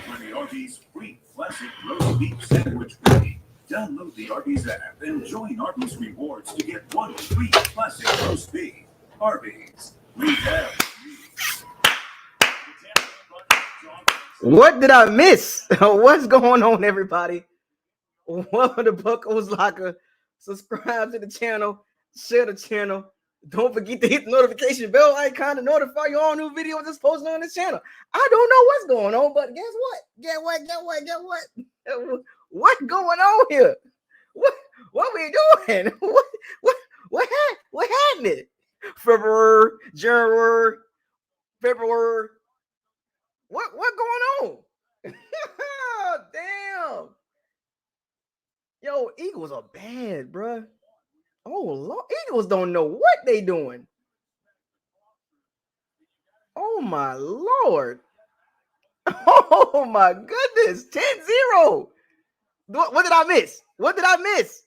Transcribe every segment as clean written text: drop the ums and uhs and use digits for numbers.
for the Arby's free classic roast beef sandwich ready. Download the Arby's app and join Arby's Rewards to get one free classic roast beef. Arby's. We have What did I miss? What's going on, everybody? Welcome to Bucco's Locker. Subscribe to the channel, share the channel. Don't forget to hit the notification bell icon to notify you all new videos that's posted on this channel. I don't know what's going on, but guess what? Get what? What's going on here? What we doing? What happened? January, February. What going on? Damn. Yo, Eagles are bad, bruh. Oh, Lord. Eagles don't know what they doing. Oh, my Lord. Oh, my goodness. 10-0. What did I miss? What did I miss?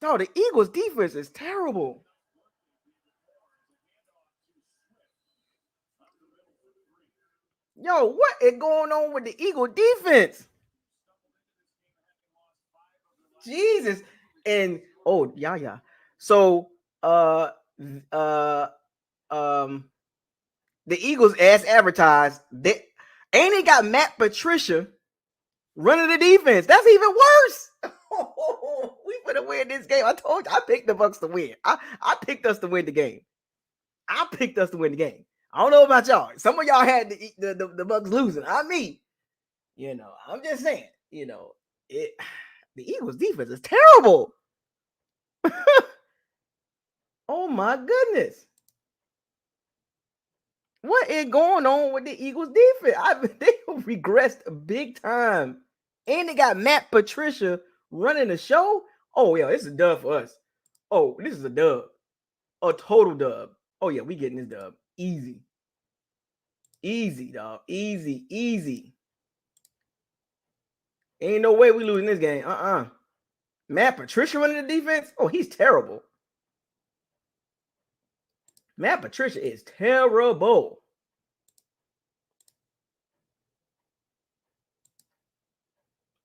No, the Eagles defense is terrible. Yo, what is going on with the Eagle defense? Jesus. And yeah. So the Eagles, as advertised, they got Matt Patricia running the defense. That's even worse. We gonna win this game. I told you, I picked the Bucs to win. I picked us to win the game. I don't know about y'all. Some of y'all had the Bucs losing. I'm just saying, the Eagles defense is terrible. Oh my goodness. What is going on with the Eagles defense? They regressed big time. And they got Matt Patricia running the show. Oh, yeah, this is a dub for us. Oh, this is a dub. A total dub. Oh, yeah, we getting this dub. Easy. Easy, dog. Easy. Ain't no way we losing this game. Matt Patricia running the defense? Oh, he's terrible. Matt Patricia is terrible.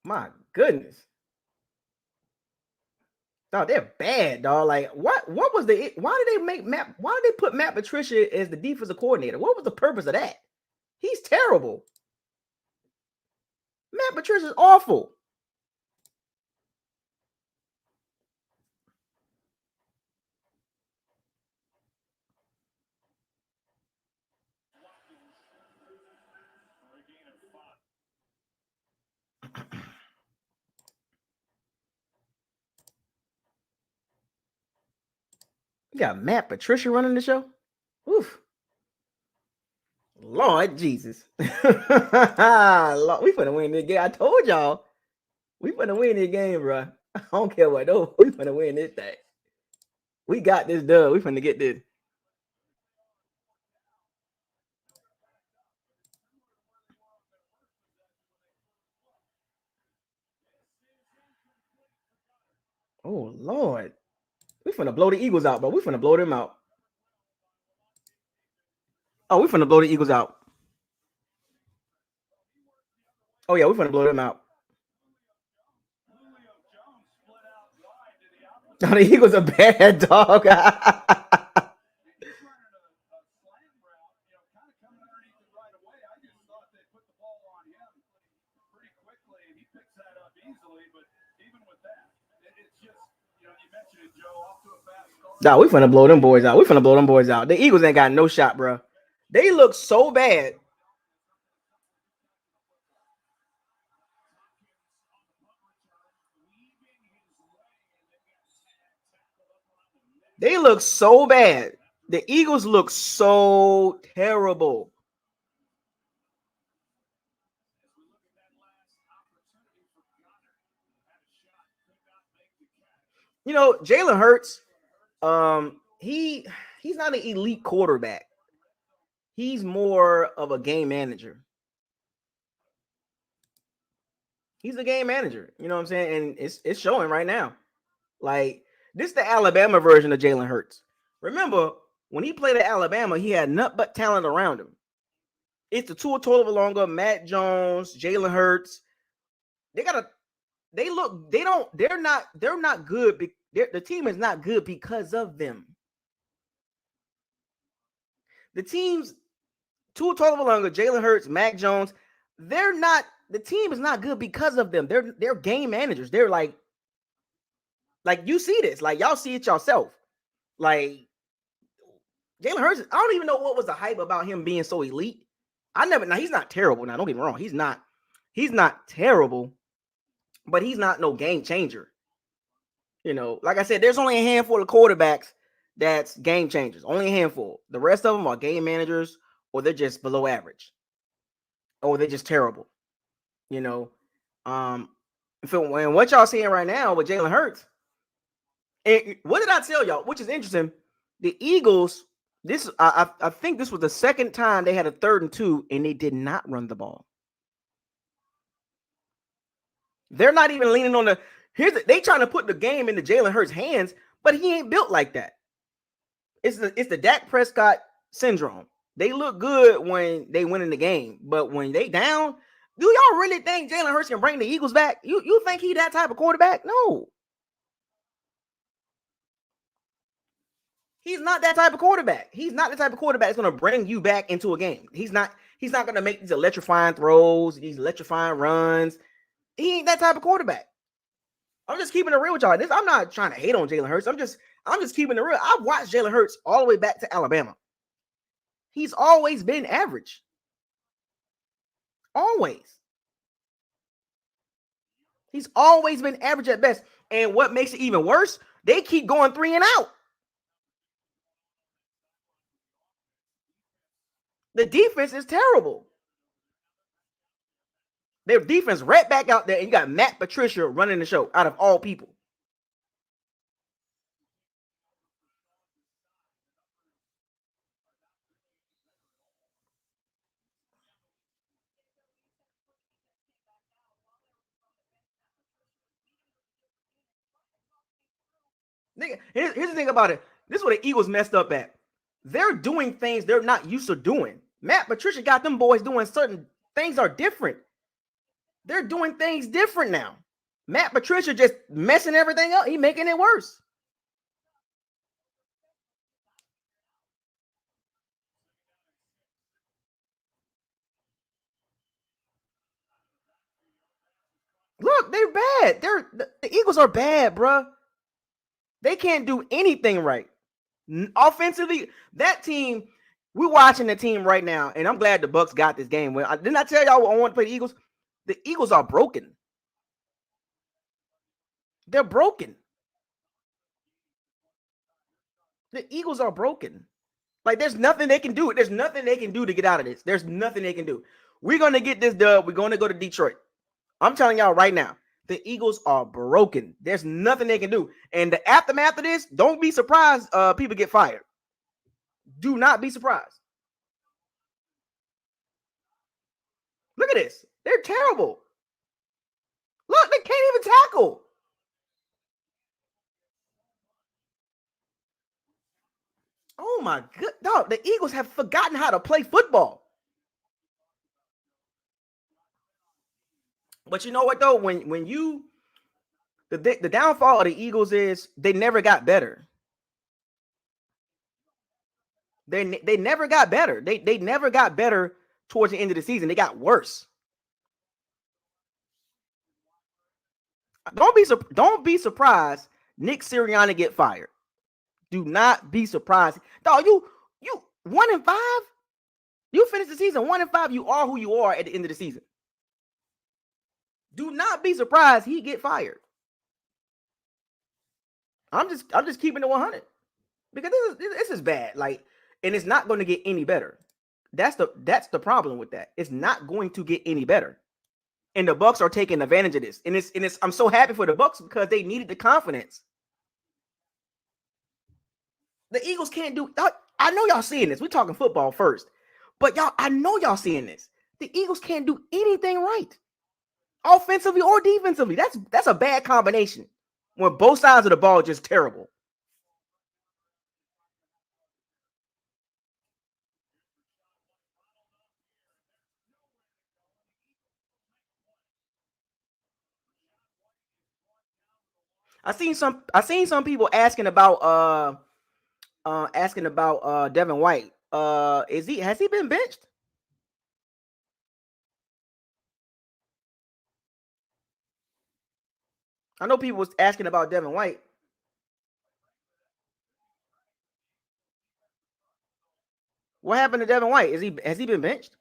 My goodness. Dog, they're bad, dog. Like, why did they put Matt Patricia as the defensive coordinator? What was the purpose of that? He's terrible. Matt Patricia's awful. You got Matt Patricia running the show? Oof. Lord Jesus. Lord, we finna win this game. I told y'all. We finna win this game, bro. I don't care what. No, we finna win this thing. We got this dub. We finna get this. Oh, Lord. We finna blow the Eagles out, bro. We finna blow them out. Oh, we finna blow the Eagles out. Oh, yeah, we finna blow them out. No, the Eagles are bad, dog. Nah, we finna blow them boys out. The Eagles ain't got no shot, bro. They look so bad. They look so bad. The Eagles look so terrible. Jalen Hurts, he's not an elite quarterback. He's more of a game manager. He's a game manager. You know what I'm saying? And it's showing right now. Like, this is the Alabama version of Jalen Hurts. Remember, When he played at Alabama, he had nothing but talent around him. It's the Tua Tagovailoa, Matt Jones, Jalen Hurts. They're not good. The team is not good because of them. The teams, Tua Tagovailoa, Jalen Hurts, Mac Jones, the team is not good because of them. They're game managers. They're like you see this, like y'all see it yourself. Like Jalen Hurts, I don't even know what was the hype about him being so elite. Now he's not terrible. Now, don't get me wrong, he's not terrible, but he's not no game changer. Like I said, there's only a handful of quarterbacks that's game changers. Only a handful. The rest of them are game managers, or they're just below average, or they're just terrible. And what y'all seeing right now with Jalen Hurts, and what did I tell y'all? Which is interesting. The Eagles, I think this was the second time they had a 3rd and 2, and they did not run the ball. They're not even leaning on they trying to put the game into Jalen Hurts' hands, but he ain't built like that. It's the Dak Prescott syndrome. They look good when they win in the game, but when they down, do y'all really think Jalen Hurts can bring the Eagles back? You think he that type of quarterback? No. He's not that type of quarterback. He's not the type of quarterback that's going to bring you back into a game. He's not going to make these electrifying throws, these electrifying runs. He ain't that type of quarterback. I'm just keeping it real with y'all. I'm not trying to hate on Jalen Hurts. I'm just keeping it real. I've watched Jalen Hurts all the way back to Alabama. He's always been average. Always. He's always been average at best. And what makes it even worse, they keep going 3 and out. The defense is terrible. Their defense right back out there, and you got Matt Patricia running the show out of all people. Here's the thing about it. This is what the Eagles messed up at. They're doing things they're not used to doing. Matt Patricia got them boys doing certain things are different. They're doing things different now. Matt Patricia just messing everything up. He's making it worse. Look, they're bad. The Eagles are bad, bro. They can't do anything right. Offensively, that team, we're watching the team right now, and I'm glad the Bucs got this game. Didn't I tell y'all I want to play the Eagles? The Eagles are broken. They're broken. The Eagles are broken. Like, there's nothing they can do. There's nothing they can do to get out of this. There's nothing they can do. We're going to get this dub. We're going to go to Detroit. I'm telling y'all right now, the Eagles are broken. There's nothing they can do. And the aftermath of this, don't be surprised people get fired. Do not be surprised. Look at this. They're terrible. Look, they can't even tackle. Oh my god, dog! The Eagles have forgotten how to play football. But you know what though? When you the downfall of the Eagles is they never got better. They never got better. They never got better towards the end of the season. They got worse. Don't be surprised Nick Sirianni get fired. Do not be surprised. Dog, you 1-5? You finish the season 1-5. You are who you are at the end of the season. Do not be surprised he get fired. I'm just keeping it 100 because this is bad. Like, and it's not going to get any better. That's the problem with that. It's not going to get any better. And the Bucs are taking advantage of this. And it's I'm so happy for the Bucs because they needed the confidence. The Eagles can't do. I know y'all seeing this. We're talking football first, but I know y'all seeing this. The Eagles can't do anything right, offensively or defensively. That's a bad combination when both sides of the ball are just terrible. I seen some people asking about Devin White. Has he been benched? I know people was asking about Devin White. What happened to Devin White? Has he been benched?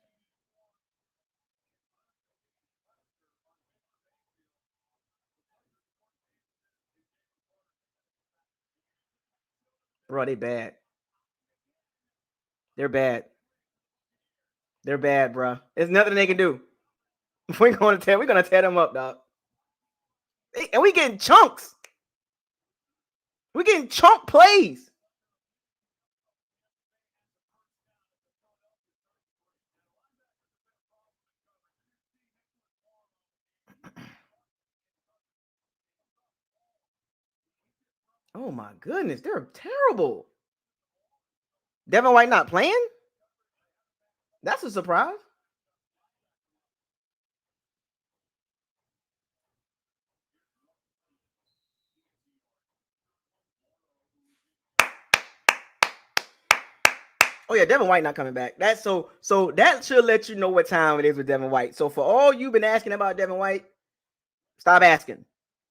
Bro, they bad. They're bad. They're bad, bro. There's nothing they can do. We're gonna tear them up, dog. And we getting chunks. We getting chunk plays. Oh my goodness, they're terrible. Devin White not playing? That's a surprise. Oh yeah, Devin White not coming back. So that should let you know what time it is with Devin White. So for all you've been asking about Devin White, stop asking.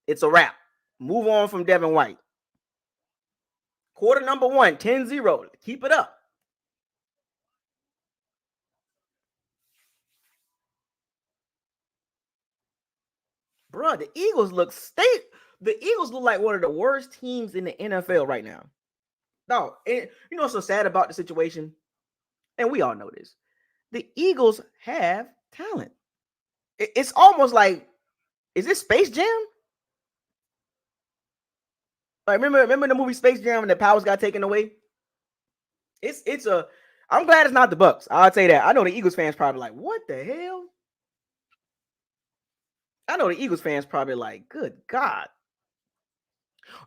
It's a wrap. Move on from Devin White. Quarter number one, 10-0. Keep it up. Bro, the Eagles look like one of the worst teams in the NFL right now. No, and you know what's so sad about the situation? And we all know this. The Eagles have talent. It's almost like, is this Space Jam? Like remember the movie Space Jam and the powers got taken away? It's a I'm glad it's not the Bucks. I'll say that. I know the Eagles fans probably like, what the hell? I know the Eagles fans probably like, good God.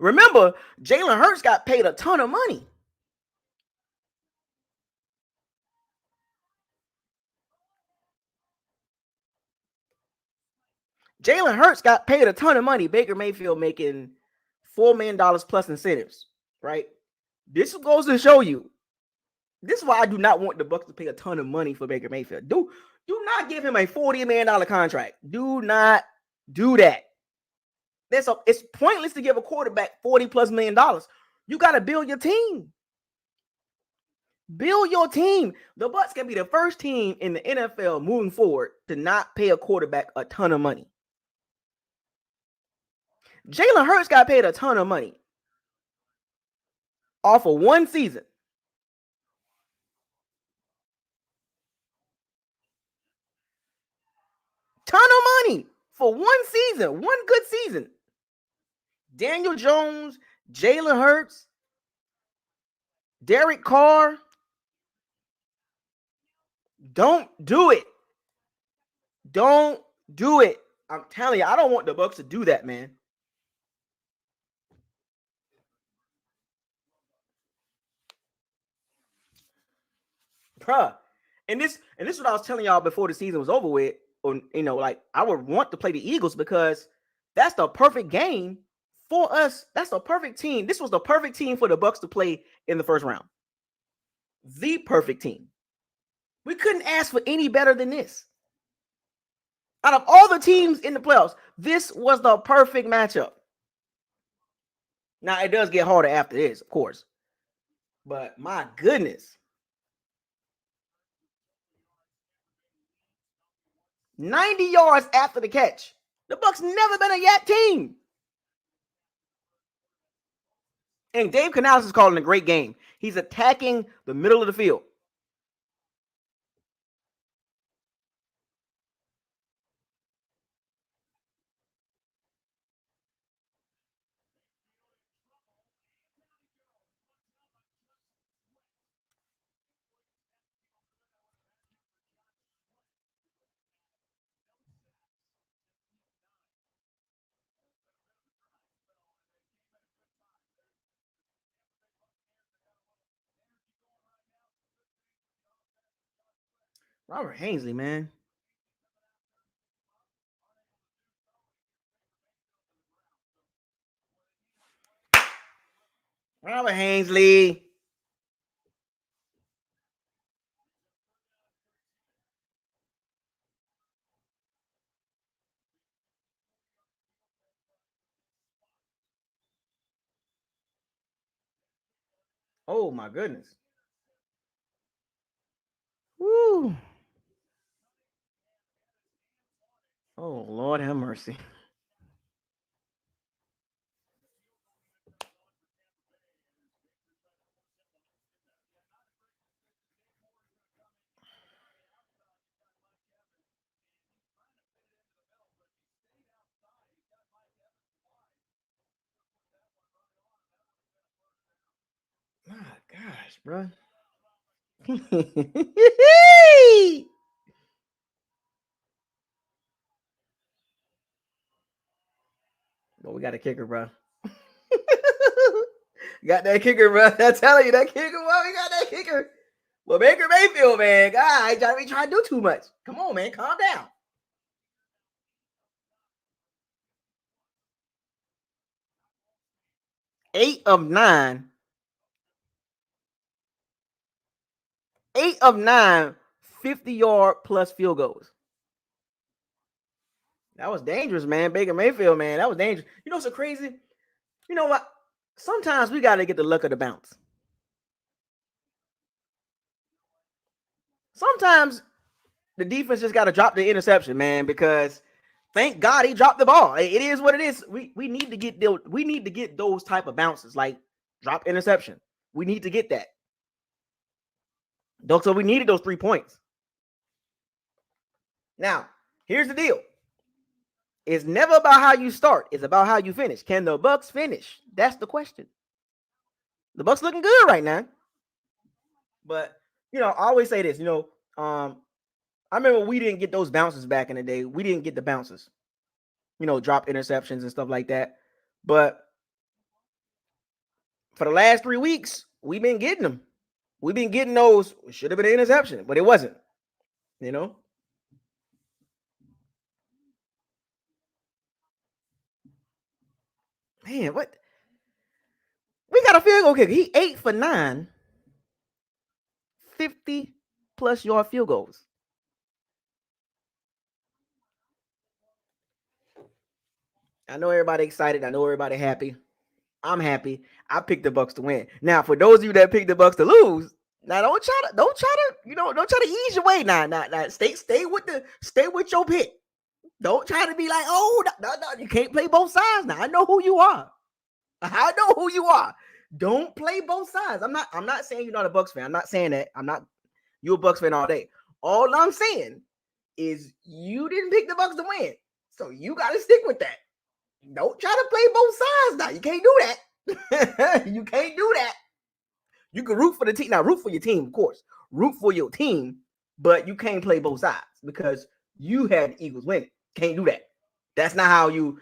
Remember, Jalen Hurts got paid a ton of money. Jalen Hurts got paid a ton of money. Baker Mayfield making $4 million plus incentives, right? This goes to show you. This is why I do not want the Bucks to pay a ton of money for Baker Mayfield. Do not give him a $40 million contract. Do not do that. It's pointless to give a quarterback $40+ million. You got to build your team. Build your team. The Bucks can be the first team in the NFL moving forward to not pay a quarterback a ton of money. Jalen Hurts got paid a ton of money off of one season. Ton of money for one season, one good season. Daniel Jones, Jalen Hurts, Derek Carr. Don't do it. Don't do it. I'm telling you, I don't want the Bucks to do that, man. Bruh. And this is what I was telling y'all before the season was over with. Or, like I would want to play the Eagles because that's the perfect game for us. That's the perfect team. This was the perfect team for the Bucks to play in the first round. The perfect team. We couldn't ask for any better than this. Out of all the teams in the playoffs, this was the perfect matchup. Now it does get harder after this, of course. But my goodness. 90 yards after the catch. The Bucks never been a yak team. And Dave Canales is calling a great game. He's attacking the middle of the field. Robert Hainsley, man. Robert Hainsley. Oh my goodness. Woo. Oh Lord have mercy. My gosh, bro. But we got a kicker, bro. Got that kicker, bro. I'm telling you, that kicker, bro. We got that kicker. Well, Baker Mayfield, man. God, I ain't trying to do too much. Come on, man. Calm down. 8 of 9. 8 of 9, 50-yard plus field goals. That was dangerous, man. Baker Mayfield, man. That was dangerous. You know what's so crazy? You know what? Sometimes we got to get the luck of the bounce. Sometimes the defense just got to drop the interception, man, because thank God he dropped the ball. It is what it is. We need to get those type of bounces, like drop interception. We need to get that. So we needed those 3 points. Now, here's the deal. It's never about how you start. It's about how you finish. Can the Bucs finish? That's the question. The Bucs looking good right now. But, I always say this, I remember we didn't get those bounces back in the day. We didn't get the bounces, drop interceptions and stuff like that. But for the last 3 weeks, we've been getting them. We've been getting those. It should have been an interception, but it wasn't, Man, what? We got a field goal kicker. He 8 for 9, 50+ yard field goals. I know everybody excited. I know everybody happy. I'm happy. I picked the Bucs to win. Now, for those of you that picked the Bucs to lose, now don't try to, don't try to ease your way. Now, stay with your pick. Don't try to be like, oh, no, you can't play both sides. Now, I know who you are. I know who you are. Don't play both sides. I'm not saying you're not a Bucs fan. I'm not saying that. You're a Bucs fan all day. All I'm saying is you didn't pick the Bucs to win. So you got to stick with that. Don't try to play both sides now. You can't do that. You can't do that. You can root for the team. Now, root for your team, of course. Root for your team, but you can't play both sides because you had the Eagles winning. Can't do that. That's not how you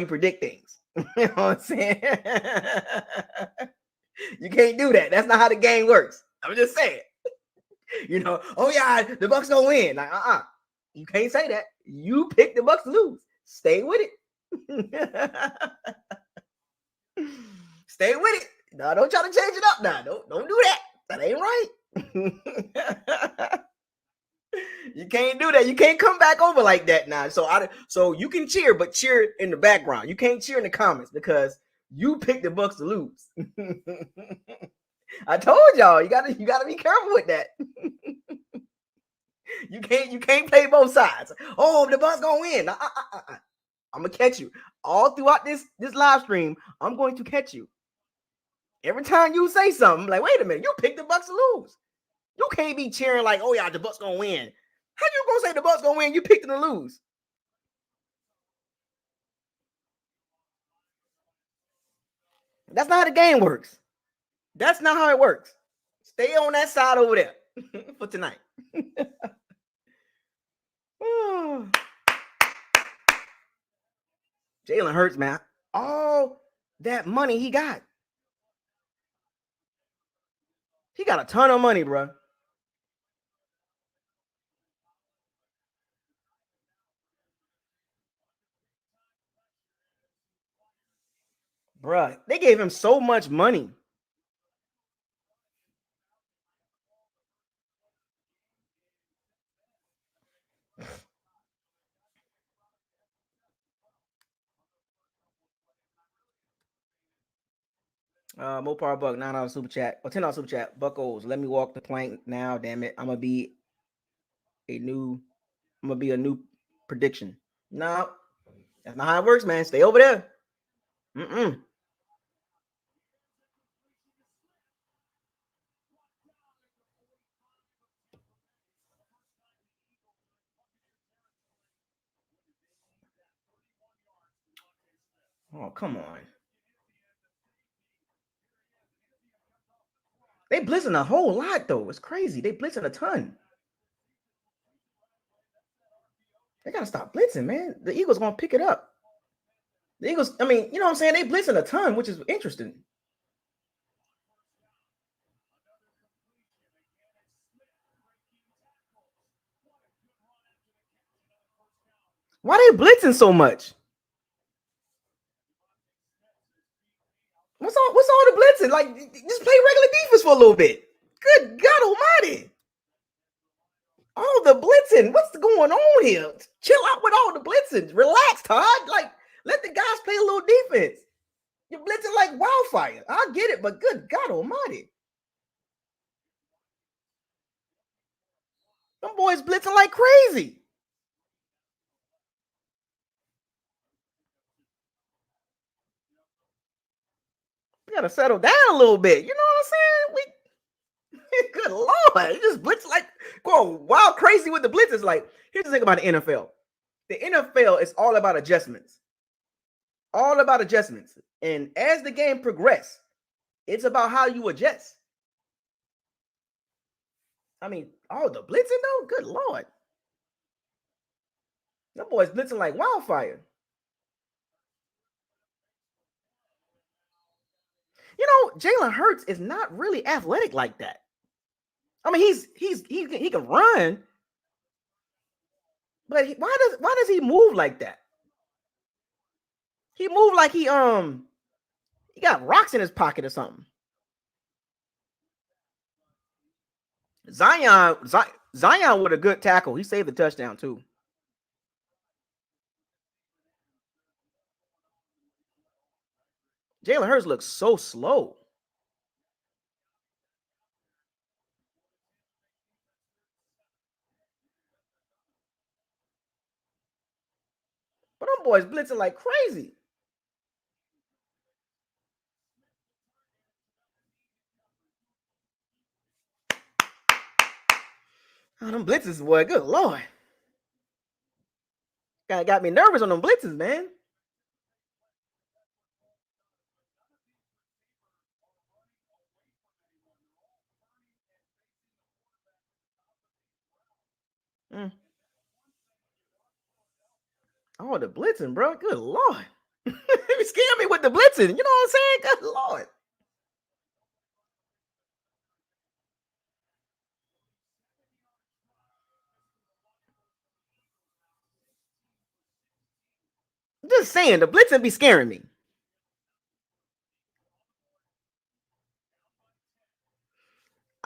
predict things. You know what I'm saying? You can't do that. That's not how the game works. I'm just saying. Oh yeah, the Bucs gonna win. Like, you can't say that. You pick the Bucs to lose. Stay with it. Stay with it. No, don't try to change it up now. Don't do that. That ain't right. You can't do that. You can't come back over like that now. So you can cheer, but cheer in the background. You can't cheer in the comments because you picked the Bucs to lose. I told y'all you gotta be careful with that. You can't play both sides. Oh, the Bucs gonna win. I'm gonna catch you all throughout this live stream. I'm going to catch you every time you say something. Like, wait a minute, you picked the Bucs to lose. You can't be cheering like, oh yeah, the Bucs gonna win. How you gonna say the Bucs gonna win? You picked them to lose. That's not how the game works. That's not how it works. Stay on that side over there for tonight. Jalen Hurts, man. All that money he got. He got a ton of money, bro. Bruh, they gave him so much money. Mopar Buck, $9 super chat or $10 super chat. Buckos, let me walk the plank now. Damn it, a new. I'm gonna be a new prediction. No, that's not how it works, man. Stay over there. Mm-mm. Oh, come on. They blitzing a whole lot though. It's crazy. They blitzing a ton. They gotta stop blitzing, man. The Eagles gonna pick it up. The Eagles, I mean, you know what I'm saying? They blitzing a ton, which is interesting. Why they blitzing so much? What's all the blitzing? Like, just play regular defense for a little bit. Good God Almighty! All the blitzing. What's going on here? Chill out with all the blitzing. Relax, Todd. Like, let the guys play a little defense. You're blitzing like wildfire. I get it, but good God Almighty, them boys blitzing like crazy. We gotta settle down a little bit. You know what I'm saying? Good Lord, you just blitz like going wild crazy with the blitzes. Like, here's the thing about the NFL. The NFL is all about adjustments. All about adjustments. And as the game progresses, it's about how you adjust. I mean, all the blitzing though, good Lord. Them boys blitzing like wildfire. You know, Jalen Hurts is not really athletic like that. I mean, he can run, but why does he move like that? He moved like he got rocks in his pocket or something. Zion with a good tackle. He saved the touchdown too. Jalen Hurts looks so slow. But them boys blitzing like crazy. Oh, them blitzes, boy, good Lord. Got me nervous on them blitzes, man. Mm. Oh, the blitzing, bro. Good Lord. You scared me with the blitzing. You know what I'm saying? Good Lord. I'm just saying, the blitzing be scaring me.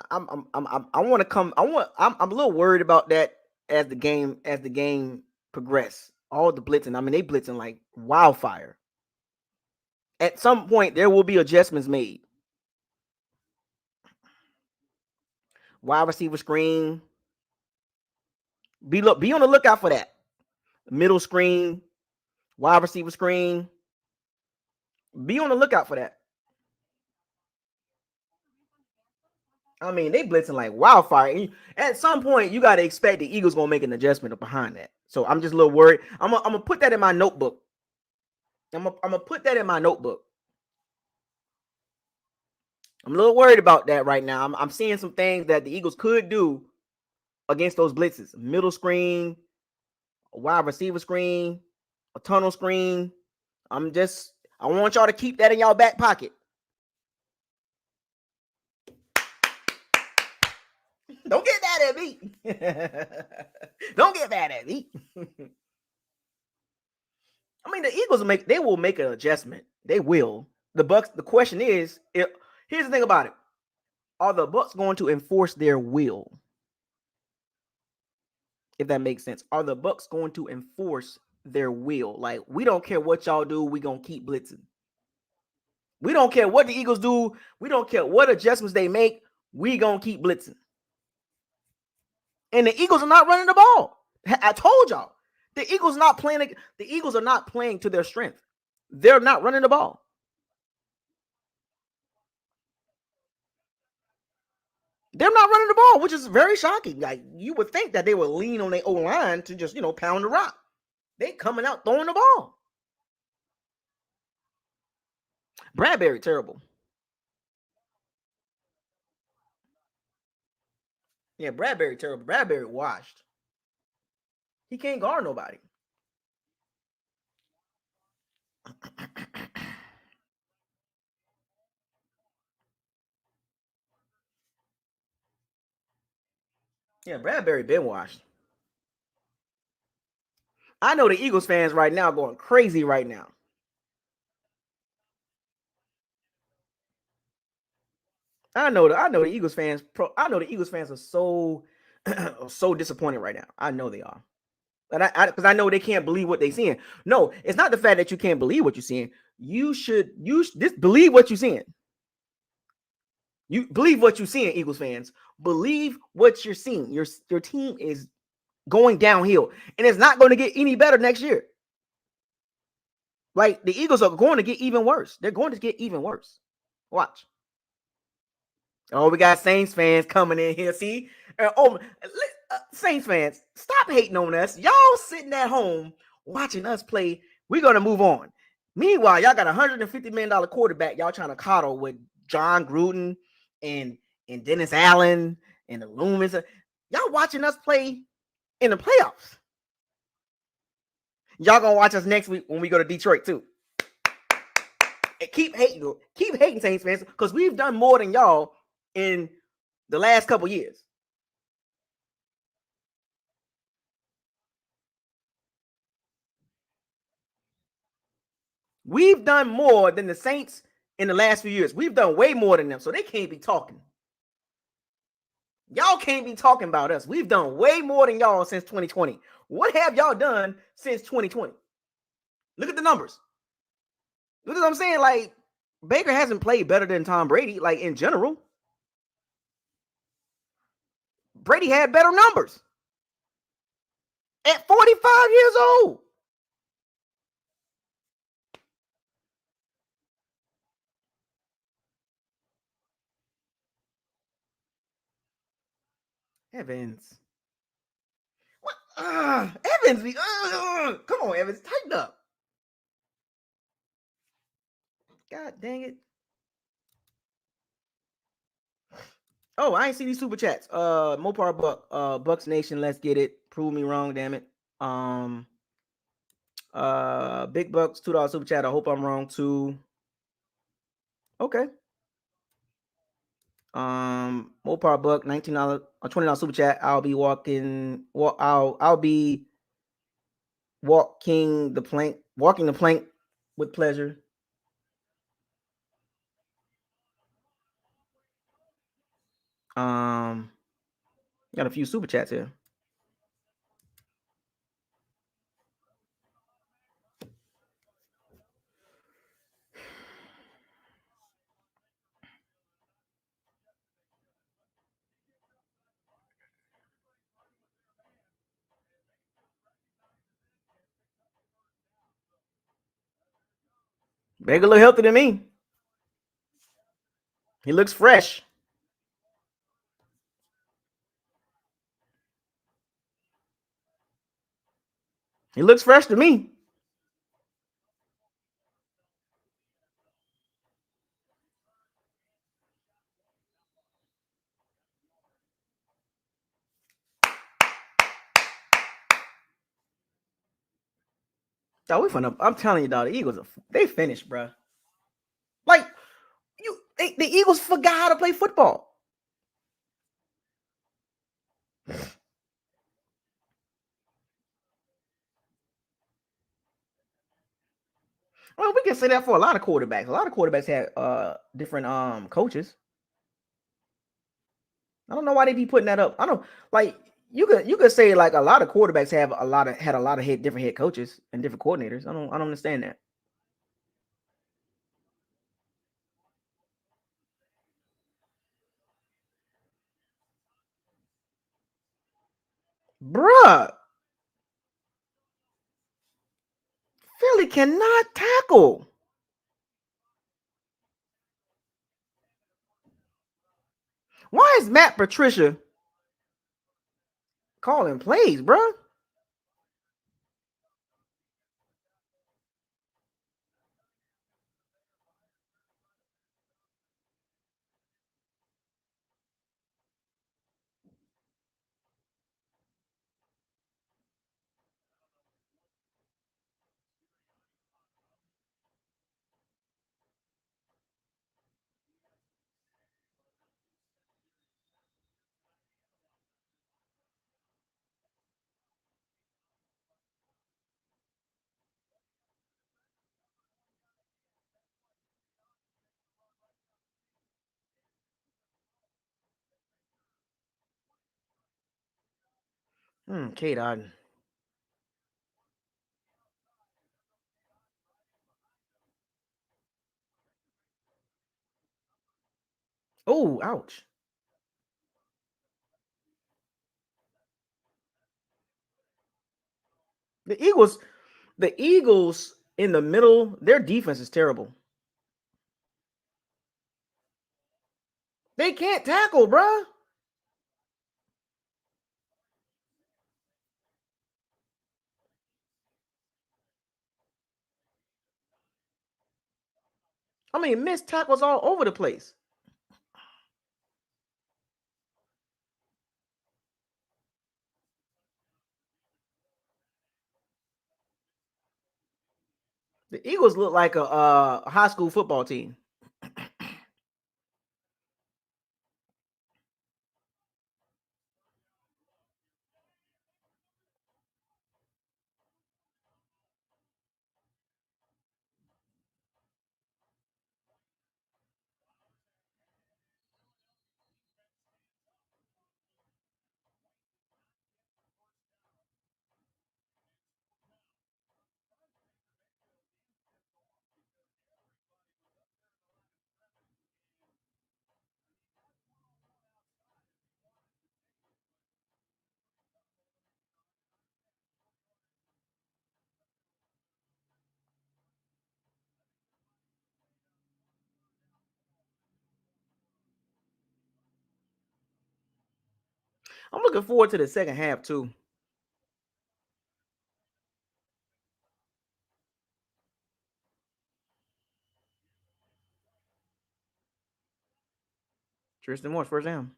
I want to come. I'm a little worried about that as the game progress. All the blitzing. I mean, they blitzing like wildfire. At some point, there will be adjustments made. Wide receiver screen. Be on the lookout for that. Middle screen, wide receiver screen. Be on the lookout for that. I mean, they blitzing like wildfire. And at some point, you got to expect the Eagles gonna make an adjustment behind that. So I'm just a little worried. I'm gonna put that in my notebook. I'm gonna put that in my notebook. I'm a little worried about that right now. I'm seeing some things that the Eagles could do against those blitzes. Middle screen, a wide receiver screen, a tunnel screen. I want y'all to keep that in y'all back pocket. Don't get mad at me. Don't get mad at me. I mean, the Eagles will make an adjustment. They will. The Bucks. The question is, here's the thing about it: are the Bucks going to enforce their will? If that makes sense, are the Bucks going to enforce their will? Like, we don't care what y'all do, we gonna keep blitzing. We don't care what the Eagles do. We don't care what adjustments they make. We gonna keep blitzing. And the Eagles are not running the ball. I told y'all. The Eagles not playing. The Eagles are not playing to their strength. They're not running the ball. They're not running the ball, which is very shocking. Like, you would think that they would lean on their O-line to just, pound the rock. They coming out throwing the ball. Bradbury, terrible. Yeah, Bradbury, terrible. Bradbury washed. He can't guard nobody. Yeah, Bradbury been washed. I know the Eagles fans right now going crazy right now. I know the Eagles fans. I know the Eagles fans are so so disappointed right now. I know they are, and because I know they can't believe what they're seeing. No, it's not the fact that you can't believe what you're seeing. You should just believe what you're seeing. You believe what you're seeing, Eagles fans. Believe what you're seeing. Your team is going downhill, and it's not going to get any better next year. Like, the Eagles are going to get even worse. They're going to get even worse. Watch. Oh, we got Saints fans coming in here. See? Saints fans, stop hating on us. Y'all sitting at home watching us play. We're going to move on. Meanwhile, y'all got a $150 million quarterback y'all trying to coddle with John Gruden and Dennis Allen and the Loomis. Y'all watching us play in the playoffs. Y'all going to watch us next week when we go to Detroit, too. And keep hating Saints fans, because we've done more than y'all in the last couple years. We've done more than the Saints in the last few years. We've done way more than them, so they can't be talking. Y'all can't be talking about us. We've done way more than y'all since 2020. What have y'all done since 2020? Look at the numbers. Look at what I'm saying. Like, Baker hasn't played better than Tom Brady, like, in general. Brady had better numbers at 45 years old. Evans. What? Evans. Come on, Evans. Tighten up. God dang it. Oh, I ain't see these super chats. Mopar Buck, Bucks Nation, let's get it. Prove me wrong, damn it. Big Bucks, $2 super chat. I hope I'm wrong too. Okay. Mopar Buck, $19 or $20 super chat. I'll be walking the plank with pleasure. Got a few super chats here. Baker look healthy to me. He looks fresh. He looks fresh to me. I'm telling you, dog, the Eagles, they finished, bro. Like, the Eagles forgot how to play football. Well, we can say that for a lot of quarterbacks. A lot of quarterbacks had different coaches. I don't know why they be putting that up. I don't like you could say like a lot of quarterbacks had a lot of different head coaches and different coordinators. I don't understand that. Bruh, Philly cannot tackle. Why is Matt Patricia calling plays, bruh? Kate Oden. Oh, ouch. The Eagles, the Eagles in the middle, their defense is terrible. They can't tackle, bruh. I mean, missed tackles all over the place. The Eagles look like a high school football team. I'm looking forward to the second half too. Tristan Morse, first down.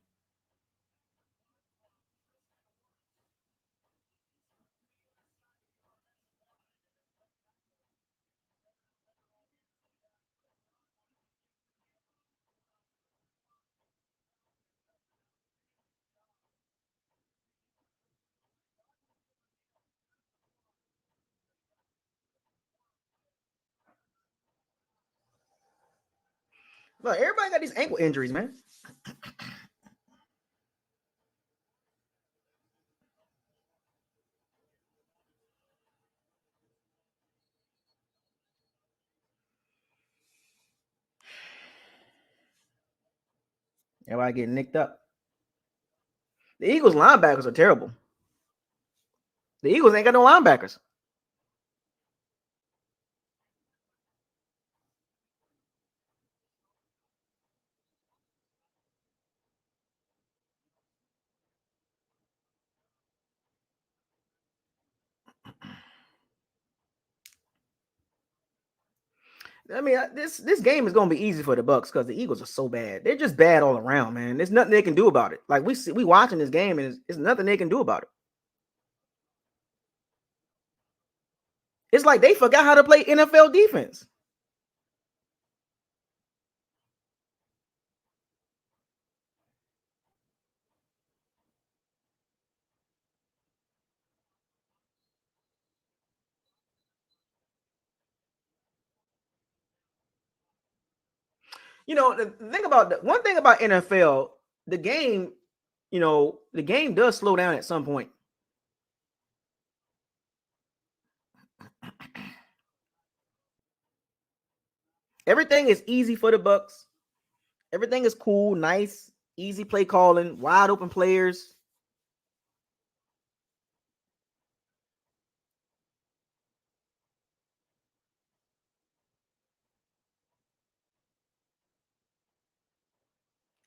Look, everybody got these ankle injuries, man. Everybody getting nicked up. The Eagles linebackers are terrible. The Eagles ain't got no linebackers. I mean, this game is gonna be easy for the Bucks because the Eagles are so bad. They're just bad all around, man. There's nothing they can do about it. Like we watching this game and it's nothing they can do about it. It's like they forgot how to play NFL defense. You know, the thing about one thing about NFL, the game, the game does slow down at some point. Everything is easy for the Bucks. Everything is cool, nice, easy play calling, wide open players.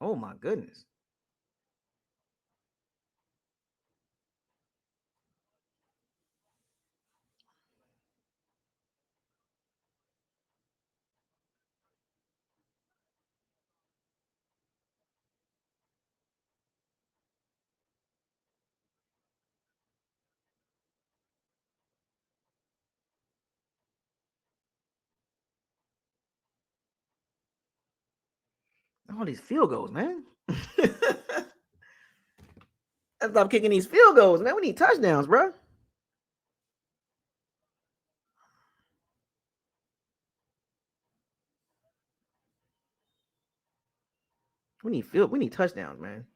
Oh my goodness. All these field goals, man. Let's stop kicking these field goals, man. We need touchdowns, bro. We need touchdowns, man.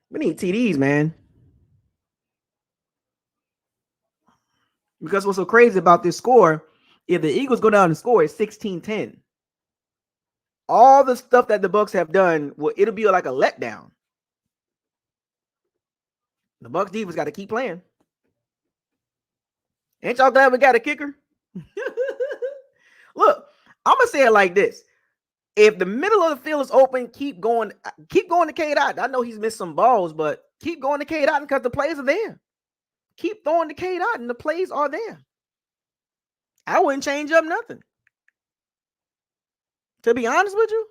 We need TDs, man. Because what's so crazy about this score, if the Eagles go down and score, it's 16-10. All the stuff that the Bucks have done, well, it'll be like a letdown. The Bucks defense got to keep playing. Ain't y'all glad we got a kicker? Look, I'm gonna say it like this: if the middle of the field is open, keep going to K Dot. I know he's missed some balls, but keep going to K Dot because the plays are there. Keep throwing the K Dot and the plays are there. I wouldn't change up nothing. To be honest with you.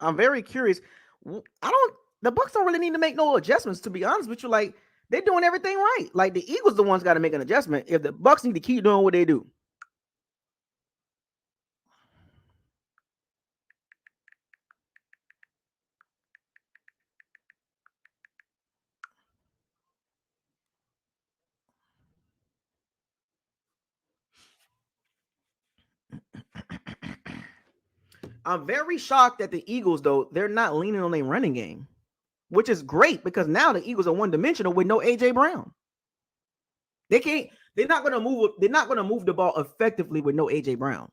I'm very curious. The Bucks don't really need to make no adjustments, to be honest with you. Like, they're doing everything right. Like, the Eagles the ones got to make an adjustment. If the Bucks need to keep doing what they do. I'm very shocked that the Eagles, though, they're not leaning on their running game, which is great because now the Eagles are one dimensional with no AJ Brown. They can't. They're not going to move. They're not going to move the ball effectively with no AJ Brown.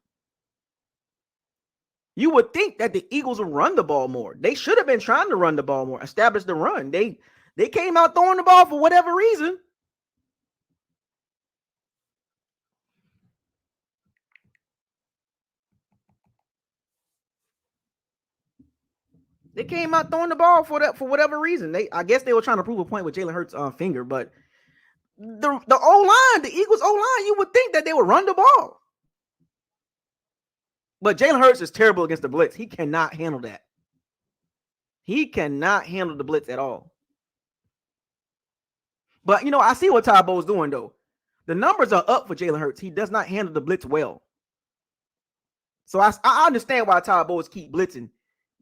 You would think that the Eagles will run the ball more. They should have been trying to run the ball more, establish the run. They came out throwing the ball for whatever reason. They came out throwing the ball for whatever reason. I guess they were trying to prove a point with Jalen Hurts' finger, but the O line, the Eagles O line, you would think that they would run the ball. But Jalen Hurts is terrible against the blitz. He cannot handle that. He cannot handle the blitz at all. But I see what Todd Bowles doing though. The numbers are up for Jalen Hurts. He does not handle the blitz well. So I understand why Todd Bowles keep blitzing.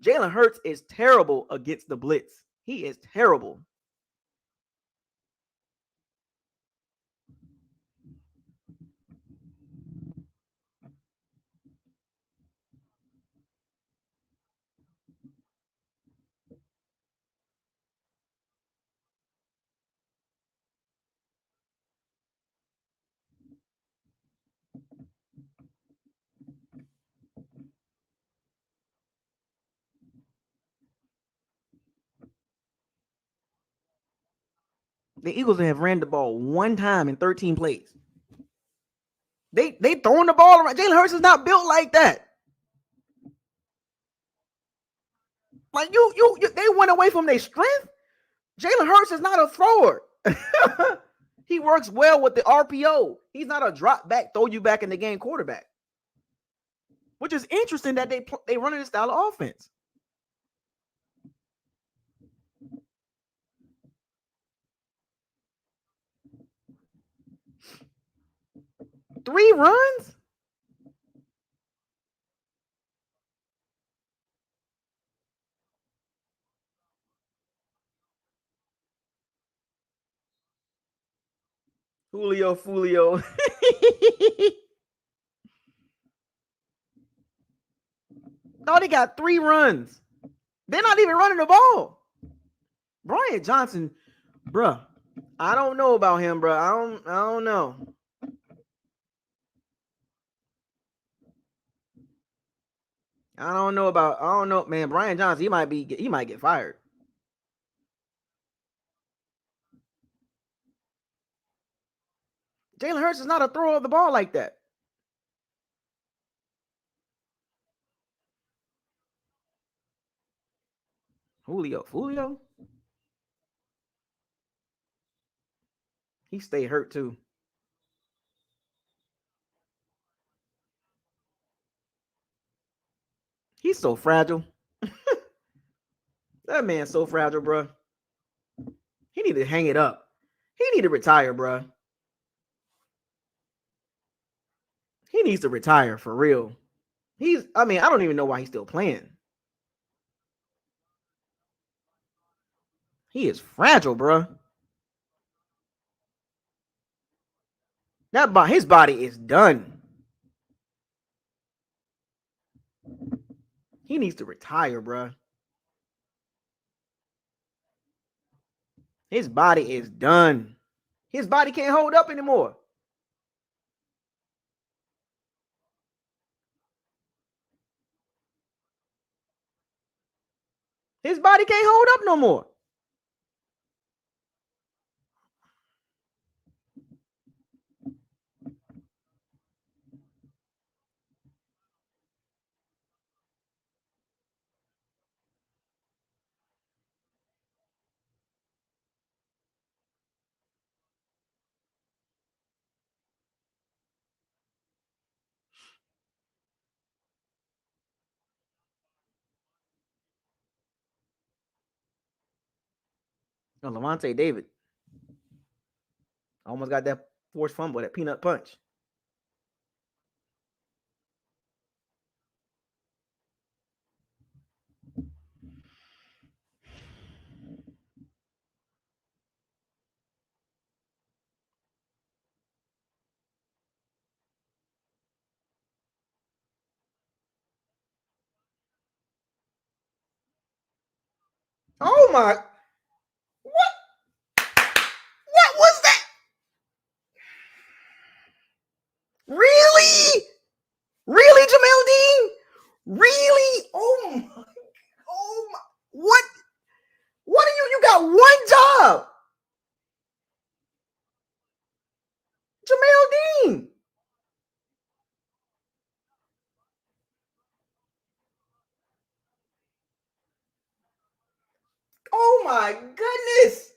Jalen Hurts is terrible against the blitz. He is terrible. The Eagles have ran the ball one time in 13 plays. They throwing the ball around. Jalen Hurts is not built like that. Like they went away from their strength. Jalen Hurts is not a thrower. He works well with the RPO. He's not a drop back, throw you back in the game quarterback. Which is interesting that they run this style of offense. Three runs? Julio Fulio. Oh, they got 3 runs. They're not even running the ball. Brian Johnson, bruh. I don't know about him, bruh. I don't know. I don't know, man. Brian Johnson, he might get fired. Jalen Hurts is not a thrower of the ball like that. Julio. He stayed hurt too. He's so fragile. That man's so fragile, bruh. He need to hang it up. He need to retire, bruh. He needs to retire for real. I mean, I don't even know why he's still playing. He is fragile, bruh. His body is done. He needs to retire, bruh. His body is done. His body can't hold up anymore. His body can't hold up no more. Oh, Levante David almost got that forced fumble, that peanut punch. Oh my! What was that? Really? Really, Jamel Dean? Really? Oh my! What? What are you? You got one job, Jamel Dean. Oh my goodness!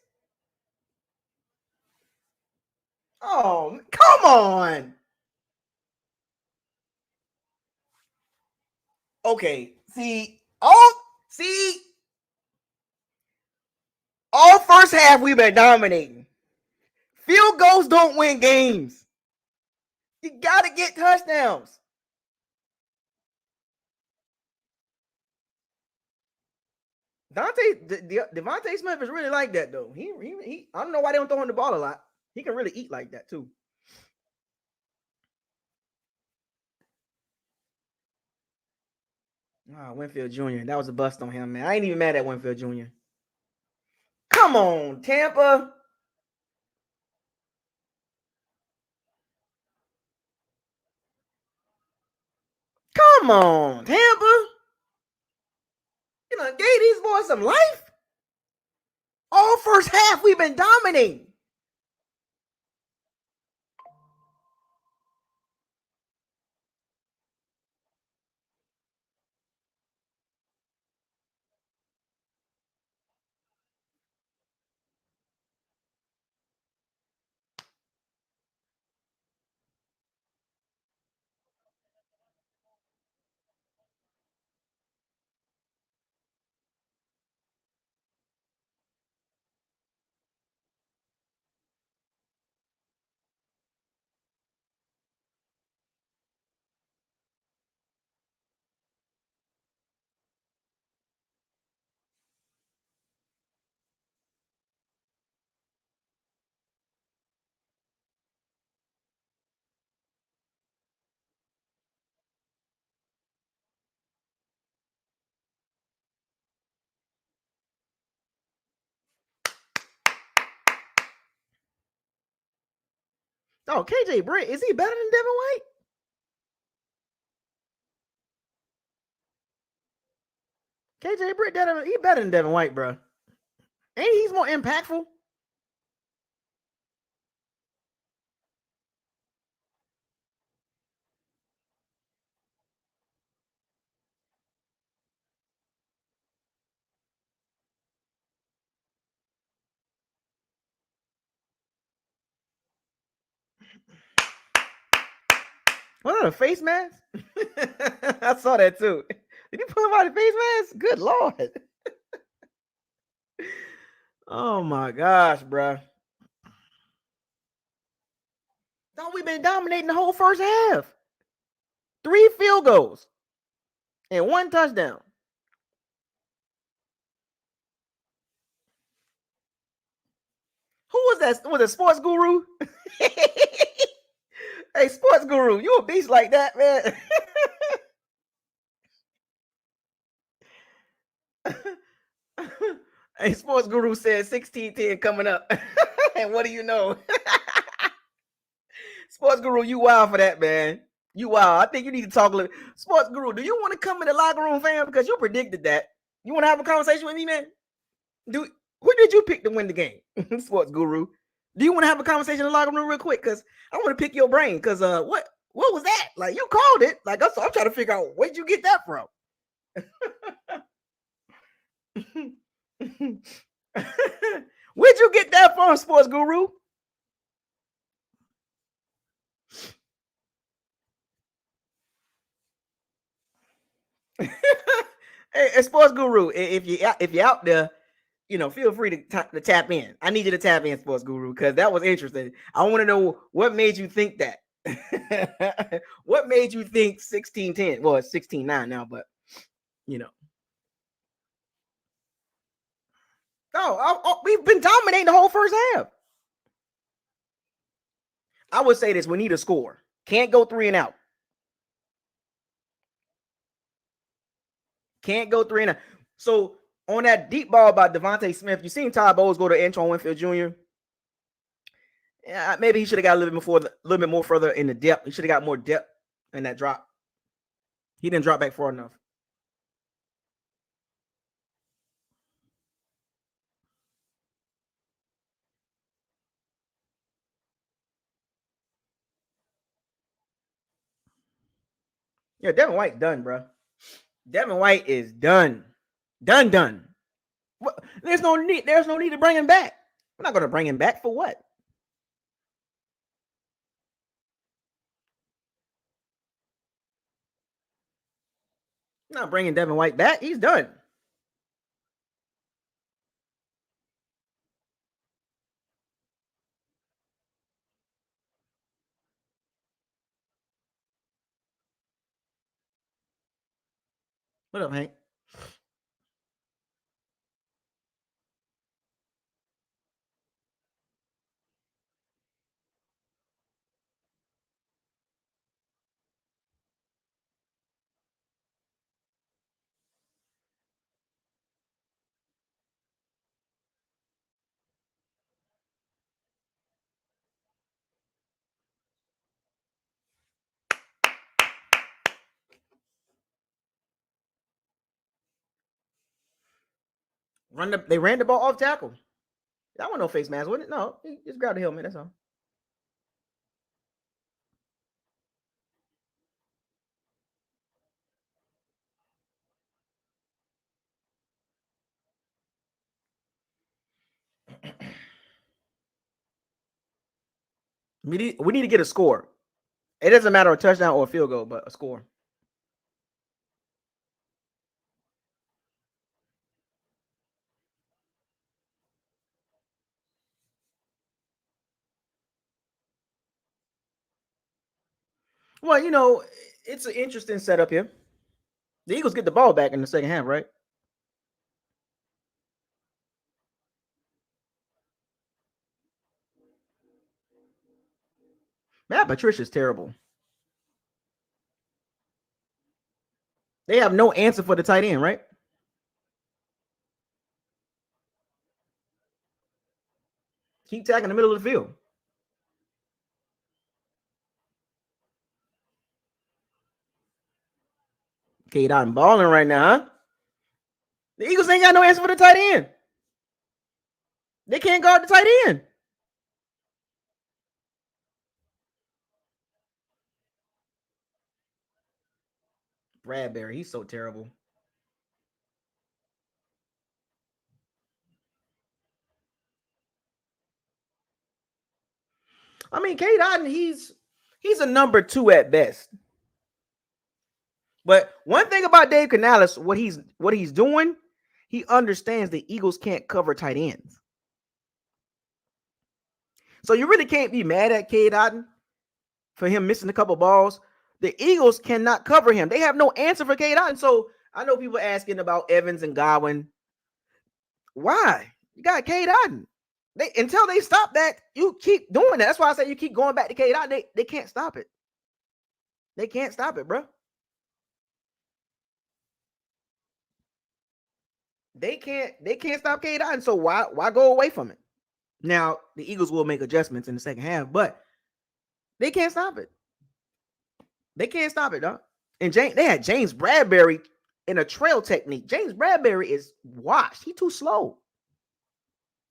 Oh, come on. Okay, see, all first half we've been dominating. Field goals don't win games. You gotta get touchdowns. Devontae Smith is really like that though. He I don't know why they don't throw him the ball a lot. He can really eat like that too. Ah, Winfield Jr. That was a bust on him, man. I ain't even mad at Winfield Jr. Come on, Tampa. Come on, Tampa. You know, gave these boys some life. All first half, we've been dominating. Oh, KJ Britt, is he better than Devin White? KJ Britt, he better than Devin White, bro. Ain't he's more impactful? What, a face mask? I saw that too. Did he pull him out of face mask? Good Lord. Oh my gosh, bro. No, we've been dominating the whole first half. 3 field goals and 1 touchdown. Who was that? Was it Sports Guru? Hey, Sports Guru, you a beast like that, man. Hey, Sports Guru said 16-10 coming up. And what do you know? Sports Guru, you wild for that, man. You wild. I think you need to talk a little. Sports Guru, do you want to come in the locker room, fam? Because you predicted that. You want to have a conversation with me, man? Who did you pick to win the game? Sports Guru. Do you want to have a conversation in the locker room real quick? Because I want to pick your brain. Because what was that? Like, you called it. Like, I'm trying to figure out where'd you get that from? Where'd you get that from, Sports Guru? Hey, Sports Guru, if you're out there, feel free to tap in. I need you to tap in, Sports Guru, because that was interesting. I want to know what made you think that. What made you think 16-10? Well, it's 16-9 now, but No, we've been dominating the whole first half. I would say this: we need a score. Can't go 3 and out. Can't go 3 and out. So on that deep ball by Devontae Smith, you seen Todd Bowles go to Antoine Winfield Jr. Yeah, maybe he should have got a little bit more further in the depth. He should have got more depth in that drop. He didn't drop back far enough. Yeah, Devin White's done, bro. Devin White is done. Done. What? There's no need to bring him back. We're not going to bring him back for what? I'm not bringing Devin White back. He's done. What up, Hank? They ran the ball off tackle. That wasn't no face mask, wasn't it? No, he just grabbed the helmet. That's all. We need to get a score. It doesn't matter a touchdown or a field goal, but a score. Well, it's an interesting setup here. The Eagles get the ball back in the second half, right? Matt Patricia's terrible. They have no answer for the tight end, right? Keep tagging the middle of the field. K Dot balling right now, huh? The Eagles ain't got no answer for the tight end. They can't guard the tight end. Bradbury, he's so terrible. I mean, K Dot, he's a number 2 at best. But one thing about Dave Canales, what he's doing, he understands the Eagles can't cover tight ends. So you really can't be mad at K Dot for him missing a couple balls. The Eagles cannot cover him. They have no answer for K Dot. So I know people asking about Evans and Godwin. Why? You got K Dot. They until they stop that, you keep doing that. That's why I say you keep going back to K Dot. They can't stop it. They can't stop it, bro. They can't stop K Dot. So why go away from it? Now the Eagles will make adjustments in the second half, but they can't stop it. They can't stop it, dog. And they had James Bradbury in a trail technique. James Bradbury is washed. He too slow.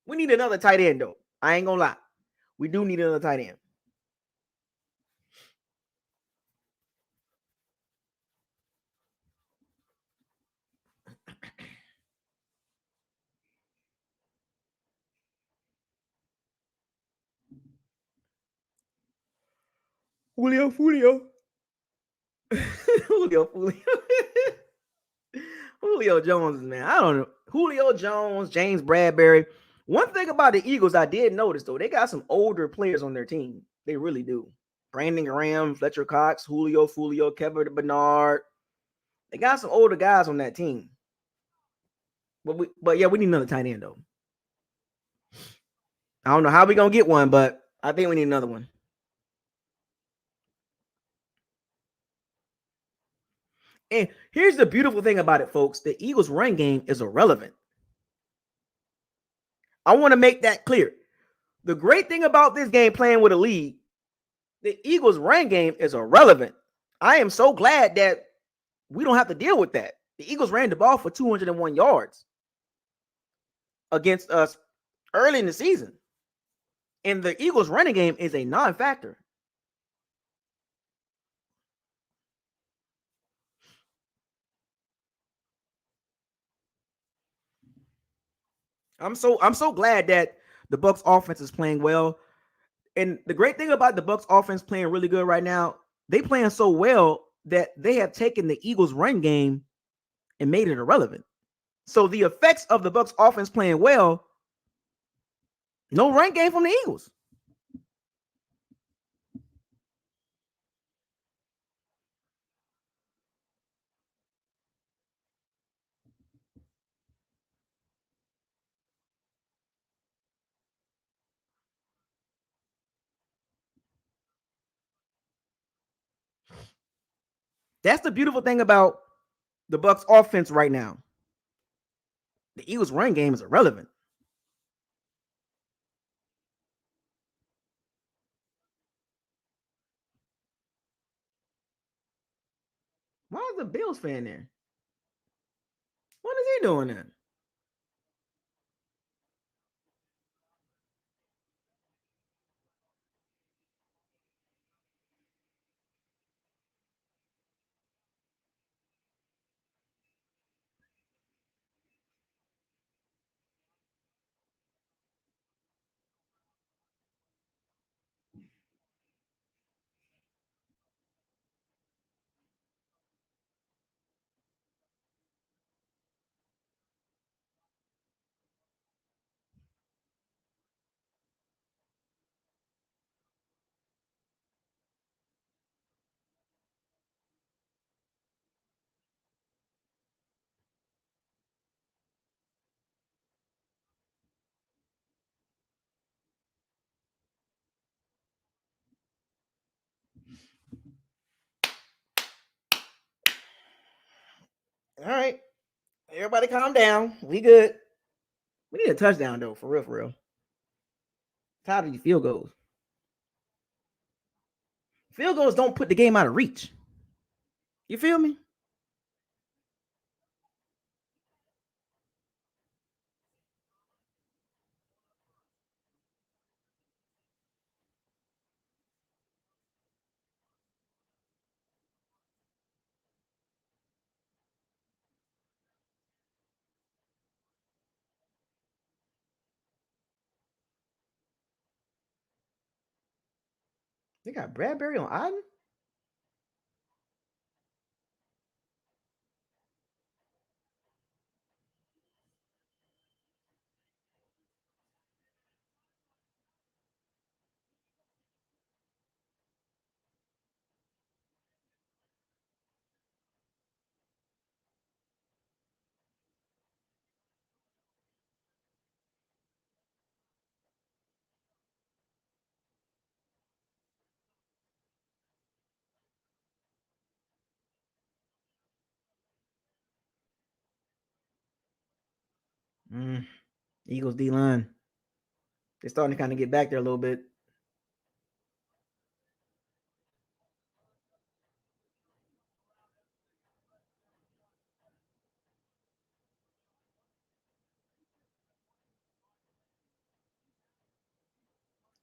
We need another tight end, though. I ain't gonna lie. We do need another tight end. Julio. Julio. Julio Jones, man. I don't know. Julio Jones, James Bradbury. One thing about the Eagles I did notice, though, they got some older players on their team. They really do. Brandon Graham, Fletcher Cox, Fulio, Kevin Bernard. They got some older guys on that team. But yeah, we need another tight end, though. I don't know how we going to get one, but I think we need another one. And here's the beautiful thing about it, folks. The Eagles' run game is irrelevant. I want to make that clear. The great thing about this game playing with a lead, the Eagles' run game is irrelevant. I am so glad that we don't have to deal with that. The Eagles ran the ball for 201 yards against us early in the season. And the Eagles' running game is a non-factor. I'm so glad that the Bucs offense is playing well. And the great thing about the Bucs offense playing really good right now, they playing so well that they have taken the Eagles run game and made it irrelevant. So the effects of the Bucs offense playing well, no run game from the Eagles. That's the beautiful thing about the Bucs offense right now. The Eagles run game is irrelevant. Why is the Bills fan there? What is he doing then? All right. Everybody calm down. We good. We need a touchdown though, for real, for real. Tired of these field goals. Field goals don't put the game out of reach. You feel me? They got Bradbury on Otten. Mm. Eagles D line. They're starting to kind of get back there a little bit.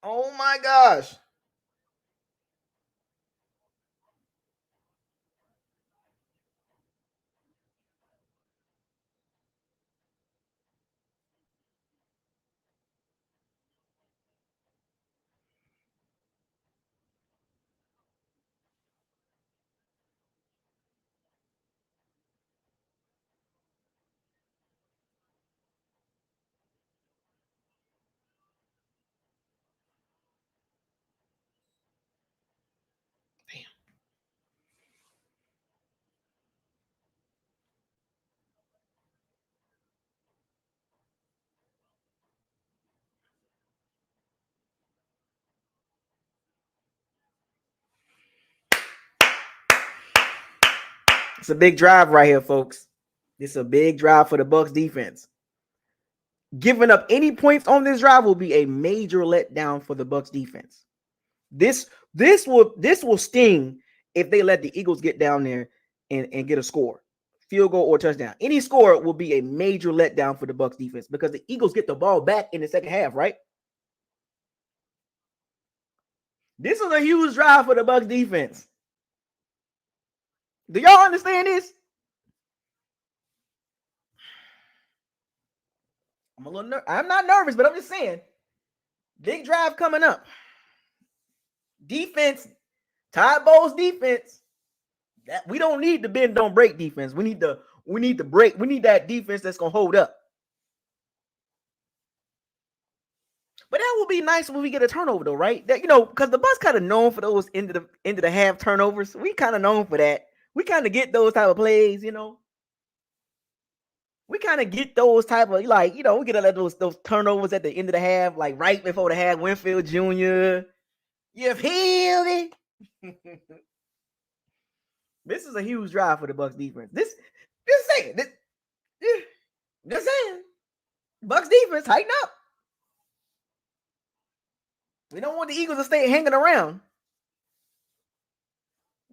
Oh my gosh. It's a big drive right here, folks. It's a big drive for the Bucks defense. Giving up any points on this drive will be a major letdown for the Bucks defense. This will sting if they let the Eagles get down there and get a score, field goal or touchdown. Any score will be a major letdown for the Bucks defense because the Eagles get the ball back in the second half, right? This is a huge drive for the Bucks defense. Do y'all understand this? I'm not nervous, but I'm just saying, big drive coming up. Defense, Todd Bowles defense. That we don't need the bend don't break defense. We need the break. We need that defense that's gonna hold up. But that would be nice when we get a turnover, though, right? That because the Bucks kind of known for those end of the half turnovers. We kind of known for that. We kind of get those type of plays. We kind of get those type of we get a lot of those turnovers at the end of the half, like right before the half. Winfield Jr. You feel me? This is a huge drive for the Bucks defense. Just saying, just saying, Bucks defense tighten up. We don't want the Eagles to stay hanging around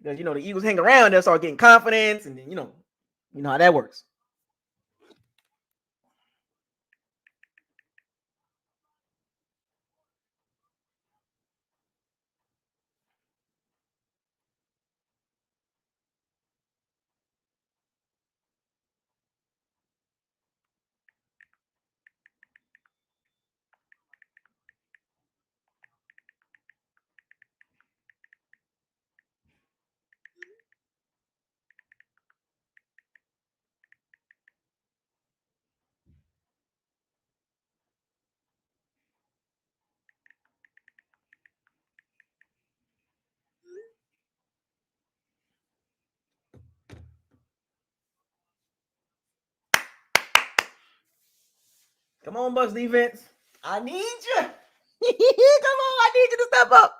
because the Eagles hang around, they'll start getting confidence, and then you know how that works. Come on, Bucks defense. I need you. Come on, I need you to step up.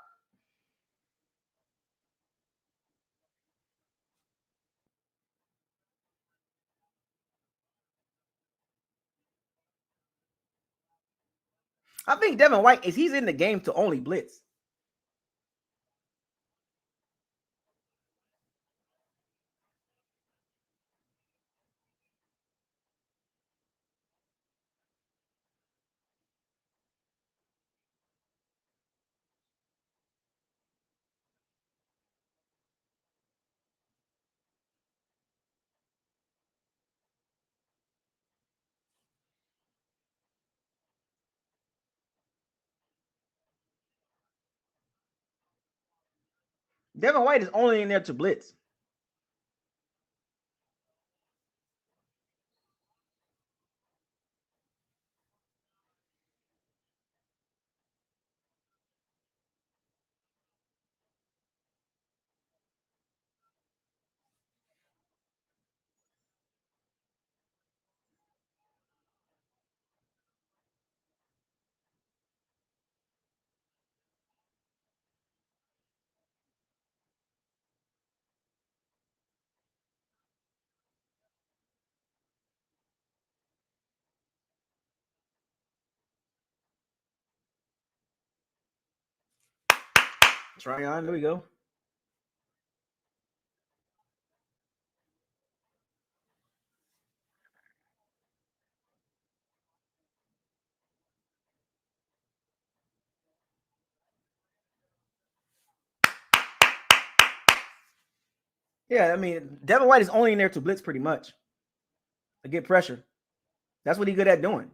I think Devin White he's in the game to only blitz. Devin White is only in there to blitz. Try on. There we go. Yeah, I mean, Devin White is only in there to blitz pretty much. To get pressure. That's what he's good at doing.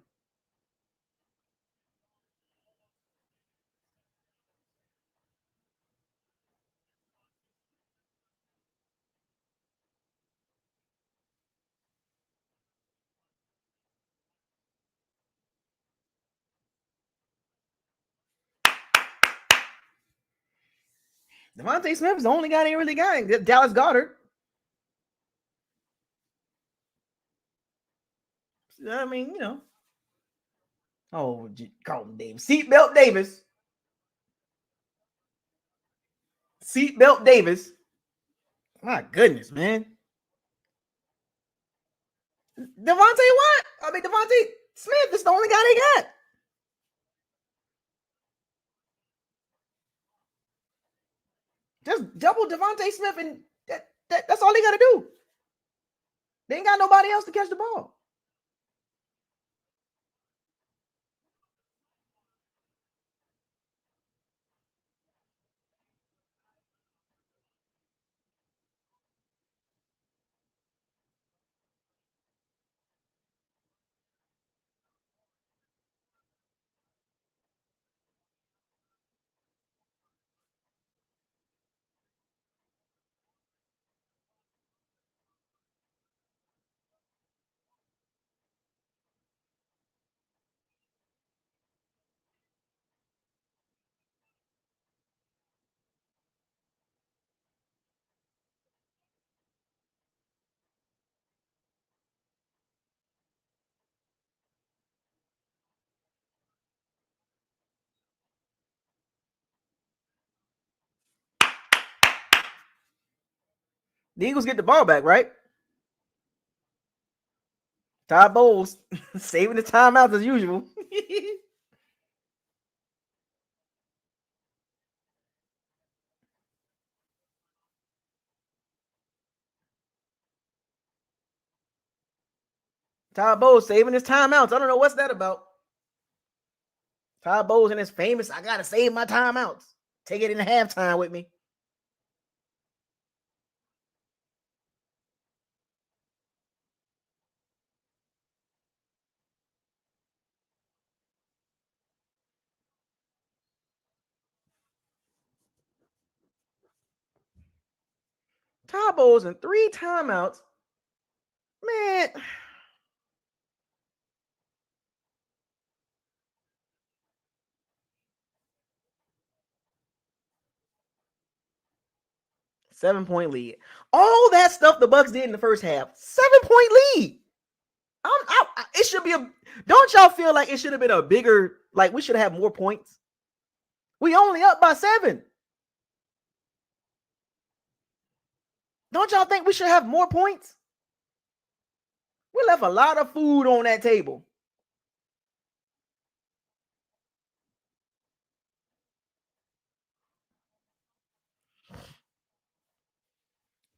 Devontae Smith is the only guy they really got. Dallas Goedert. I mean, you know. Oh, Carlton Davis. Seatbelt Davis. Seatbelt Davis. My goodness, man. Devontae what? I mean, Devontae Smith is the only guy they got. Just double Devontae Smith, and that's all they got to do. They ain't got nobody else to catch the ball. The Eagles get the ball back, right? Todd Bowles saving the timeouts as usual. Todd Bowles saving his timeouts. I don't know what's that about. Todd Bowles and his famous, I gotta save my timeouts. Take it in the halftime with me. Todd Bowles and 3 timeouts. Man. Seven-point lead. All that stuff the Bucks did in the first half. 7-point lead. It should be a. Don't y'all feel like it should have been a bigger? Like we should have more points. We only up by 7. Don't y'all think we should have more points? We left a lot of food on that table.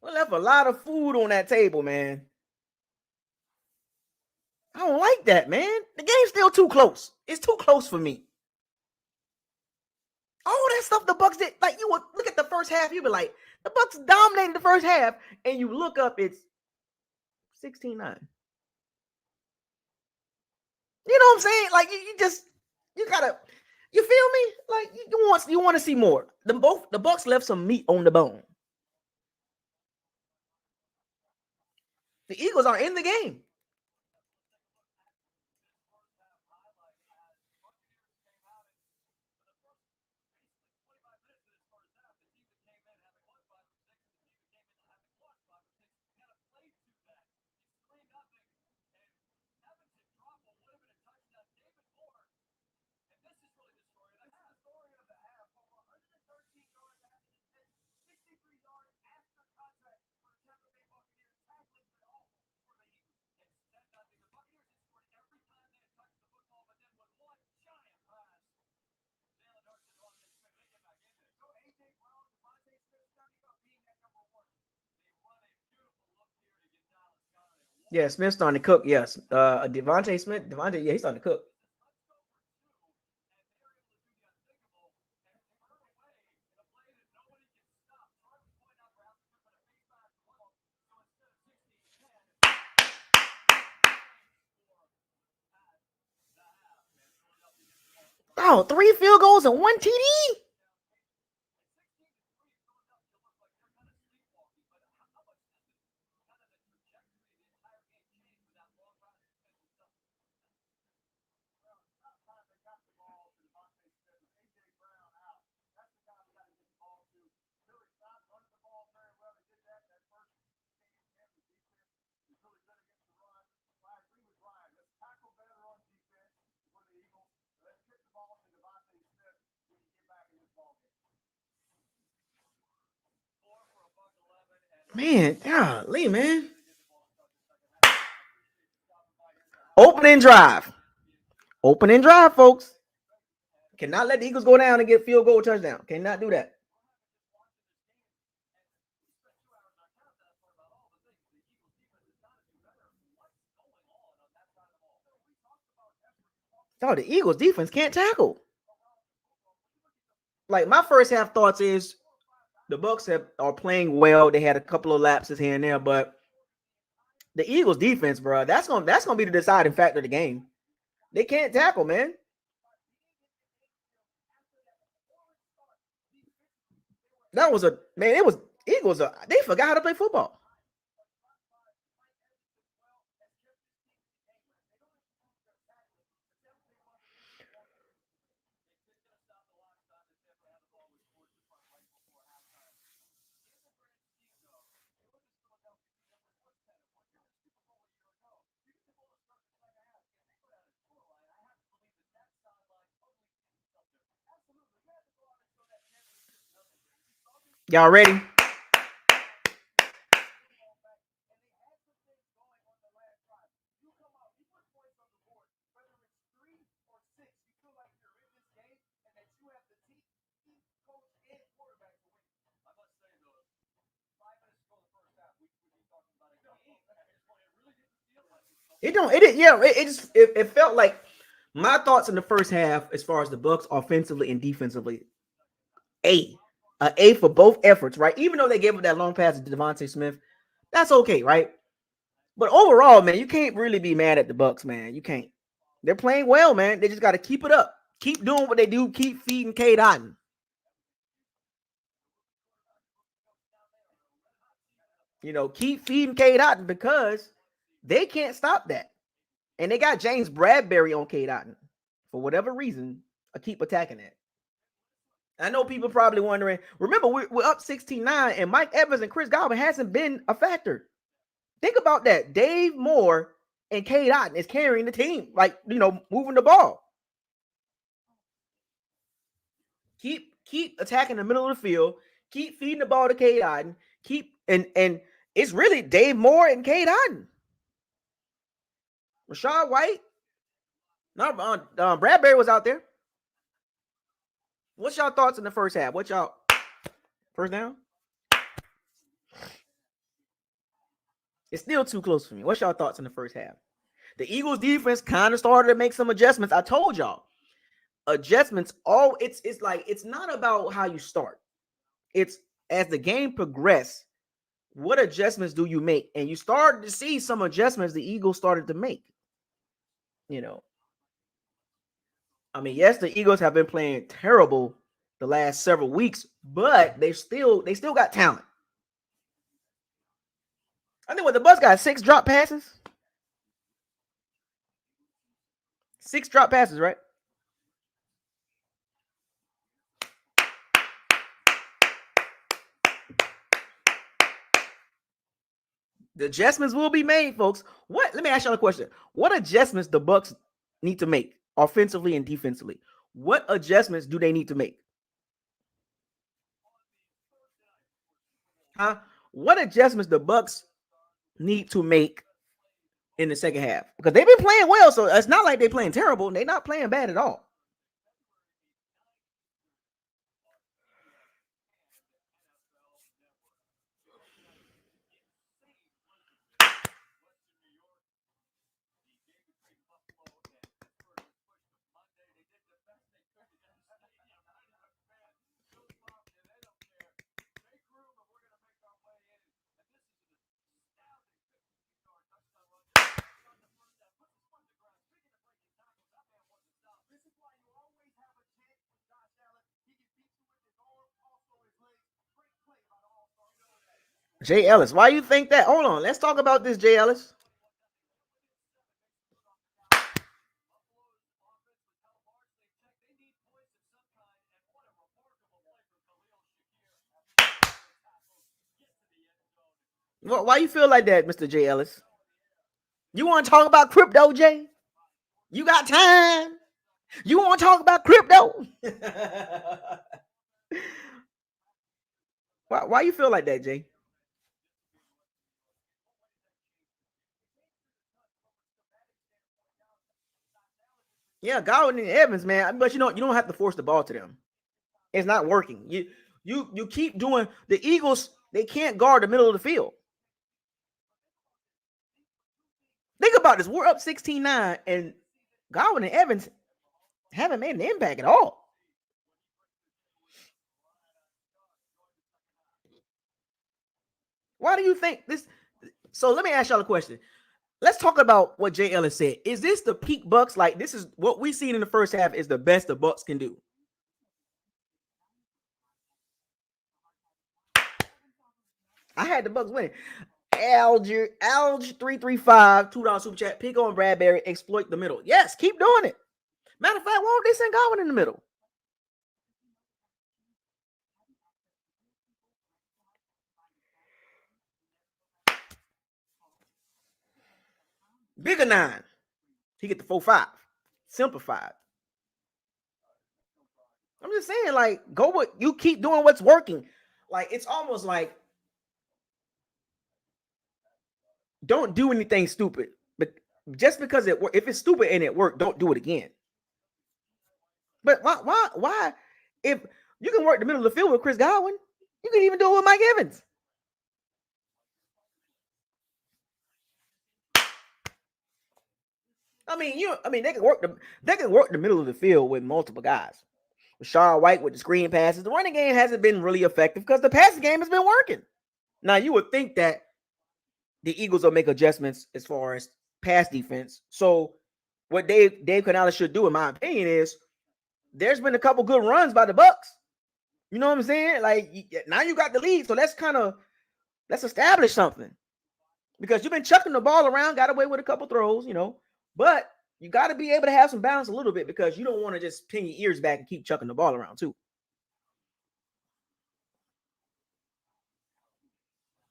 We left a lot of food on that table, man. I don't like that, man. The game's still too close. It's too close for me. All that stuff the Bucks did, like you would look at the first half, you'd be like, the Bucks dominated the first half, and you look up, it's 16-9. You know what I'm saying? Like you gotta. You feel me? Like you want to see more. The Bucks left some meat on the bone. The Eagles are in the game. Yeah, Smith's starting to cook. Yes, Devontae Smith. Devontae, yeah, he's starting to cook. Oh, 3 field goals and 1 TD. Man, golly, man. Opening drive. Opening drive, folks. Cannot let the Eagles go down and get field goal touchdown. Cannot do that. Oh, the Eagles defense can't tackle. Like my first half thoughts is the Bucks are playing well. They had a couple of lapses here and there, but the Eagles defense, bro, that's gonna be the deciding factor of the game. They can't tackle, man. That was a man. It was Eagles. They forgot how to play football. Y'all ready? It don't. It yeah. It just it felt like my thoughts in the first half, as far as the Bucks offensively and defensively, A, A for both efforts, right? Even though they gave up that long pass to Devontae Smith, that's okay, right? But overall, man, you can't really be mad at the Bucks, man. You can't. They're playing well, man. They just got to keep it up. Keep doing what they do. Keep feeding Cade Otton. Keep feeding Cade Otton because they can't stop that. And they got James Bradbury on Cade Otton. For whatever reason, I keep attacking that. I know people probably wondering. Remember, we're up 16-9, and Mike Evans and Chris Godwin hasn't been a factor. Think about that. Dave Moore and Cade Otton is carrying the team, like moving the ball. Keep attacking the middle of the field. Keep feeding the ball to Cade Otton. Keep and it's really Dave Moore and Cade Otton. Rashad White. No, Bradbury was out there. What's y'all thoughts in the first half? What y'all first down? It's still too close for me. What's y'all thoughts in the first half? The Eagles defense kind of started to make some adjustments. I told y'all. Adjustments, it's like it's not about how you start. It's as the game progressed, what adjustments do you make? And you started to see some adjustments the Eagles started to make. I mean, yes, the Eagles have been playing terrible the last several weeks, but they still got talent. I think what the Bucs got 6 drop passes. 6 drop passes, right? The adjustments will be made, folks. Let me ask y'all a question. What adjustments the Bucs need to make offensively and defensively? What adjustments do they need to make? Huh? What adjustments the Bucs need to make in the second half? Because they've been playing well, so it's not like they're playing terrible. They're not playing bad at all. Jay Ellis, why you think that? Hold on, let's talk about this, Jay Ellis. Why you feel like that, Mr. Jay Ellis? You want to talk about crypto, Jay? You got time? You want to talk about crypto? Why you feel like that, Jay? Yeah, Godwin and Evans, man. But you don't have to force the ball to them. It's not working. You keep doing the Eagles. They can't guard the middle of the field. Think about this. We're up 16-9, and Godwin and Evans haven't made an impact at all. Why do you think this? So let me ask y'all a question. Let's talk about what Jay Ellis said. Is this the peak Bucs? Like, this is what we seen in the first half is the best the Bucs can do. I had the Bucs winning. Alger 335 $2 super chat. Pick on Bradbury. Exploit the middle. Yes, keep doing it. Matter of fact, why don't they send Godwin in the middle? Bigger 9. He get the 4-5. Simplified. I'm just saying, like, go with you keep doing what's working. Like, it's almost like don't do anything stupid. But just because if it's stupid and it worked, don't do it again. But why? If you can work the middle of the field with Chris Godwin, you can even do it with Mike Evans. I mean, they can work the middle of the field with multiple guys. Rashad White with the screen passes. The running game hasn't been really effective because the passing game has been working. Now you would think that the Eagles will make adjustments as far as pass defense. So what Dave Canales should do, in my opinion, is there's been a couple good runs by the Bucs. You know what I'm saying? Like, now you got the lead, so let's establish something. Because you've been chucking the ball around, got away with a couple throws, but you got to be able to have some balance a little bit because you don't want to just pin your ears back and keep chucking the ball around too.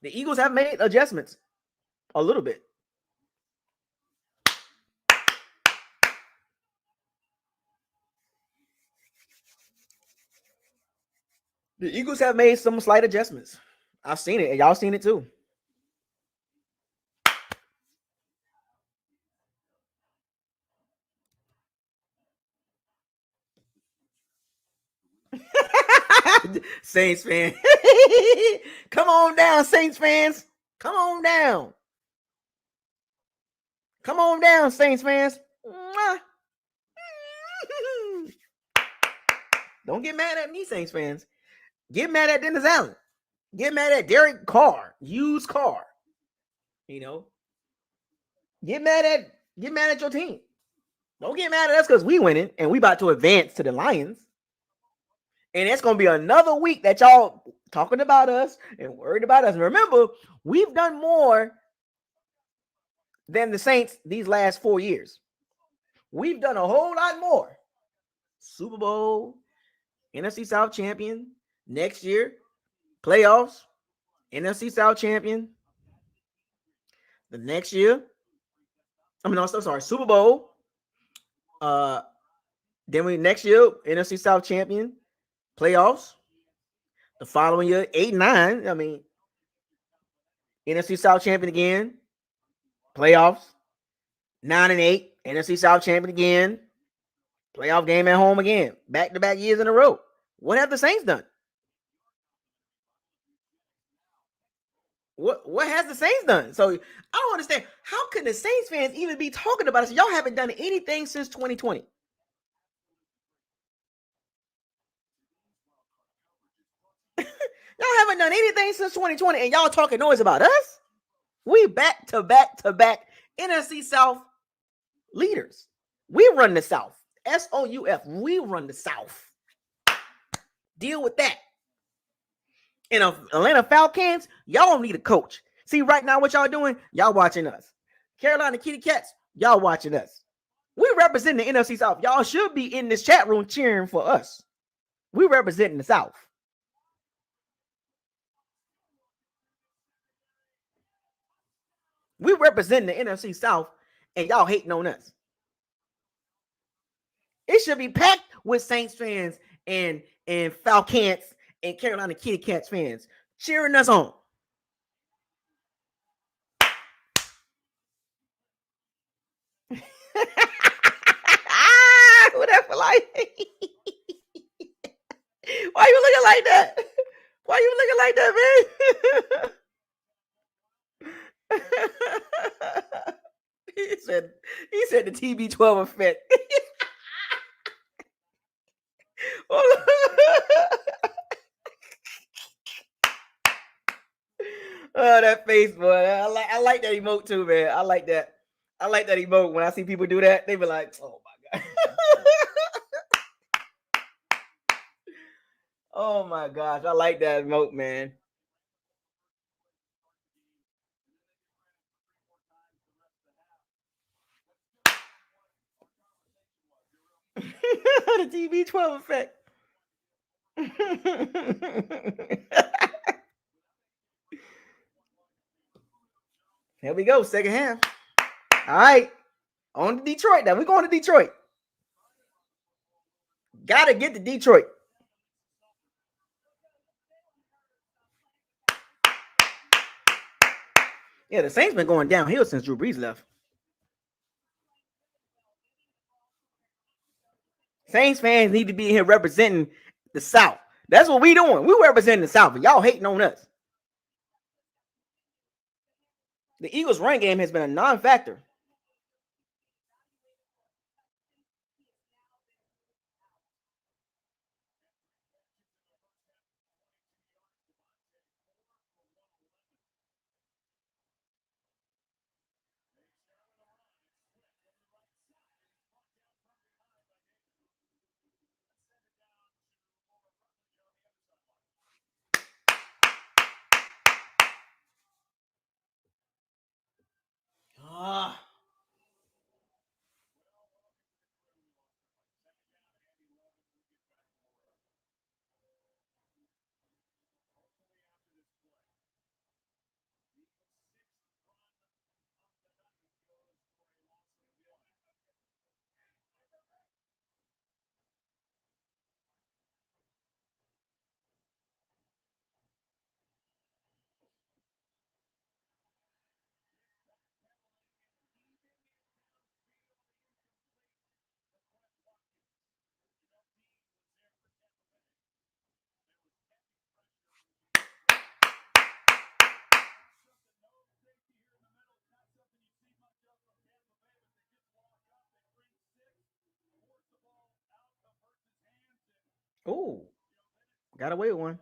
The Eagles have made adjustments a little bit. The Eagles have made some slight adjustments. I've seen it, and y'all seen it too. Saints fan. Come on down, Saints fans. Come on down. Come on down, Saints fans. Don't get mad at me, Saints fans. Get mad at Dennis Allen. Get mad at Derek Carr. Used car. Get mad at your team. Don't get mad at us because we winning and we about to advance to the Lions. And it's gonna be another week that y'all talking about us and worried about us. And remember, we've done more than the Saints these last 4 years. We've done a whole lot more. Super Bowl, NFC South champion next year, playoffs, NFC South champion the next year. I'm sorry, Super Bowl. Then we next year NFC South champion, playoffs. The following year, 8-9. NFC South champion again, playoffs. 9-8, NFC South champion again, playoff game at home again, back-to-back years in a row. What have the Saints done? What has the Saints done? So I don't understand. How can the Saints fans even be talking about us? Y'all haven't done anything since 2020. Y'all haven't done anything since 2020, and y'all talking noise about us? We back to back to back NFC South leaders. We run the South. SOUF. We run the South. Deal with that. And Atlanta Falcons, y'all don't need a coach. See, right now, what y'all doing? Y'all watching us. Carolina Kitty Cats, y'all watching us. We represent the NFC South. Y'all should be in this chat room cheering for us. We representing the South. We represent the NFC South, and y'all hating on us. It should be packed with Saints fans and Falcons and Carolina Kitty Cats fans cheering us on. Who that for like? Why you looking like that? Why you looking like that, man? he said the TB12 effect. Oh, that face, boy. I like that emote too, man. I like that emote. When I see people do that, they be like, oh my God. Oh my gosh. I like that emote, man. The TB12 effect. Here we go, second half. All right. On to Detroit now. We're going to Detroit. Gotta get to Detroit. Yeah, the Saints been going downhill since Drew Brees left. Saints fans need to be here representing the South. That's what we doing. We representing the South, and y'all hating on us. The Eagles' run game has been a non-factor. Oh, got away with one.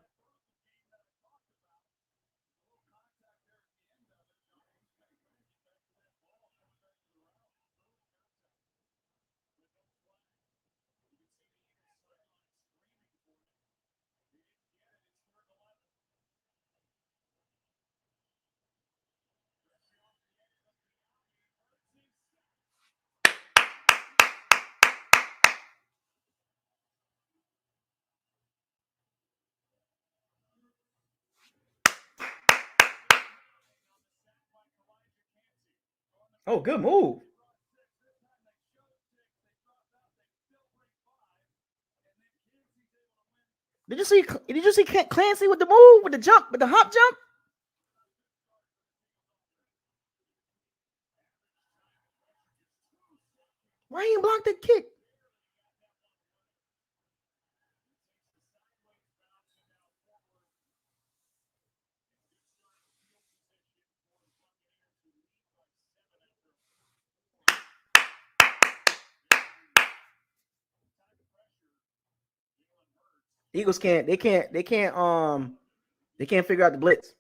Oh, good move. Did you see? Did you see Clancy with the move, with the jump, with the hop jump? Why he blocked the kick? Eagles can't. They can't. They can't. They can't figure out the blitz.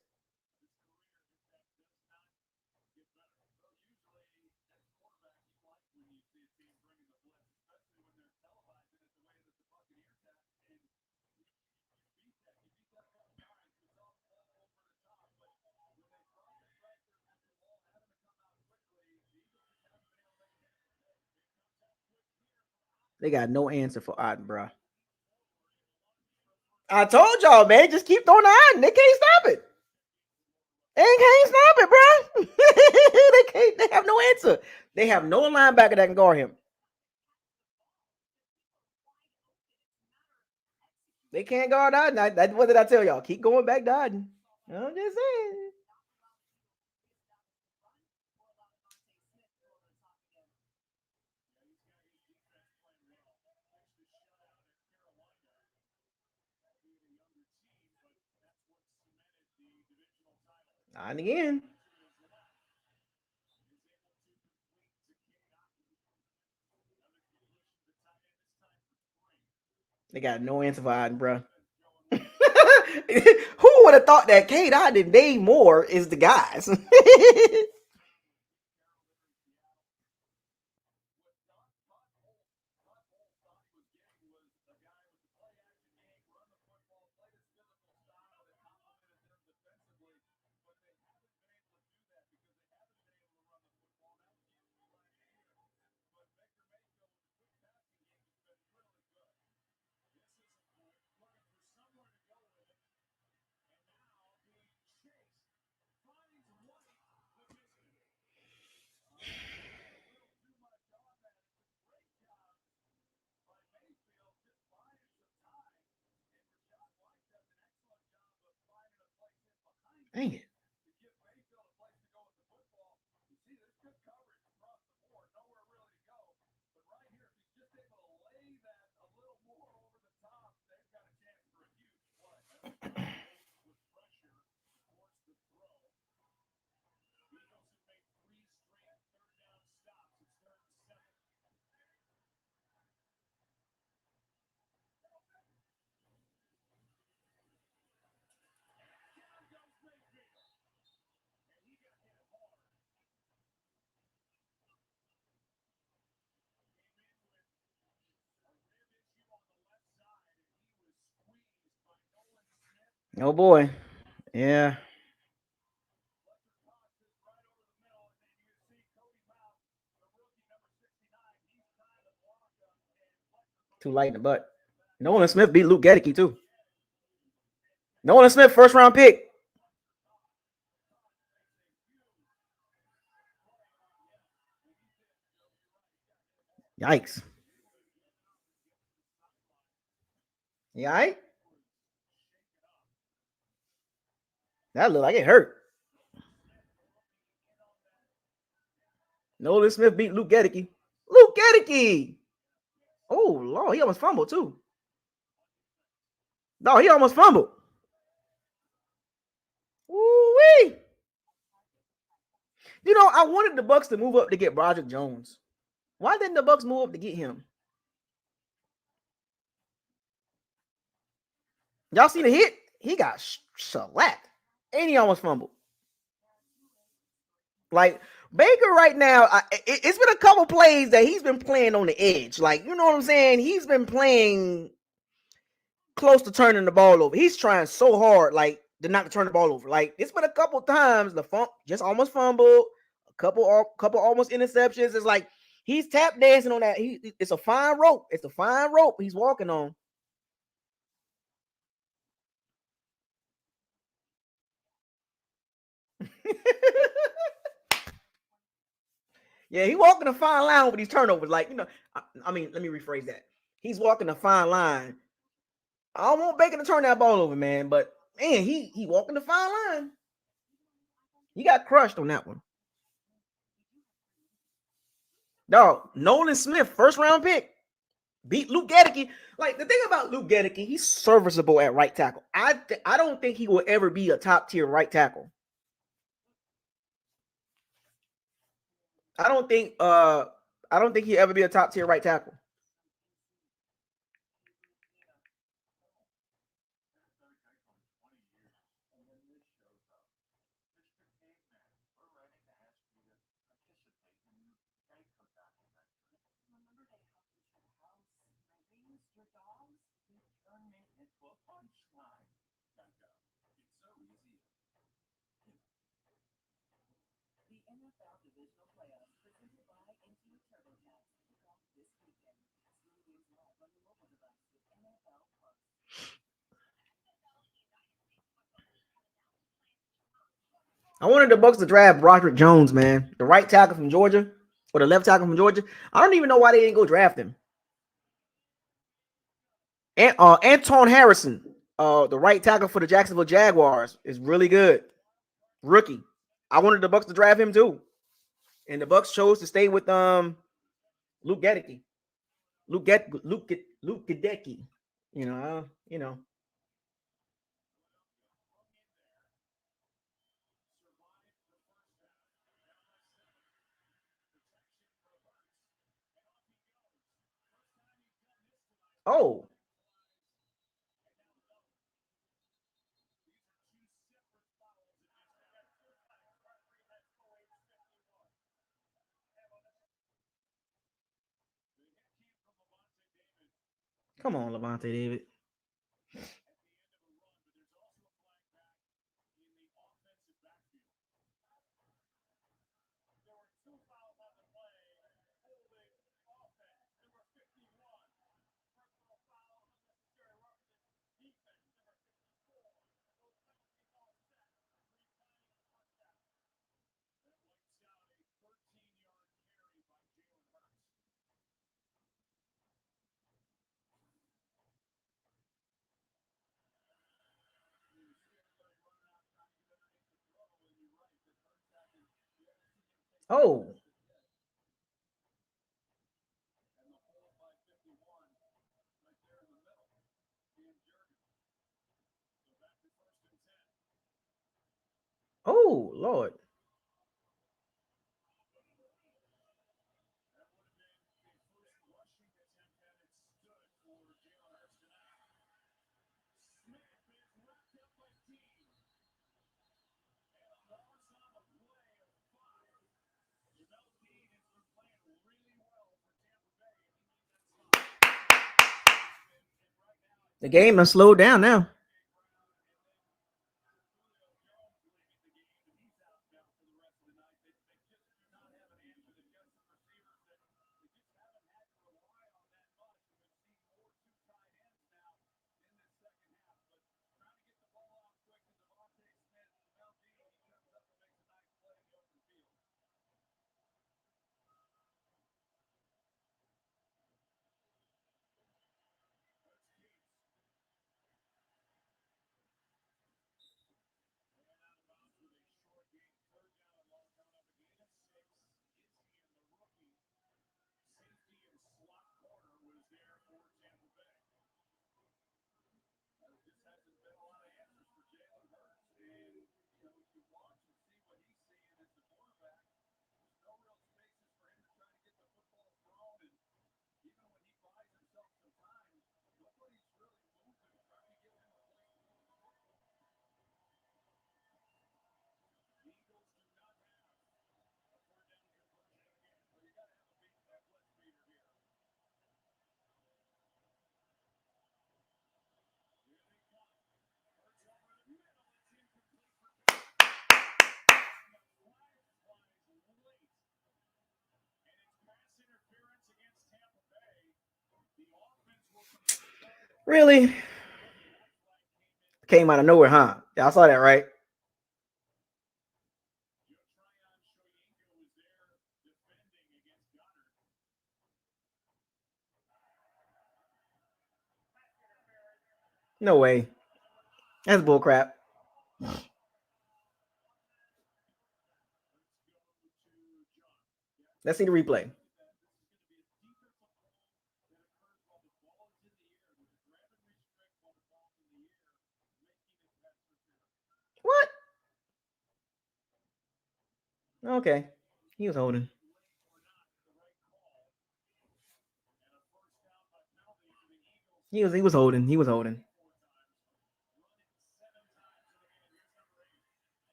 They got no answer for Otten, bro. I told y'all, man. Just keep throwing the Otten. They can't stop it. They can't stop it, bro. They can't. They have no answer. They have no linebacker that can guard him. They can't guard Otten. That's what did I tell y'all? Keep going back to Otten. I'm just saying. Not again. They got no answer for Otten, bro. Who would have thought that Kate Otten and Dave Moore is the guys? Dang it. Oh boy. Yeah. Too light in the butt. Nolan Smith beat Luke Gedeke too. Nolan Smith, first round pick. Yikes. You all right? That looked like it hurt. Nolan Smith beat Luke Gedeke. Luke Gedeke. Oh Lord, he almost fumbled too. No, he almost fumbled. Woo-wee. You know, I wanted the Bucks to move up to get Broderick Jones. Why didn't the Bucks move up to get him? Y'all see the hit? He got shellacked. And he almost fumbled. Like Baker right now, it's been a couple plays that he's been playing on the edge. Like, you know what I'm saying? He's been playing close to turning the ball over. He's trying so hard, like, to not to turn the ball over. Like, it's been a couple times the just almost fumbled, a couple almost interceptions. It's like he's tap dancing on that. It's a fine rope. It's a fine rope he's walking on. Yeah, he walking a fine line with these turnovers. Like, I mean, let me rephrase that. He's walking a fine line. I don't want Baker to turn that ball over, man. But man, he walking the fine line. He got crushed on that one. Dog, Nolan Smith, first round pick, beat Luke Gedeke. Like the thing about Luke Gedeke, he's serviceable at right tackle. I don't think he will ever be a top tier right tackle. I don't think he'll ever be a top tier right tackle. I wanted the Bucks to draft Broderick Jones, man, the right tackle from Georgia or the left tackle from Georgia. I don't even know why they didn't go draft him. And Anton Harrison, the right tackle for the Jacksonville Jaguars, is really good. Rookie. I wanted the Bucks to draft him too, and the Bucks chose to stay with Luke Gedeke. Luke Gedeke. You know. Oh, come on, Levante David. Oh, oh, Lord. The game has slowed down now. Really? Came out of nowhere, huh? Y'all saw that, right? No way. That's bullcrap. Let's see the replay. What? Okay. He was holding. He was holding. He was holding.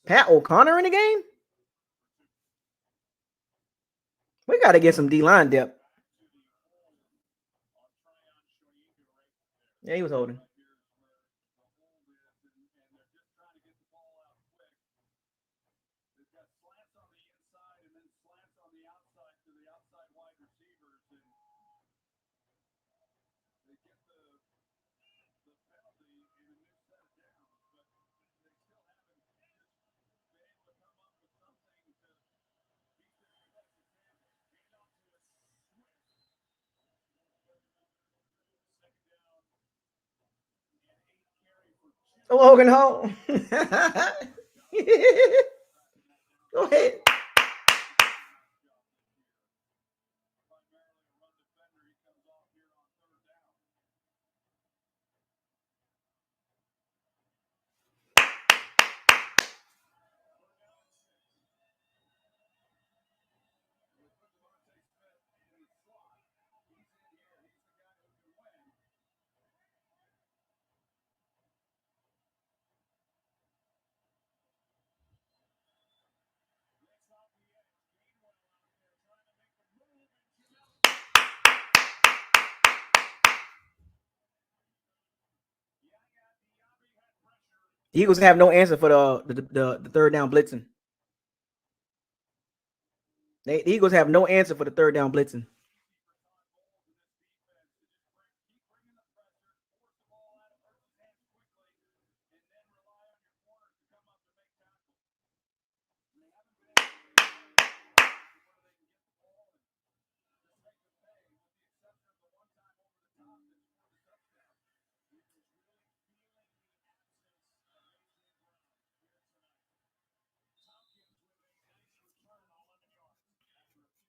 Pat O'Connor in the game? We got to get some D line depth. Yeah, he was holding. Logan Hall. Go ahead. Eagles have no answer for the third down blitzing. The Eagles have no answer for the third down blitzing.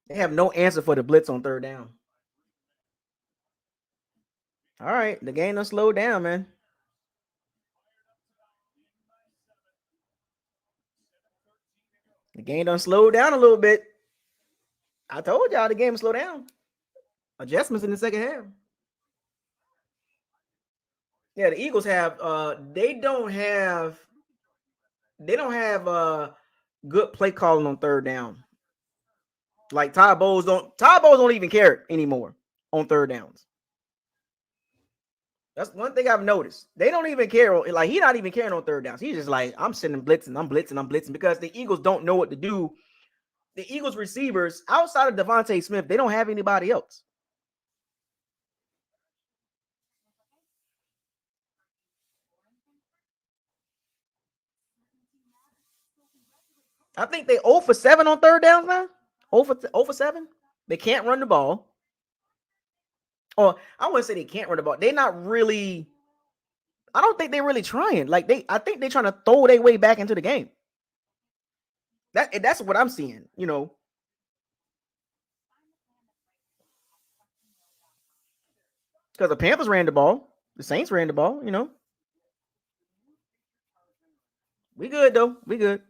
They have no answer for the blitz on third down. All right, the game done slowed down, man. The game done slowed down a little bit. I told y'all the game slowed down. Adjustments in the second half. Yeah, the Eagles have they don't have good play calling on third down. Like Todd Bowles don't even care anymore on third downs. That's one thing I've noticed. They don't even care. Like he's not even caring on third downs. He's just like, I'm sending blitzing, I'm blitzing, I'm blitzing because the Eagles don't know what to do. The Eagles receivers outside of Devontae Smith, they don't have anybody else. I think they 0 for 7 on third downs now. 0 for 7. They can't run the ball. Or I wouldn't say they can't run the ball. They're not really. I don't think they're really trying. I think they're trying to throw their way back into the game. That's what I'm seeing. Because the Panthers ran the ball, the Saints ran the ball. We good though. We good.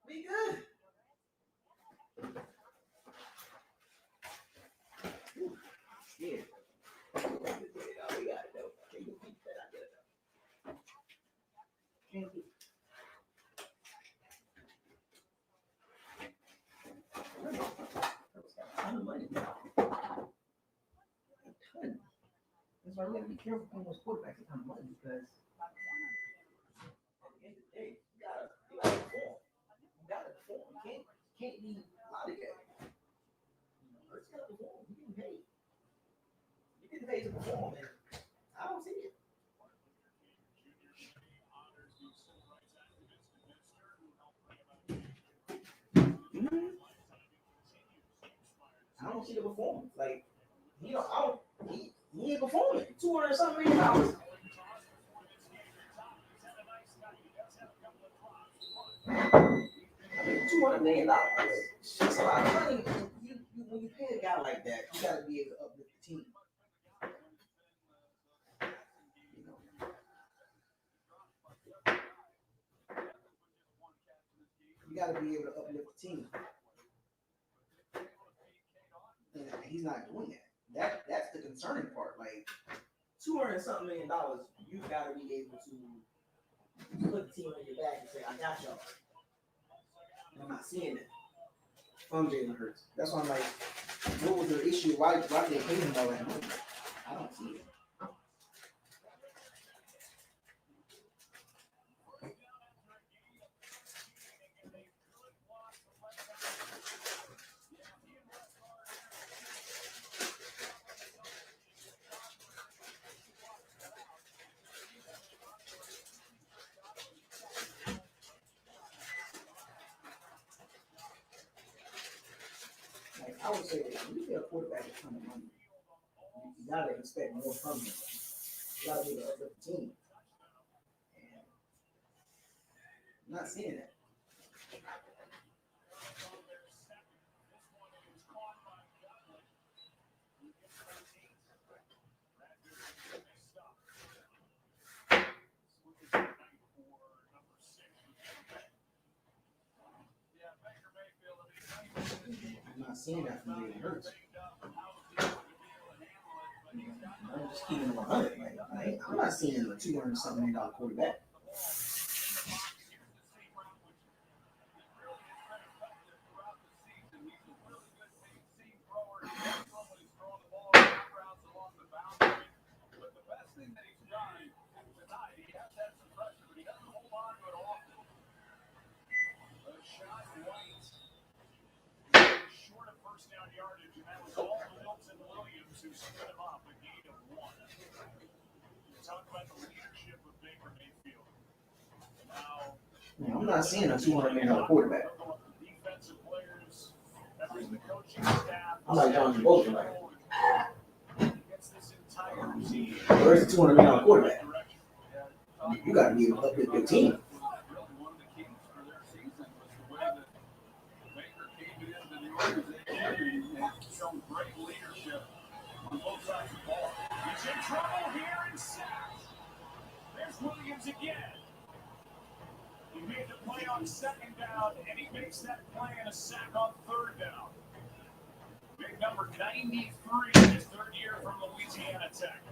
We good. Yeah. We got it though. Can't beat that. That was a ton of money. A ton. why we gotta be careful paying those quarterbacks a ton of money because at the end of the day, you gotta perform. You gotta perform. You can't be lollygagging. Hurts gotta perform. You getting paid. You getting paid to perform, and I don't see it. Mm-hmm. I don't see the performance. Like, he ain't performing. $200 something million. $200 million. That's a lot of money. When you pay a guy like that, you gotta be able to uplift the team. You know. You gotta be able to uplift the team. And he's not doing that. That's the concerning part. Like $200 something million, you gotta be able to put the team on your back and say, I got y'all. And I'm not seeing it from Jalen Hurts. That's why I'm like, what was the issue? Why did they pay him all that money? I don't see it. Like, I would say that when you pay a quarterback a ton of money, you gotta expect more from him. You gotta be able to uplift the team. And I'm not seeing that. I'm not seeing that from Jalen Hurts. I'm just keeping it 100. Like, I'm not seeing a $200 something million quarterback. Man, I'm not seeing a $200 million quarterback. I'm like John Travolta, like, where's the $200 million quarterback? You got to be able to uplift your team. Shown great leadership on both sides of the ball. He's in trouble here and sacked. There's Williams again. He made the play on second down, and he makes that play and a sack on third down. Big number 93, his third year from Louisiana Tech.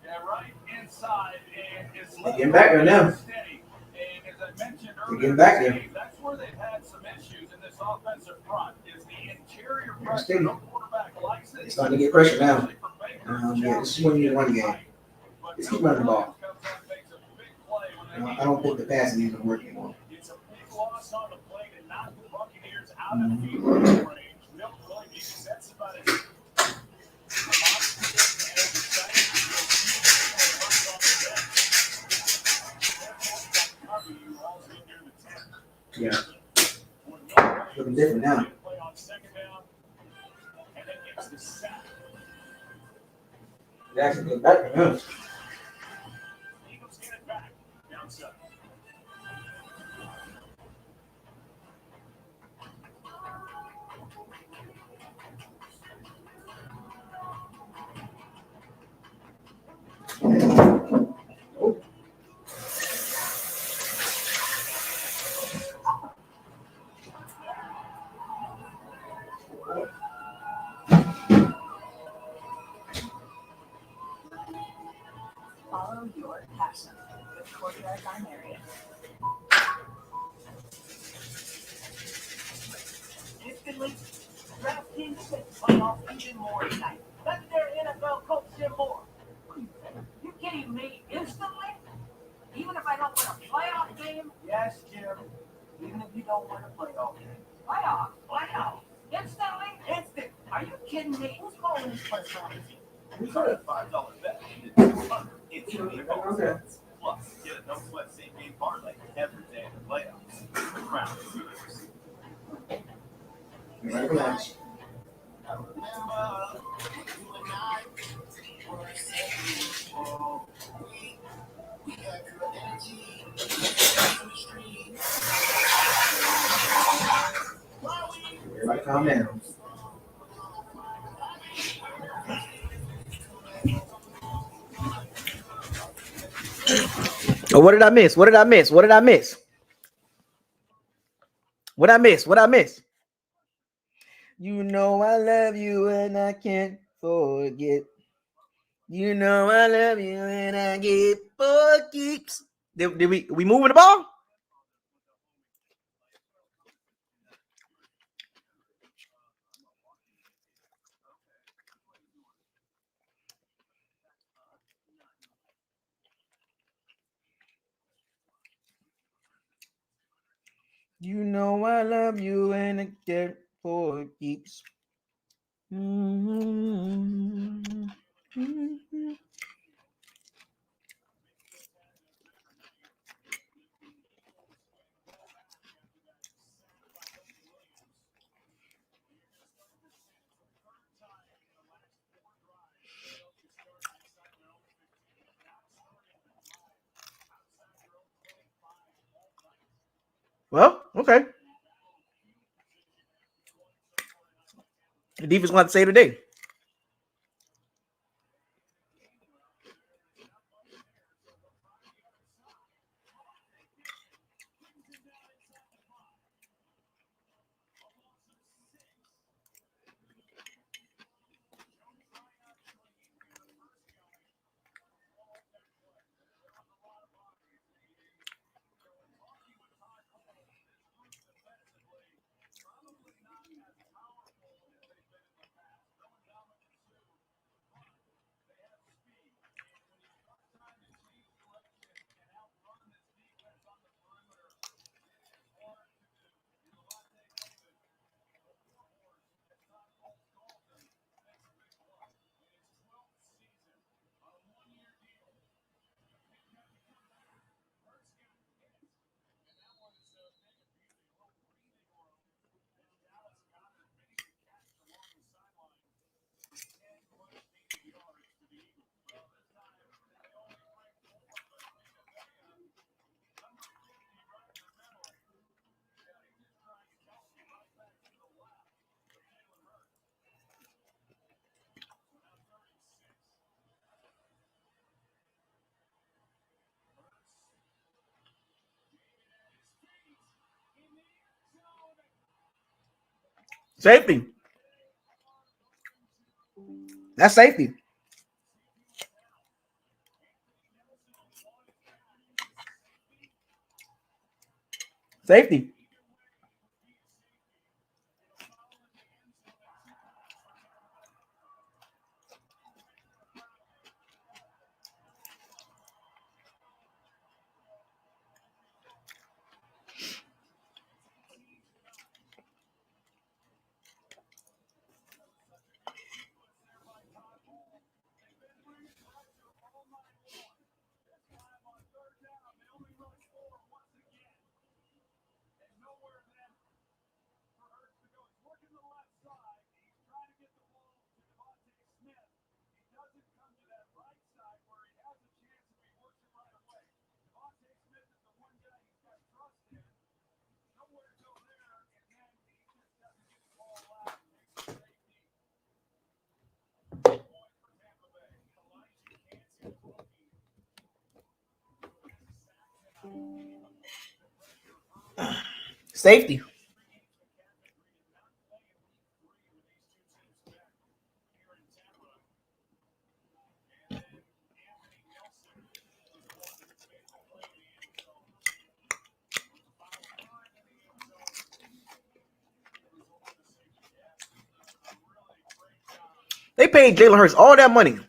Yeah, right inside, and it's getting back there now. Steady. And as I mentioned They're earlier, getting back there. That's where they've had some issues in this offensive front. Is the interior pressure? No quarterback likes it. It's starting to get pressure now. Yeah, this is when you run the game. Just keep running the ball. I don't think the passing is going to work anymore. It's a big loss on the play to knock the Buccaneers out of the field range. They'll really be sets about it. Yeah. Looking different now. They actually get back to him. Eagles get it back. Downside. Follow your passion with Courtyard by Marriott. Instantly, DraftKings makes playoffs even more exciting. Let their NFL coach Jim Moore Yes, Jim. Even if you don't win a playoff game. Playoff. Instantly? Instant. Are you kidding me? Who's calling this place round? Who's on a $5 bet? Instantly Okay. Plus, get a no sweat same game parlay every day in the playoffs. Crown Caesars. Relax. Everybody calm down. Oh, what did I miss? What did I miss? What did I miss? What I miss? What I miss? You know I love you and I can't forget. You know I love you and I get for keeps. Did we moving the ball? You know I love you and I can't for keeps. Mm-hmm. Mm-hmm. Well, okay. The defense will have to say today. Safety. That's safety. Safety. Safety. They paid Jalen Hurts all that money.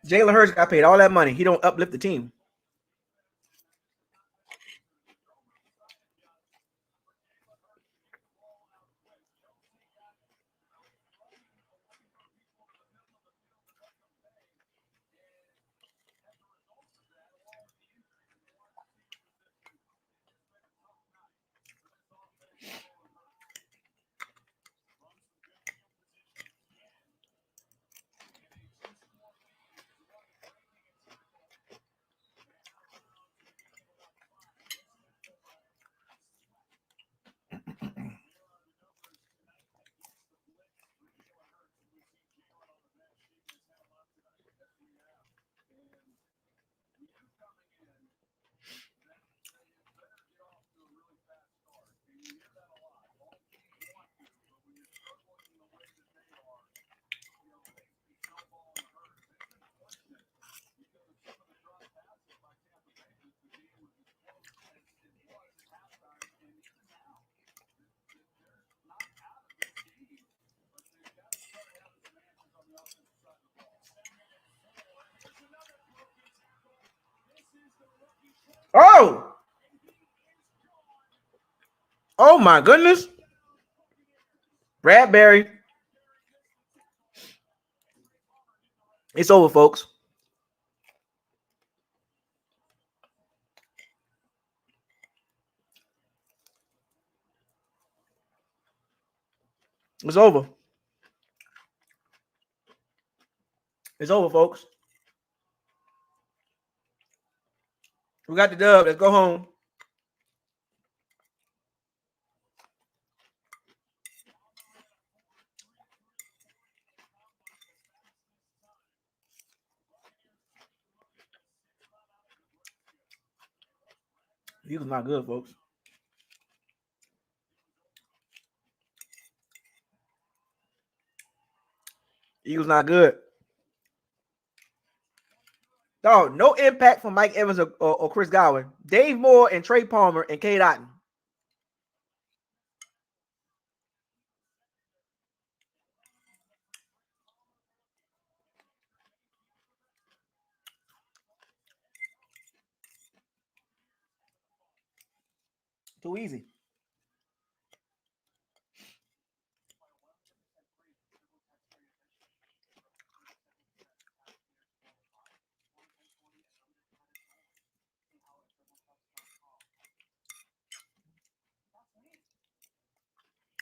Jalen Hurts got paid all that money. He don't uplift the team. Oh! Oh my goodness. Bradbury. It's over, folks. It's over. It's over, folks. We got the dub. Let's go home. He was not good, folks. He was not good. Dog, no impact from Mike Evans or Chris Godwin. Dave Moore and Trey Palmer and Cade Otton. Too easy.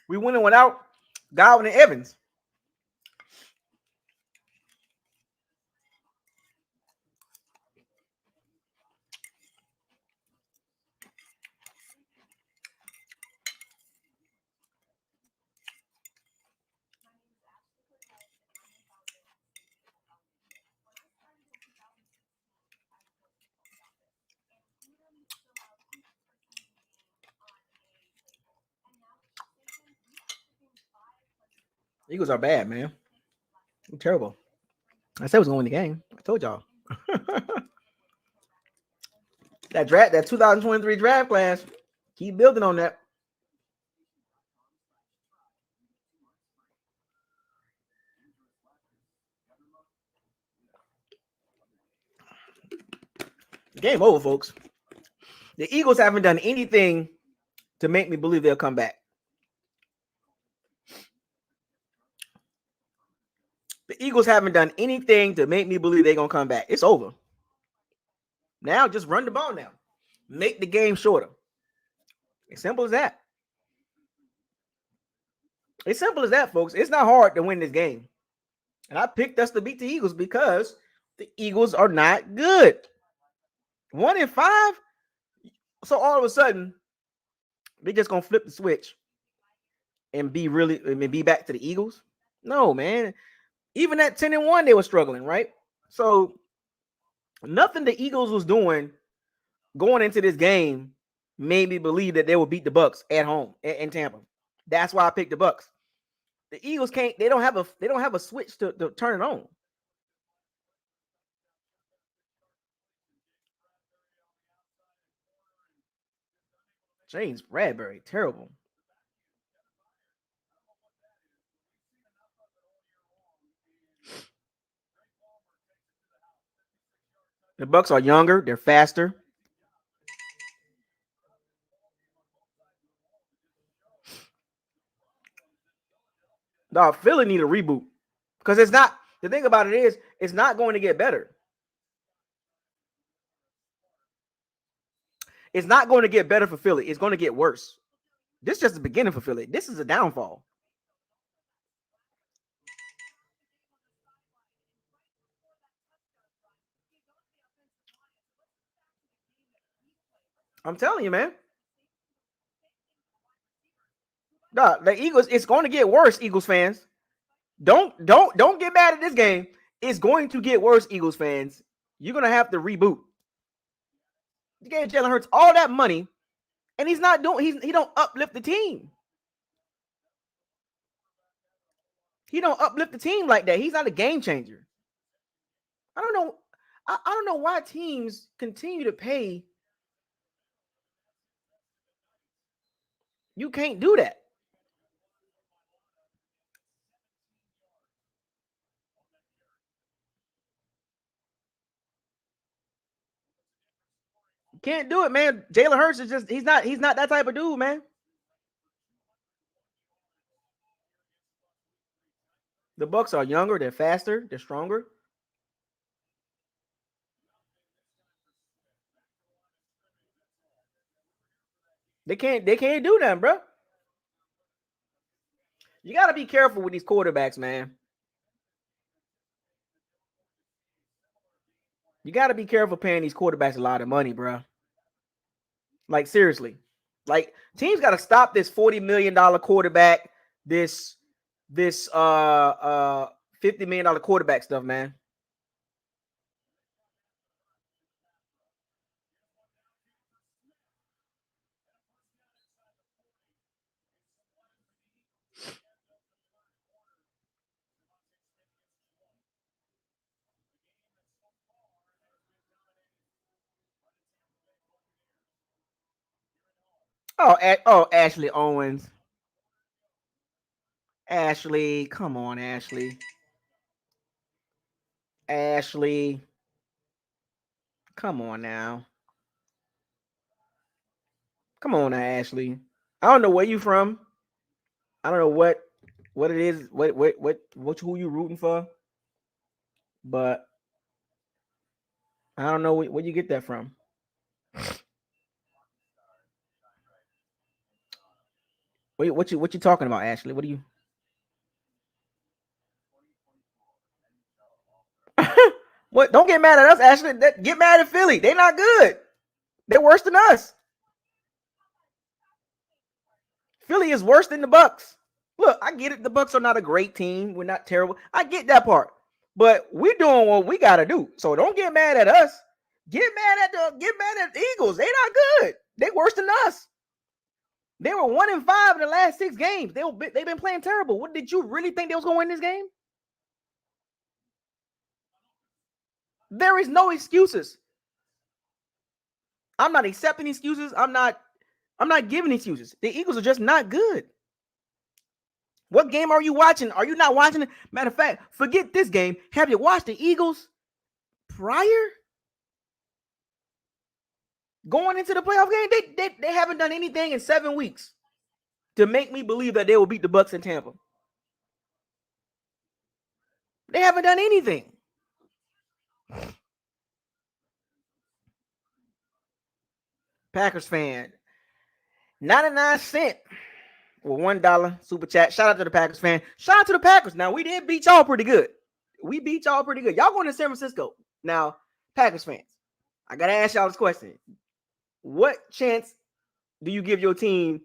We winning without Godwin and Evans. Eagles are bad, man. They're terrible. I said I was going to win the game. I told y'all. that 2023 draft class, keep building on that. Game over, folks. The Eagles haven't done anything to make me believe they'll come back. The Eagles haven't done anything to make me believe they're going to come back. It's over. Now, just run the ball now. Make the game shorter. As simple as that. As simple as that, folks. It's not hard to win this game. And I picked us to beat the Eagles because the Eagles are not good. 1-5. So all of a sudden, they're just going to flip the switch and be back to the Eagles. No, man. Even at 10-1, they were struggling, right? So nothing the Eagles was doing going into this game made me believe that they would beat the Bucs at home in Tampa. That's why I picked the Bucs. The Eagles can't. They don't have a switch to turn it on. James Bradbury, terrible. The Bucks are younger. They're faster. Dog, Philly need a reboot because it's not. The thing about it is, it's not going to get better. It's not going to get better for Philly. It's going to get worse. This is just the beginning for Philly. This is a downfall. I'm telling you, man. Dog, the Eagles. It's going to get worse, Eagles fans. Don't get mad at this game. It's going to get worse, Eagles fans. You're gonna have to reboot. You gave Jalen Hurts all that money, and he's not doing. He don't uplift the team. He don't uplift the team like that. He's not a game changer. I don't know. I don't know why teams continue to pay. You can't do that. Can't do it, man. Jalen Hurts is just he's not that type of dude, man. The Bucks are younger, they're faster, they're stronger. They can't do that, bro. You got to be careful with these quarterbacks, man. You got to be careful paying these quarterbacks a lot of money, bro. Like seriously, like teams got to stop this $40 million quarterback, this $50 million quarterback stuff, man. Ashley Owens. Ashley, come on, Ashley. Ashley, come on now. Come on now, Ashley. I don't know where you from. I don't know what it is, what who you rooting for, but I don't know where you get that from. What you talking about, Ashley? What are you? What? Don't get mad at us, Ashley. Get mad at Philly. They're not good. They're worse than us. Philly is worse than the Bucks. Look, I get it. The Bucks are not a great team. We're not terrible. I get that part. But we're doing what we gotta do. So don't get mad at us. Get mad at the Eagles. They're not good. They're worse than us. They were 1-5 in the last 6 games. They've been playing terrible. What did you really think they was going to win this game? There is no excuses. I'm not accepting excuses. I'm not giving excuses. The Eagles are just not good. What game are you watching? Are you not watching it? Matter of fact, forget this game. Have you watched the Eagles prior? Going into the playoff game, they haven't done anything in 7 weeks to make me believe that they will beat the Bucks in Tampa. They haven't done anything. Packers fan, 99 cents or $1 super chat. Shout out to the Packers fan. Shout out to the Packers. Now we did beat y'all pretty good. We beat y'all pretty good. Y'all going to San Francisco. Now, Packers fans, I gotta ask y'all this question. What chance do you give your team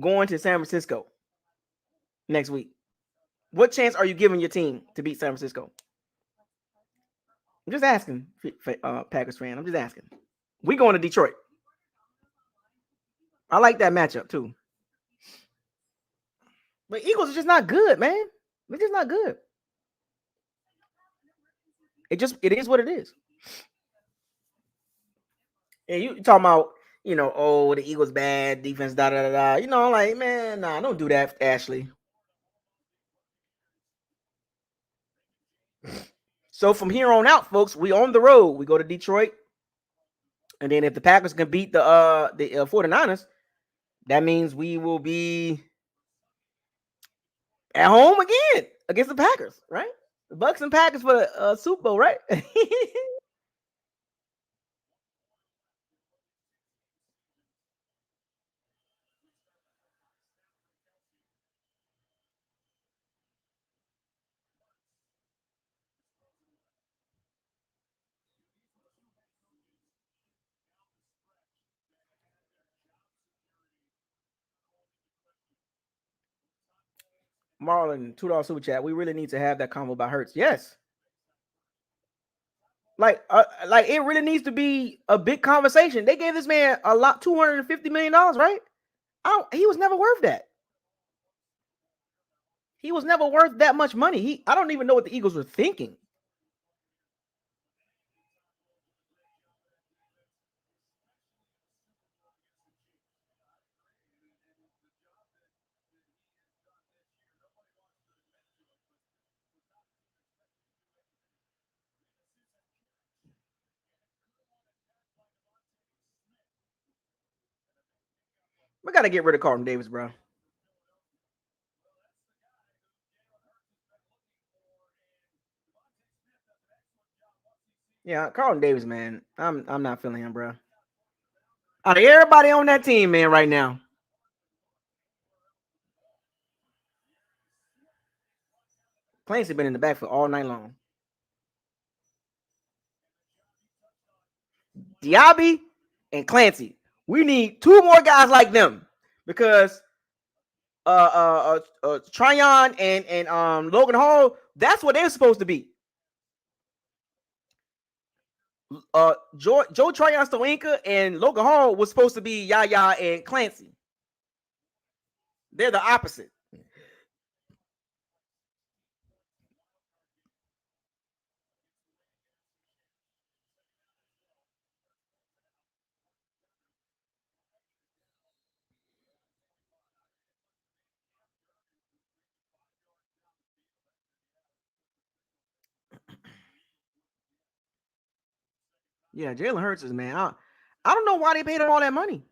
going to San Francisco next week? What chance are you giving your team to beat San Francisco? I'm just asking, Packers fan. I'm just asking. We going to Detroit. I like that matchup too. But Eagles are just not good, man. They're just not good. It is what it is. And you talking about, the Eagles bad defense, da da da da. Like, man, nah, don't do that, Ashley. So from here on out, folks, we on the road. We go to Detroit. And then if the Packers can beat the 49ers, that means we will be at home again against the Packers, right? The Bucks and Packers for the Super Bowl, right? Marlon, $2 super chat. We really need to have that convo about Hurts. Yes. Like it really needs to be a big conversation. They gave this man a lot, $250 million, right? He was never worth that. He was never worth that much money. I don't even know what the Eagles were thinking. We got to get rid of Carlton Davis, bro. Yeah, Carlton Davis, man. I'm not feeling him, bro. Out of everybody on that team, man, right now, Clancy been in the backfield all night long. Diaby and Clancy. We need two more guys like them because Tryon and Logan Hall, that's what they're supposed to be. Joe Tryon Stolenka and Logan Hall was supposed to be Yaya and Clancy. They're the opposite. Yeah, Jalen Hurts is, man. I don't know why they paid him all that money.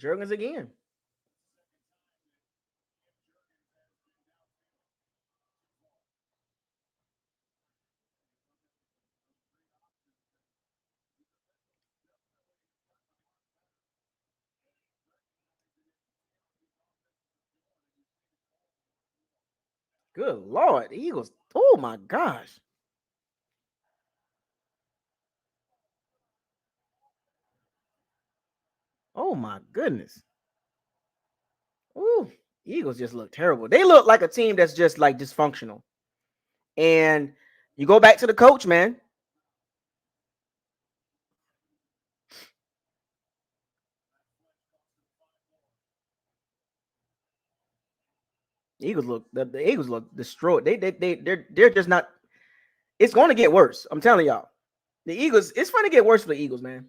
Jurgens again. Good Lord, the Eagles. Oh my gosh. Oh my goodness. Ooh, Eagles just look terrible. They look like a team that's just like dysfunctional. And you go back to the coach, man. The Eagles look destroyed. They're just not. It's going to get worse. I'm telling y'all. The Eagles. It's going to get worse for the Eagles, man.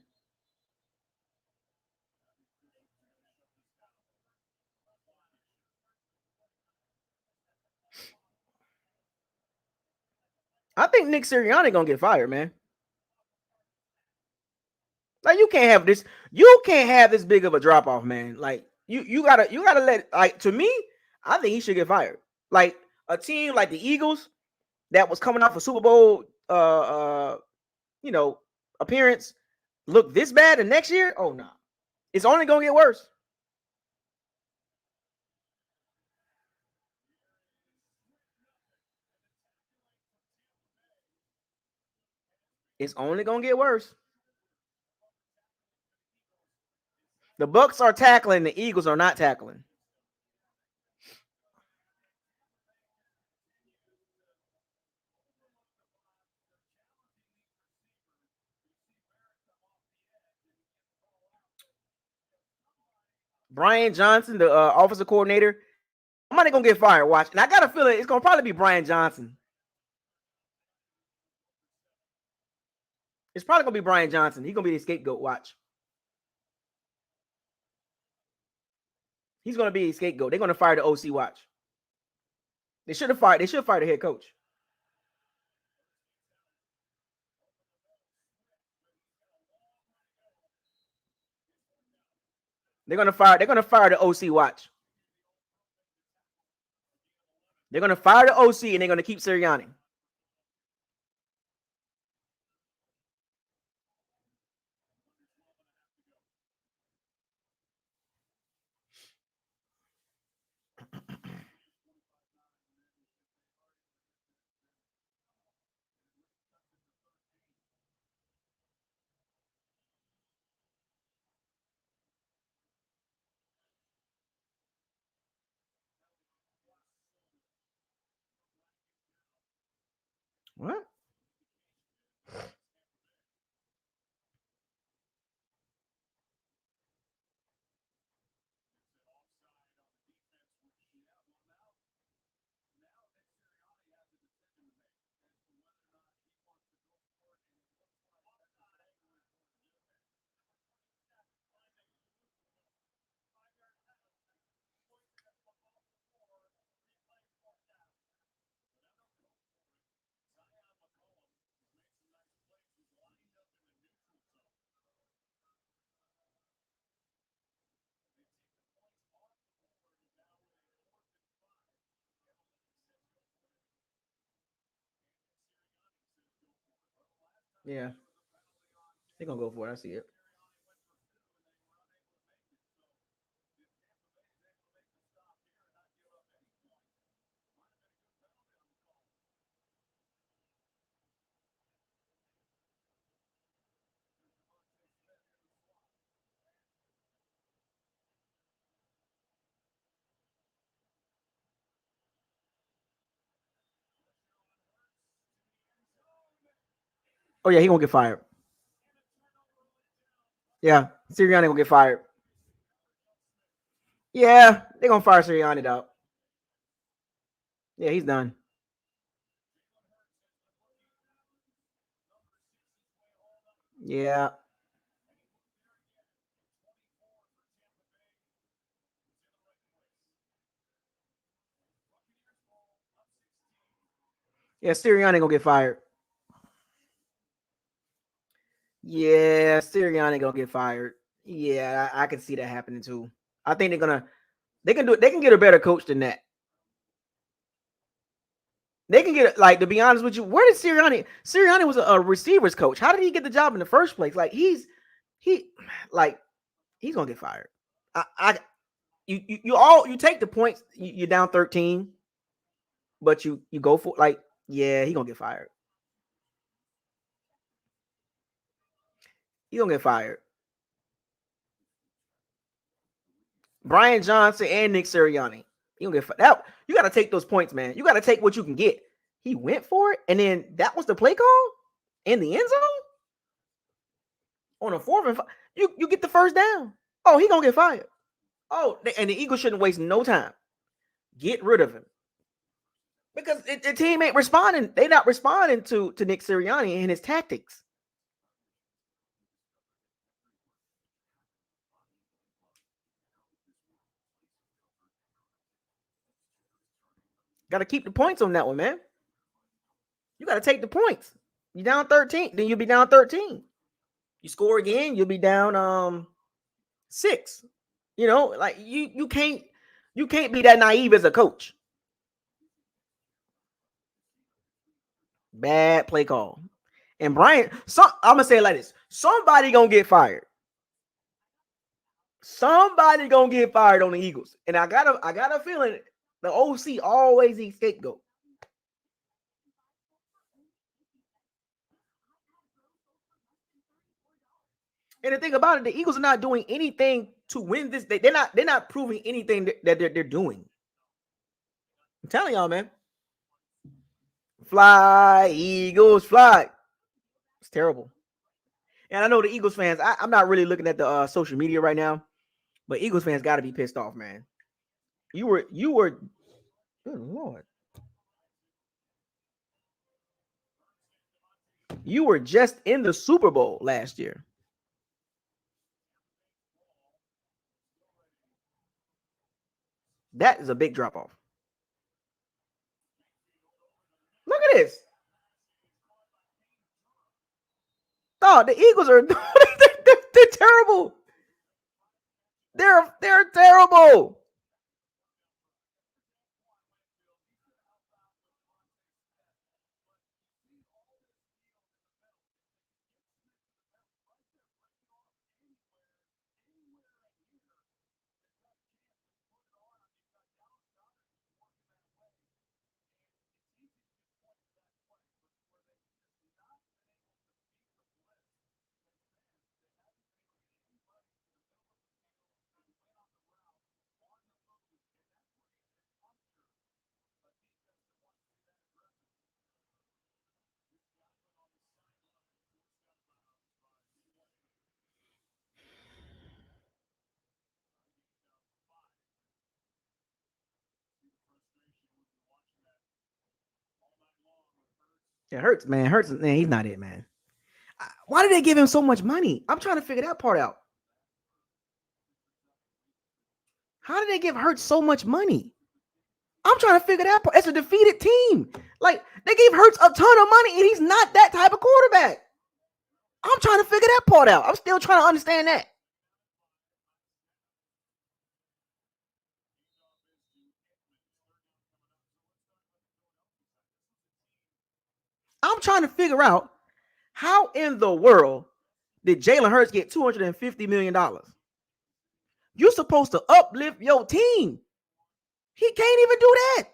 I think Nick Sirianni gonna get fired, man. Like you can't have this. You can't have this big of a drop off, man. Like you gotta let. Like to me, I think he should get fired. Like a team like the Eagles that was coming off a Super Bowl, you know, appearance, look this bad, and next year, oh no, it's only gonna get worse. It's only gonna get worse. The Bucks are tackling, the Eagles are not tackling. Brian Johnson, the offensive coordinator, somebody gonna get fired. Watch, and I got a feeling it's gonna probably be Brian Johnson. It's probably gonna be Brian Johnson. He's gonna be the scapegoat. Watch. He's going to be a scapegoat. They're going to fire the OC. Watch. They should have fired. They should fire the head coach. They're going to fire. They're going to fire the OC. Watch. They're going to fire the OC and they're going to keep Sirianni. What? Yeah. They're going to go for it. I see it. Oh, yeah. He's going to get fired. Yeah. Sirianni going to get fired. Yeah. They're going to fire Sirianni, dog. Yeah, he's done. Yeah. Yeah, Sirianni going to get fired. Yeah, Sirianni going to get fired. Yeah, I can see that happening too. I think they can do it. They can get a better coach than that. They can get, like, to be honest with you, where did Sirianni? Sirianni was a receivers coach. How did he get the job in the first place? Like he like he's gonna get fired. You take the points. You're down 13, but you go for, like, yeah, he gonna get fired. He gonna get fired. Brian Johnson and Nick Sirianni. He gonna get fired. That, you got to take those points, man. You got to take what you can get. He went for it, and then that was the play call in the end zone on a 4th and 5. You get the first down. Oh, he gonna get fired. Oh, and the Eagles shouldn't waste no time. Get rid of him because the team ain't responding. They not responding to Nick Sirianni and his tactics. Got to keep the points on that one, man. You got to take the points. You down 13, then you'll be down 13. You score again, you'll be down 6. You know, like you can't be that naive as a coach. Bad play call. And Brian, I'm gonna say it like this: somebody gonna get fired. Somebody gonna get fired on the Eagles, and I got a feeling the OC always the scapegoat. And the thing about it, the Eagles are not doing anything to win this. They're not proving anything that they're doing. I'm telling y'all, man. Fly, Eagles, fly. It's terrible. And I know the Eagles fans, I'm not really looking at the social media right now, but Eagles fans got to be pissed off, man. You were, good Lord. You were just in the Super Bowl last year. That is a big drop off. Look at this. Oh, the Eagles are they're terrible. They're terrible. It hurts, man. It hurts, man. He's not it, man. Why did they give him so much money? I'm trying to figure that part out. How did they give Hurts so much money? I'm trying to figure that part. It's a defeated team. Like, they gave Hurts a ton of money, and he's not that type of quarterback. I'm trying to figure that part out. I'm still trying to understand that. I'm trying to figure out how in the world did Jalen Hurts get $250 million? You're supposed to uplift your team. He can't even do that.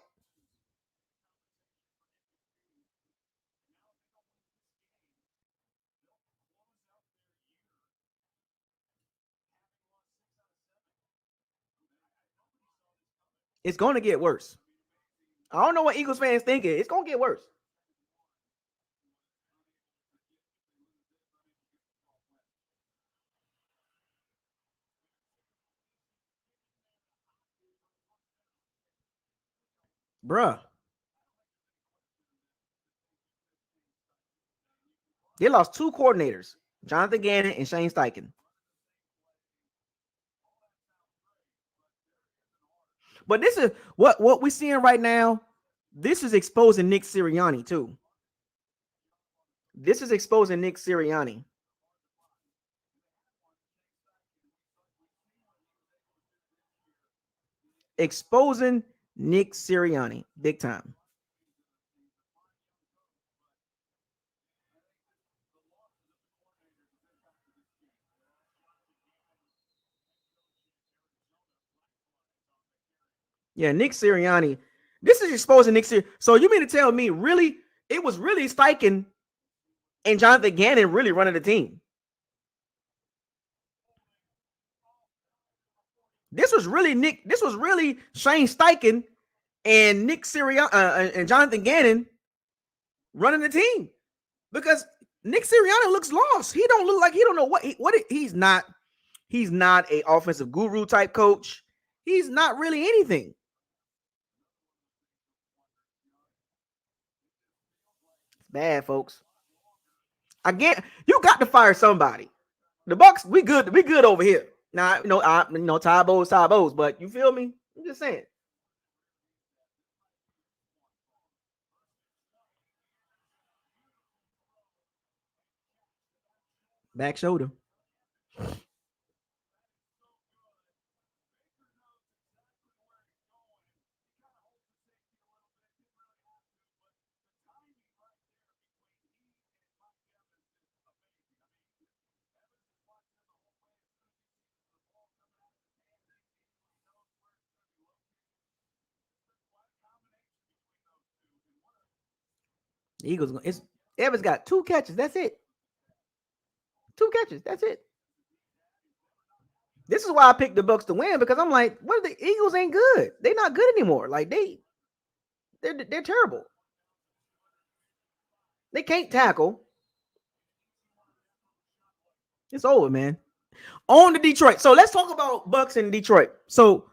It's going to get worse. I don't know what Eagles fans thinking. It's going to get worse. Bruh. They lost two coordinators, Jonathan Gannon and Shane Steichen. But this is what we're seeing right now. This is exposing Nick Sirianni too. This is exposing Nick Sirianni. Exposing Nick Sirianni big time. Yeah, Nick Sirianni. This is exposing Nick Sirianni. So you mean to tell me really it was really Steichen and Jonathan Gannon really running the team? This was really Shane Steichen and Nick Sirianni and Jonathan Gannon running the team, because Nick Sirianni looks lost. He don't look like he don't know he's not. He's not a offensive guru type coach. He's not really anything. Bad, folks. Again, you got to fire somebody. The Bucs, we good over here. Now, Tybo's, but you feel me? I'm just saying. Back shoulder. The Eagles, Evans got 2 catches. That's it. 2 catches. That's it. This is why I picked the Bucs to win, because I'm like, what? The Eagles ain't good. They're not good anymore. Like they're terrible. They can't tackle. It's over, man. On to Detroit. So let's talk about Bucs in Detroit. So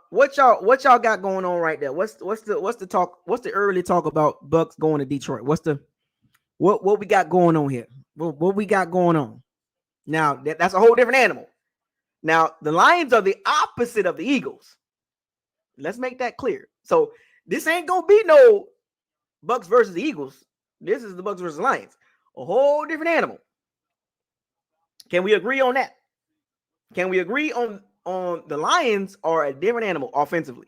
what y'all got going on right there? What's the talk? What's the early talk about Bucs going to Detroit? What we got going on here? What we got going on? Now that's a whole different animal. Now the Lions are the opposite of the Eagles. Let's make that clear. So this ain't gonna be no Bucks versus the Eagles. This is the Bucks versus Lions. A whole different animal. Can we agree on that? Can we agree on the Lions are a different animal offensively?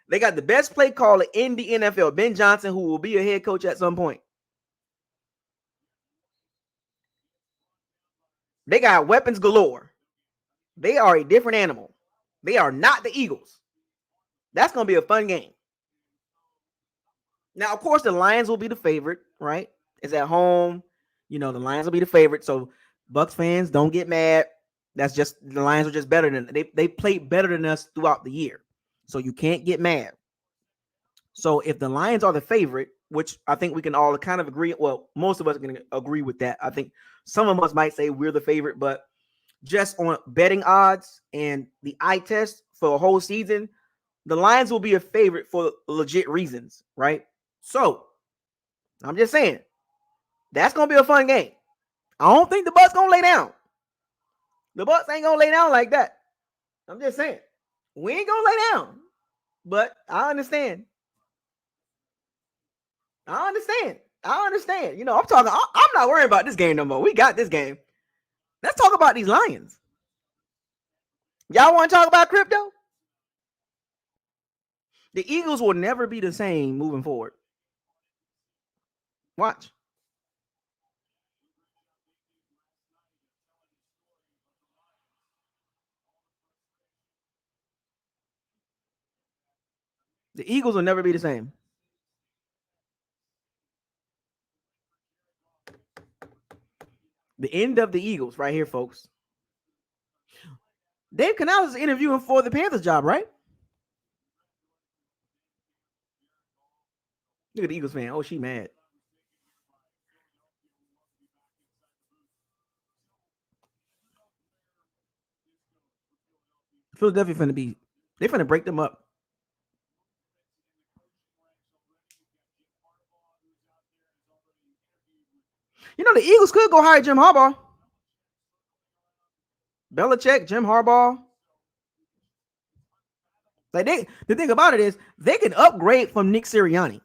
They got the best play caller in the NFL, Ben Johnson, who will be a head coach at some point. They got weapons galore. They are a different animal. They are not the Eagles. That's going to be a fun game. Now, of course, the Lions will be the favorite, right? It's at home. The Lions will be the favorite. So Bucks fans, don't get mad. That's just the Lions are just better than they played better than us throughout the year. So you can't get mad. So if the Lions are the favorite, which I think we can all kind of agree, well, most of us can agree with that. I think some of us might say we're the favorite, but just on betting odds and the eye test for a whole season, the Lions will be a favorite for legit reasons, right? So I'm just saying that's gonna be a fun game. I don't think the Bucks gonna lay down. The Bucks ain't gonna lay down like that. I'm just saying we ain't gonna lay down, but I understand. I understand. I'm talking. I'm not worried about this game no more. We got this game. Let's talk about these Lions. Y'all want to talk about crypto? The Eagles will never be the same moving forward. Watch. The Eagles will never be the same. The end of the Eagles right here, folks. Dave Canales is interviewing for the Panthers job, right? Look at the Eagles fan. Oh, she mad. Philadelphia they finna break them up. The Eagles could go hire Jim Harbaugh. Belichick, Jim Harbaugh. The thing about it is they can upgrade from Nick Sirianni.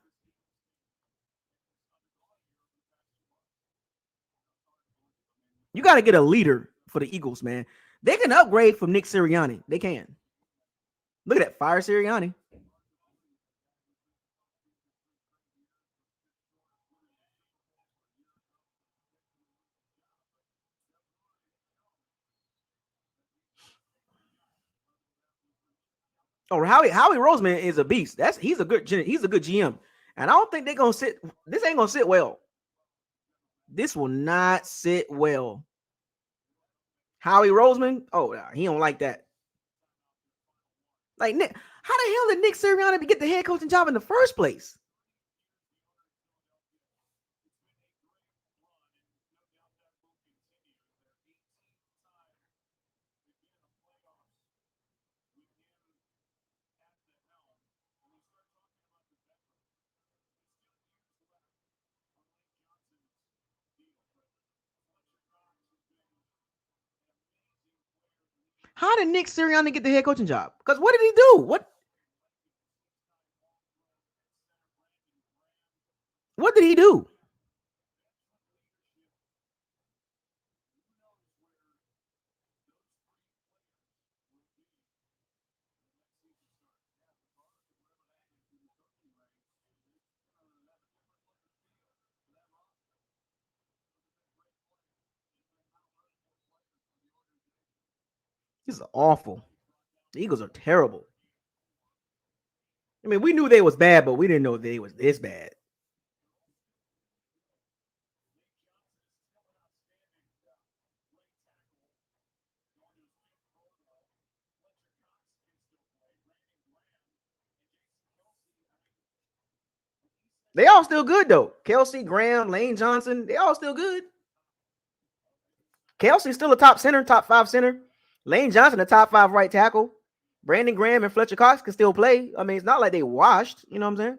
You got to get a leader for the Eagles, man. They can upgrade from Nick Sirianni. They can. Look at that. Fire Sirianni. Oh, Howie Roseman is a beast. He's a good GM. And I don't think they're gonna sit. This ain't gonna sit well. This will not sit well. Howie Roseman, he don't like that. Like Nick, how the hell did Nick Sirianni get the head coaching job in the first place? How did Nick Sirianni get the head coaching job? Because what did he do? What did he do? This is awful. The Eagles are terrible. I mean, we knew they was bad, but we didn't know they was this bad. They all still good though. Kelsey, Graham, Lane Johnson, they all still good. Kelsey's still a top 5 center. Lane Johnson, a top 5 right tackle. Brandon Graham and Fletcher Cox can still play. I mean, it's not like they washed. You know what I'm saying?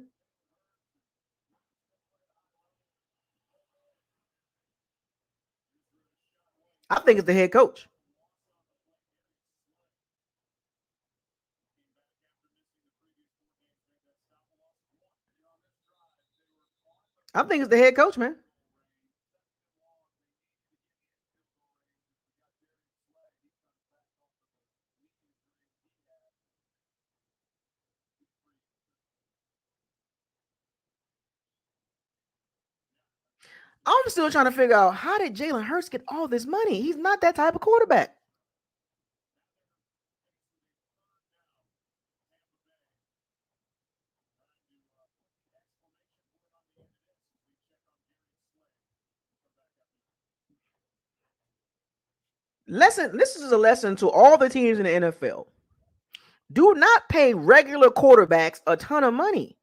I think it's the head coach. I think it's the head coach, man. I'm still trying to figure out how did Jalen Hurts get all this money? He's not that type of quarterback. This is a lesson to all the teams in the NFL. Do not pay regular quarterbacks a ton of money.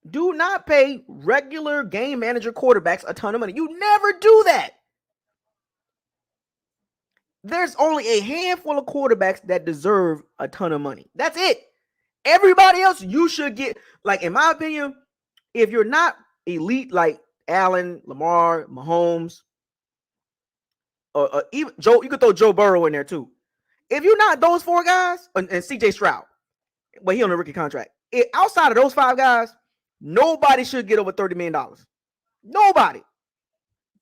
Do not pay regular game manager quarterbacks a ton of money. You never do that. There's only a handful of quarterbacks that deserve a ton of money. That's it. Everybody else, you should get, like, in my opinion, if you're not elite like Allen, Lamar, Mahomes, or even Joe, you could throw Joe Burrow in there too. If you're not those four guys, and CJ Stroud, but he on a rookie contract. Outside of those five guys, nobody should get over $30 million. Nobody.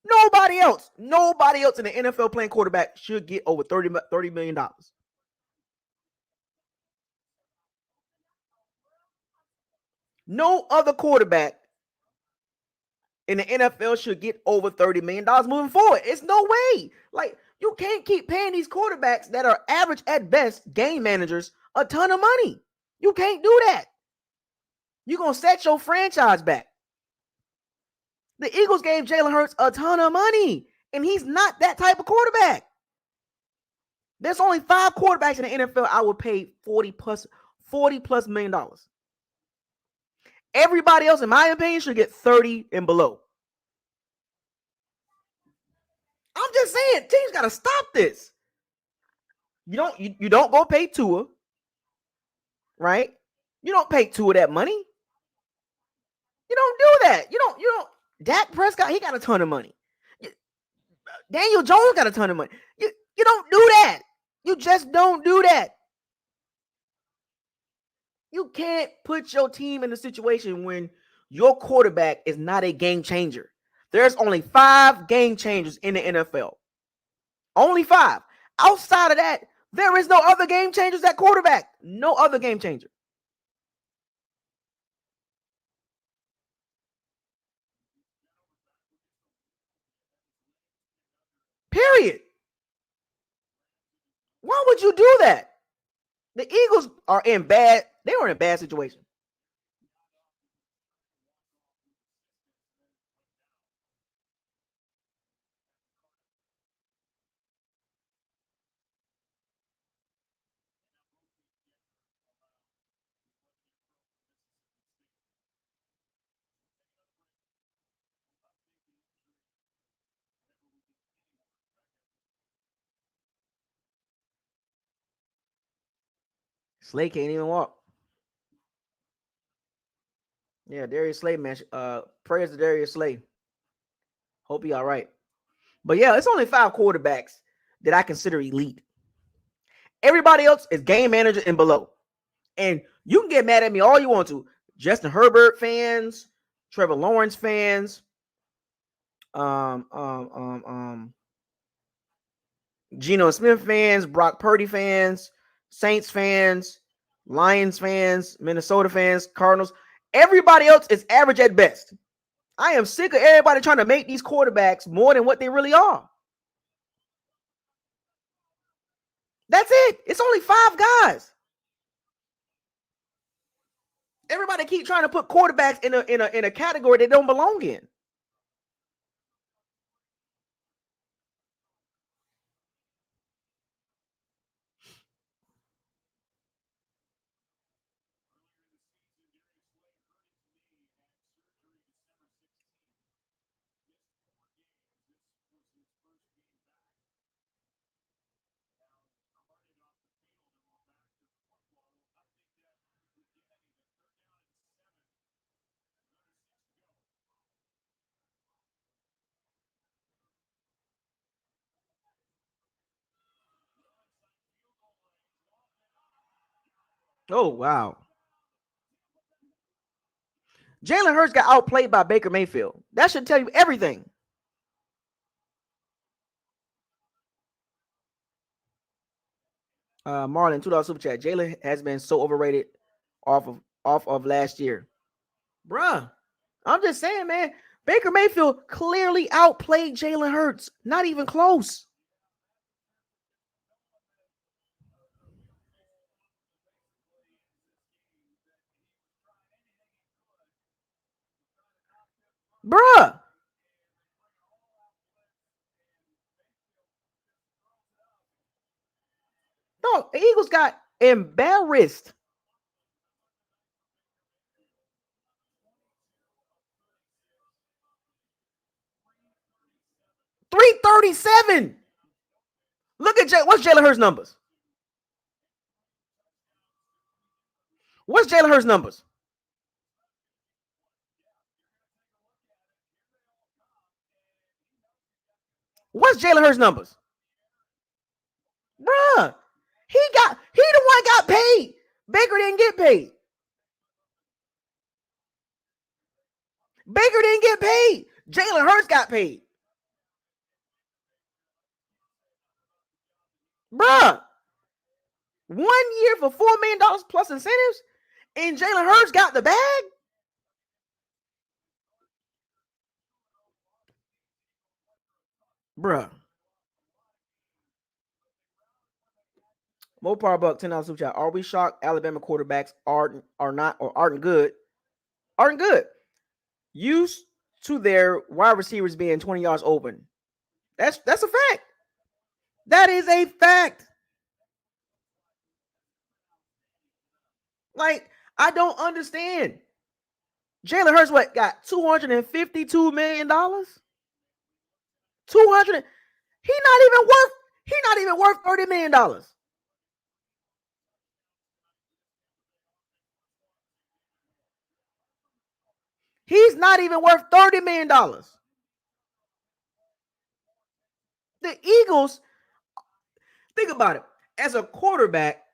Nobody else. Nobody else in the NFL playing quarterback should get over $30 million. No other quarterback in the NFL should get over $30 million moving forward. It's no way. Like, you can't keep paying these quarterbacks that are average at best game managers a ton of money. You can't do that. You're going to set your franchise back. The Eagles gave Jalen Hurts a ton of money, and he's not that type of quarterback. There's only 5 quarterbacks in the NFL I would pay $40 plus million. Everybody else, in my opinion, should get 30 and below. I'm just saying, teams got to stop this. You don't go pay Tua, right? You don't pay Tua that money. You don't do that. You don't. Dak Prescott, he got a ton of money. Daniel Jones got a ton of money. You don't do that. You just don't do that. You can't put your team in a situation when your quarterback is not a game changer. There's only 5 game changers in the NFL. Only 5. Outside of that, there is no other game changers at quarterback. No other game changer. Period. Why would you do that? The Eagles are in bad. They were in a bad situation. Slay can't even walk. Yeah, Darius Slay, man. Prayers to Darius Slay. Hope he all right. But yeah, it's only 5 quarterbacks that I consider elite. Everybody else is game manager and below. And you can get mad at me all you want to. Justin Herbert fans, Trevor Lawrence fans, um, um, um, um, Geno Smith fans, Brock Purdy fans, Saints fans, Lions fans, Minnesota fans, Cardinals. Everybody else is average at best. I am sick of everybody trying to make these quarterbacks more than what they really are. That's it. It's only 5 guys. Everybody keep trying to put quarterbacks in a category they don't belong in. Oh wow. Jalen Hurts got outplayed by Baker Mayfield. That should tell you everything. Marlon, $2 super chat. Jalen has been so overrated off of last year. Bruh. I'm just saying, man. Baker Mayfield clearly outplayed Jalen Hurts. Not even close. Bruh. No, the Eagles got embarrassed. 337. Look at what's Jalen Hurts' numbers? What's Jalen Hurts' numbers? What's Jalen Hurts' numbers? Bruh. He the one got paid. Baker didn't get paid. Baker didn't get paid. Jalen Hurts got paid. Bruh. 1 year for $4 million plus incentives, and Jalen Hurts got the bag. Bruh. Mopar Buck, $10 super chat. Are we shocked Alabama quarterbacks are not or aren't good? Aren't good. Used to their wide receivers being 20 yards open. That's a fact. That is a fact. Like, I don't understand. Jalen Hurts what got $252 million? 200. He not even worth $30 million. He's not even worth $30 million. The Eagles, think about it. As a quarterback,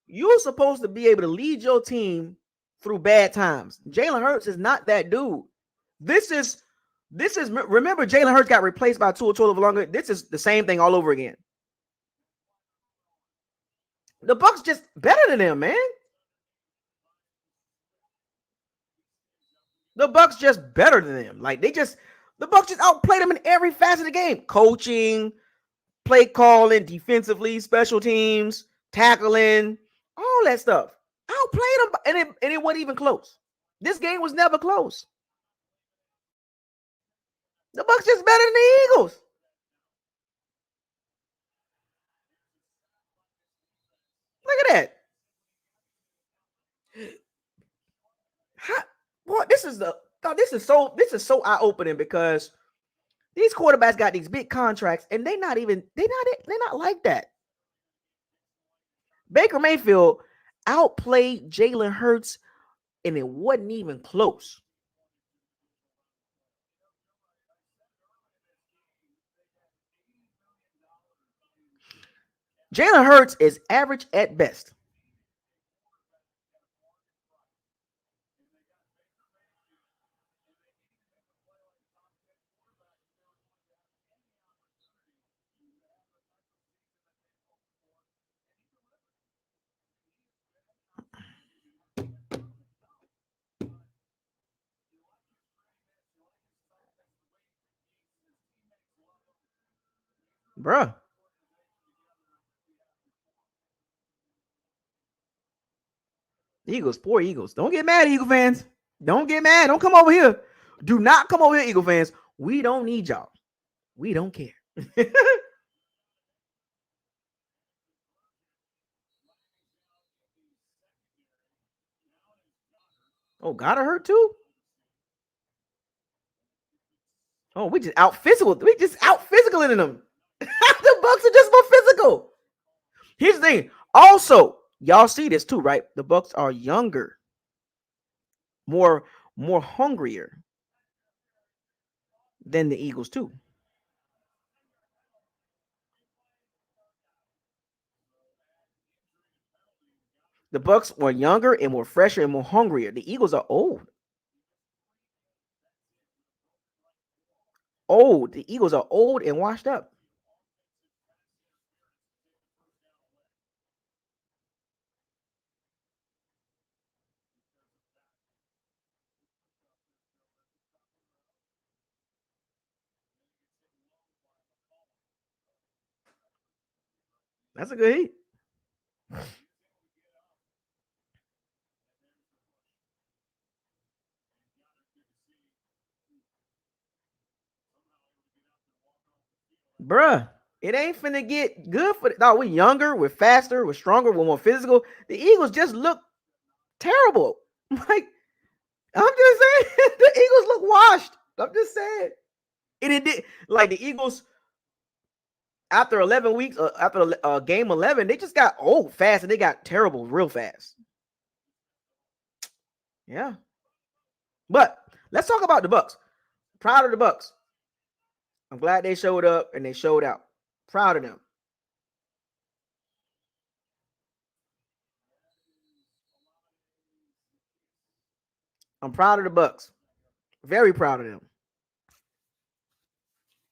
you're supposed to be able to lead your team through bad times. Jalen Hurts is not that dude. This is remember Jalen Hurts got replaced by Tua Tagovailoa. This is the same thing all over again. The Bucks just better than them, man. The Bucks just better than them. Like the Bucks just outplayed them in every facet of the game. Coaching, play calling, defensively, special teams, tackling, all that stuff. Outplayed them, and it wasn't even close. This game was never close. The Bucks just better than the Eagles. Look at that. How, boy, this is so eye opening because these quarterbacks got these big contracts and they're not like that. Baker Mayfield outplayed Jalen Hurts and it wasn't even close. Jalen Hurts is average at best. Bruh. Eagles, poor Eagles. Don't get mad, Eagle fans. Don't get mad. Don't come over here. Do not come over here, Eagle fans. We don't need y'all. We don't care. Oh, got hurt too? Oh, We just out physical in them. The Bucks are just more physical. Here's the thing. Also, y'all see this too, right? The Bucks are younger, more hungrier than the Eagles too. The Bucks were younger and more fresher and more hungrier. The Eagles are old. Old. The Eagles are old and washed up. That's a good heat. Bruh, it ain't finna get good for no. We're younger, we're faster, we're stronger, we're more physical. The Eagles just look terrible. Like, I'm just saying, the Eagles look washed. I'm just saying. And it did like the Eagles after 11 weeks, after game 11, they just got old fast and they got terrible real fast. Yeah. But let's talk about the Bucks. Proud of the Bucks. I'm glad they showed up and they showed out. Proud of them. I'm proud of the Bucks. Very proud of them.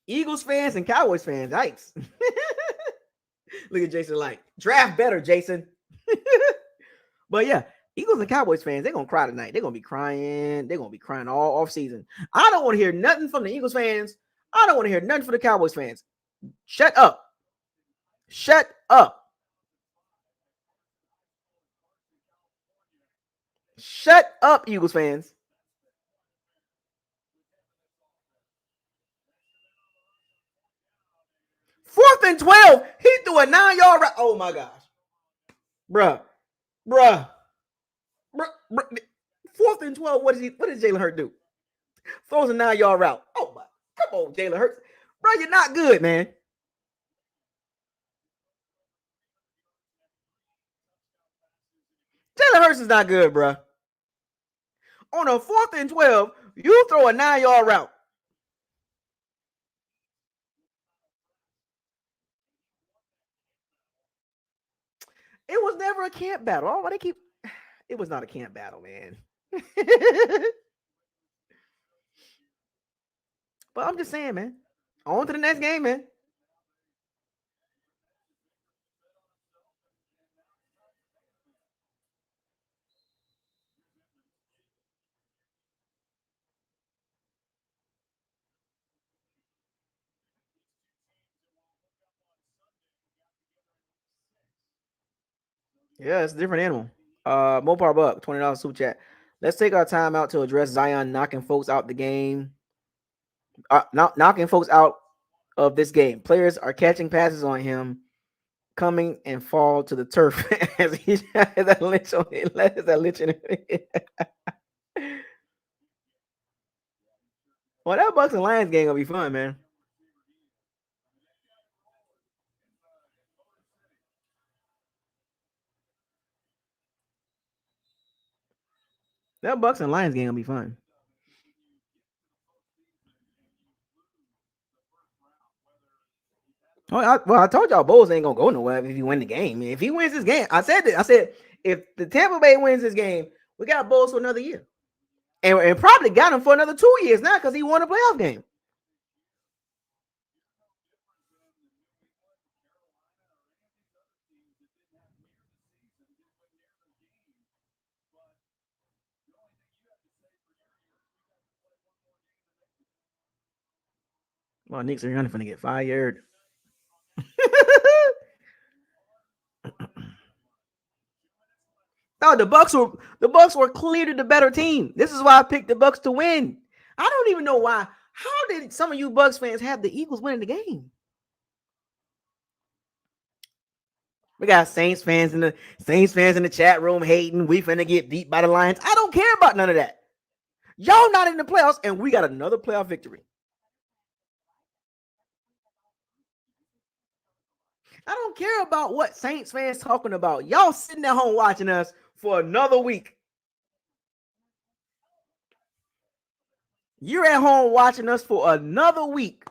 Eagles fans and Cowboys fans, yikes. Look at Jason like, draft better, Jason. But yeah, Eagles and Cowboys fans, they're going to cry tonight. They're going to be crying. They're going to be crying all off season. I don't want to hear nothing from the Eagles fans. I don't want to hear nothing from the Cowboys fans. Shut up. Shut up. Shut up, Eagles fans. 4th and 12. He threw a 9-yard route. Oh my gosh. Bruh. 4th and 12. What did Jalen Hurts do? Throws a 9-yard route. Oh my. Come on, Jalen Hurts. Bro, you're not good, man. Jalen Hurts is not good, bro. On a 4th and 12, you throw a 9-yard route. It was never a camp battle. Oh, why they keep? It was not a camp battle, man. But I'm just saying, man. On to the next game, man. Yeah, it's a different animal. Mopar Buck, $20 super chat. Let's take our time out to address Zion knocking folks out the game. Knocking folks out of this game. Players are catching passes on him, coming and fall to the turf as he has that lynch on it. That lynch in it. Well, that Bucks and Lions game gonna be fun, man. That Bucks and Lions game gonna be fun. I told y'all Bowles ain't gonna go nowhere if he win the game. If he wins this game, I said if the Tampa Bay wins this game, we got Bowles for another year, and probably got him for another 2 years now because he won a playoff game. Well, Nick Sirianni finna get fired. No, the Bucks were clearly the better team. This is why I picked the Bucks to win. I don't even know why. How did some of you Bucks fans have the Eagles winning the game? We got Saints fans in the chat room hating. We finna get beat by the Lions. I don't care about none of that. Y'all not in the playoffs, and we got another playoff victory. I don't care about what Saints fans talking about. Y'all sitting at home watching us for another week. You're at home watching us for another week.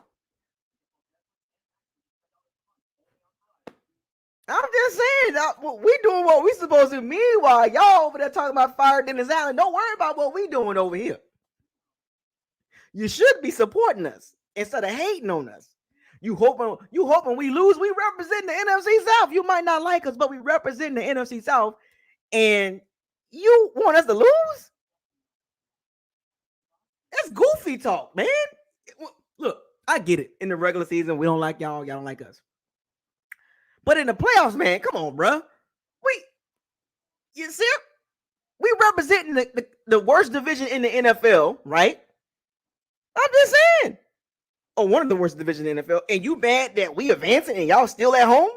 I'm just saying, we doing what we supposed to. Meanwhile, y'all over there talking about fire Dennis Allen. Don't worry about what we doing over here. You should be supporting us instead of hating on us. You hoping we lose. We represent the NFC South. You might not like us, but we represent the NFC South, and you want us to lose? That's goofy talk, man. Look, I get it. In the regular season, we don't like y'all. Y'all don't like us. But in the playoffs, man, come on, bro. You see, we representing the worst division in the NFL, right? I'm just saying. Oh, one of the worst divisions in the NFL. And you mad that we advancing and y'all still at home?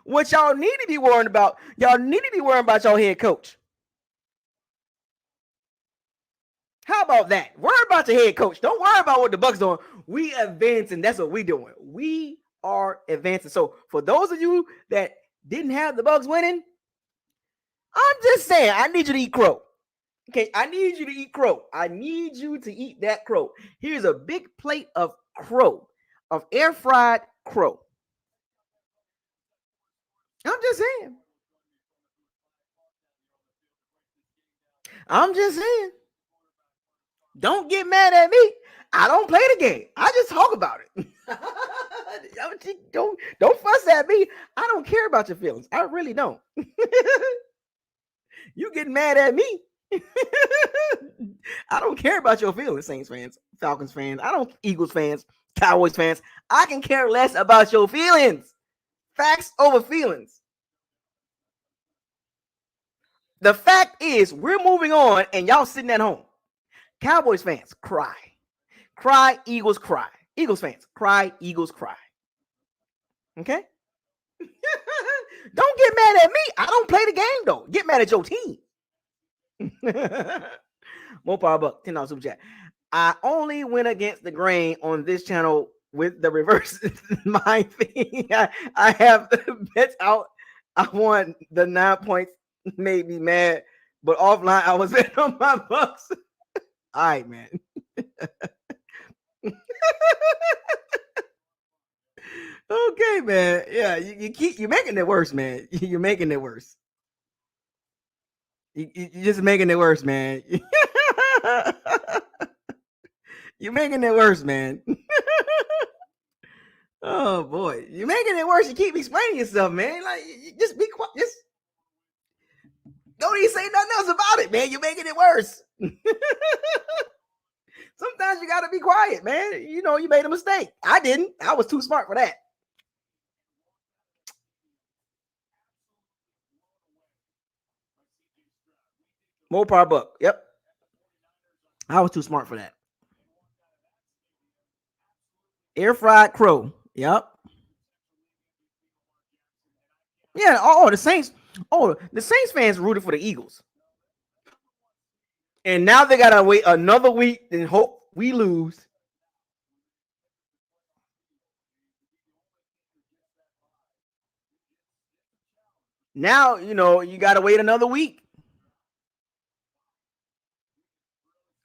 What y'all need to be worrying about, y'all your head coach. How about that? Worry about your head coach. Don't worry about what the Bucs doing. We advancing. That's what we doing. We are advancing. So for those of you that didn't have the Bucs winning, I'm just saying, I need you to eat crow. Okay, I need you to eat crow. I need you to eat that crow. Here's a big plate of crow, of air fried crow. I'm just saying. I'm just saying. Don't get mad at me. I don't play the game. I just talk about it. don't fuss at me. I don't care about your feelings. I really don't. You getting mad at me? I don't care about your feelings, Saints fans, Falcons fans. I don't Eagles fans, Cowboys fans. I can care less about your feelings. Facts over feelings. The fact is, we're moving on, and y'all sitting at home. Cowboys fans, cry. Cry, Eagles cry. Eagles fans, cry, Eagles cry. Okay? Don't get mad at me. I don't play the game, though. Get mad at your team. More power buck, $10 super chat. I only went against the grain on this channel with the reverse mind thing. I have bets out. I won the 9 points, made me mad, but offline I was betting on my Bucks. All right, man. Okay, man. Yeah, you're making it worse, man. You're making it worse. You're just making it worse, man. You're making it worse, man. Oh boy, you're making it worse. You keep explaining yourself, man. Like, just be quiet. Just don't even say nothing else about it, man. You're making it worse. Sometimes you gotta be quiet, man. You know, you made a mistake. I didn't. I was too smart for that. More power buck. Yep. I was too smart for that. Air fried crow. Yep. Yeah. Oh, the Saints. Oh, the Saints fans rooted for the Eagles. And now they gotta wait another week and hope we lose. Now, you know, you gotta wait another week.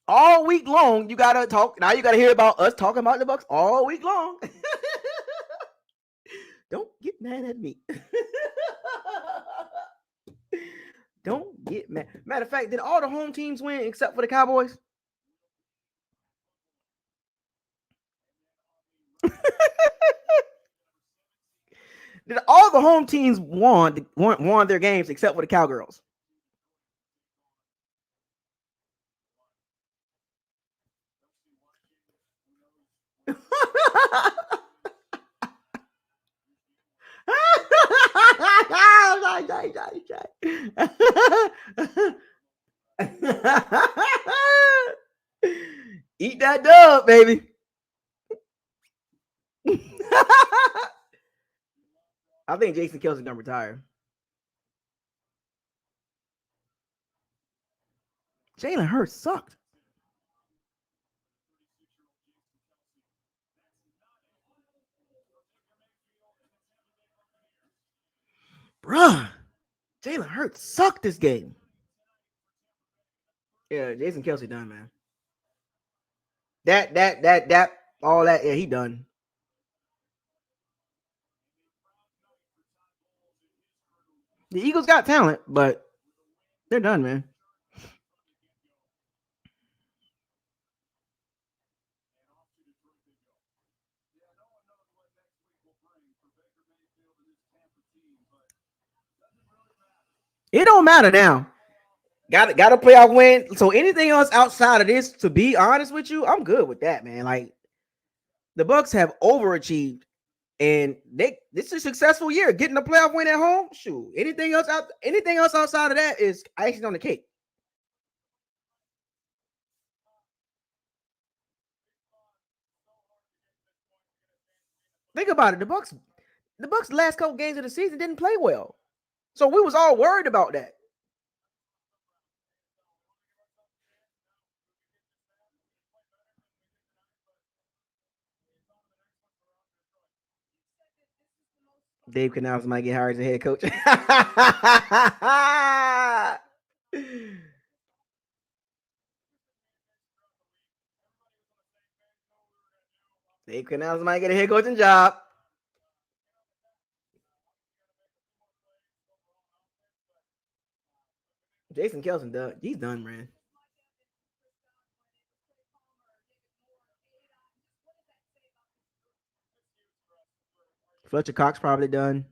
All week long, you gotta talk. Now you gotta hear about us talking about the Bucs all week long. Don't get mad at me. Don't get mad. Matter of fact, did all the home teams win except for the Cowboys? Did all the home teams won their games except for the Cowgirls? Eat that dub, baby. I think Jason Kelsey's gonna retire. Jalen Hurts sucked. Bruh, Jalen Hurts sucked this game. Yeah, Jason Kelsey done, man. That, all that, yeah, he done. The Eagles got talent, but they're done, man. It don't matter now. Got a playoff win. So anything else outside of this, to be honest with you, I'm good with that, man. Like the Bucks have overachieved, and this is a successful year. Getting a playoff win at home, shoot. Anything else outside of that is icing on the cake. Think about it. The Bucks last couple games of the season didn't play well. So we was all worried about that. Dave Canals might get hired as a head coach. Dave Canals might get a head coaching job. Jason Kelson done. He's done, man. Fletcher Cox probably done.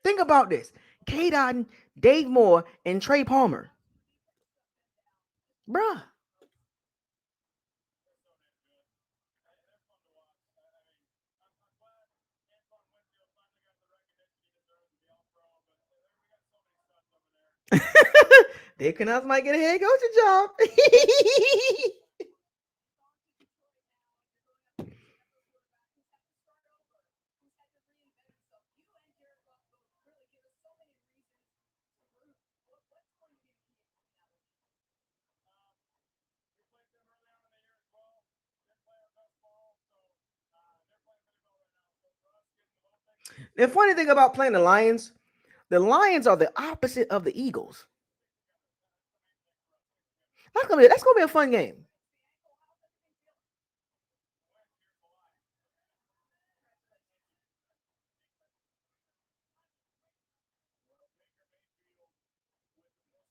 Think about this. K. Dotton, Dave Moore, and Trey Palmer. Bruh. Dave Canals might get a head coaching job. The funny thing about playing the Lions are the opposite of the Eagles. That's gonna be a fun game.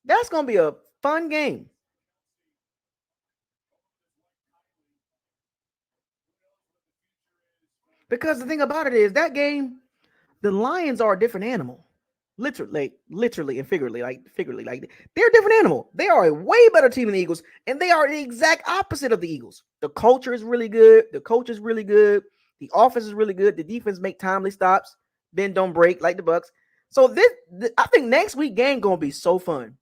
That's gonna be a fun game. Because the thing about it is that game, the Lions are a different animal. Literally and figuratively, like they're a different animal. They are a way better team than the Eagles, and they are the exact opposite of the Eagles. The culture is really good. The coach is really good. The offense is really good. The defense make timely stops, bend don't break like the Bucks. So I think next week game gonna be so fun,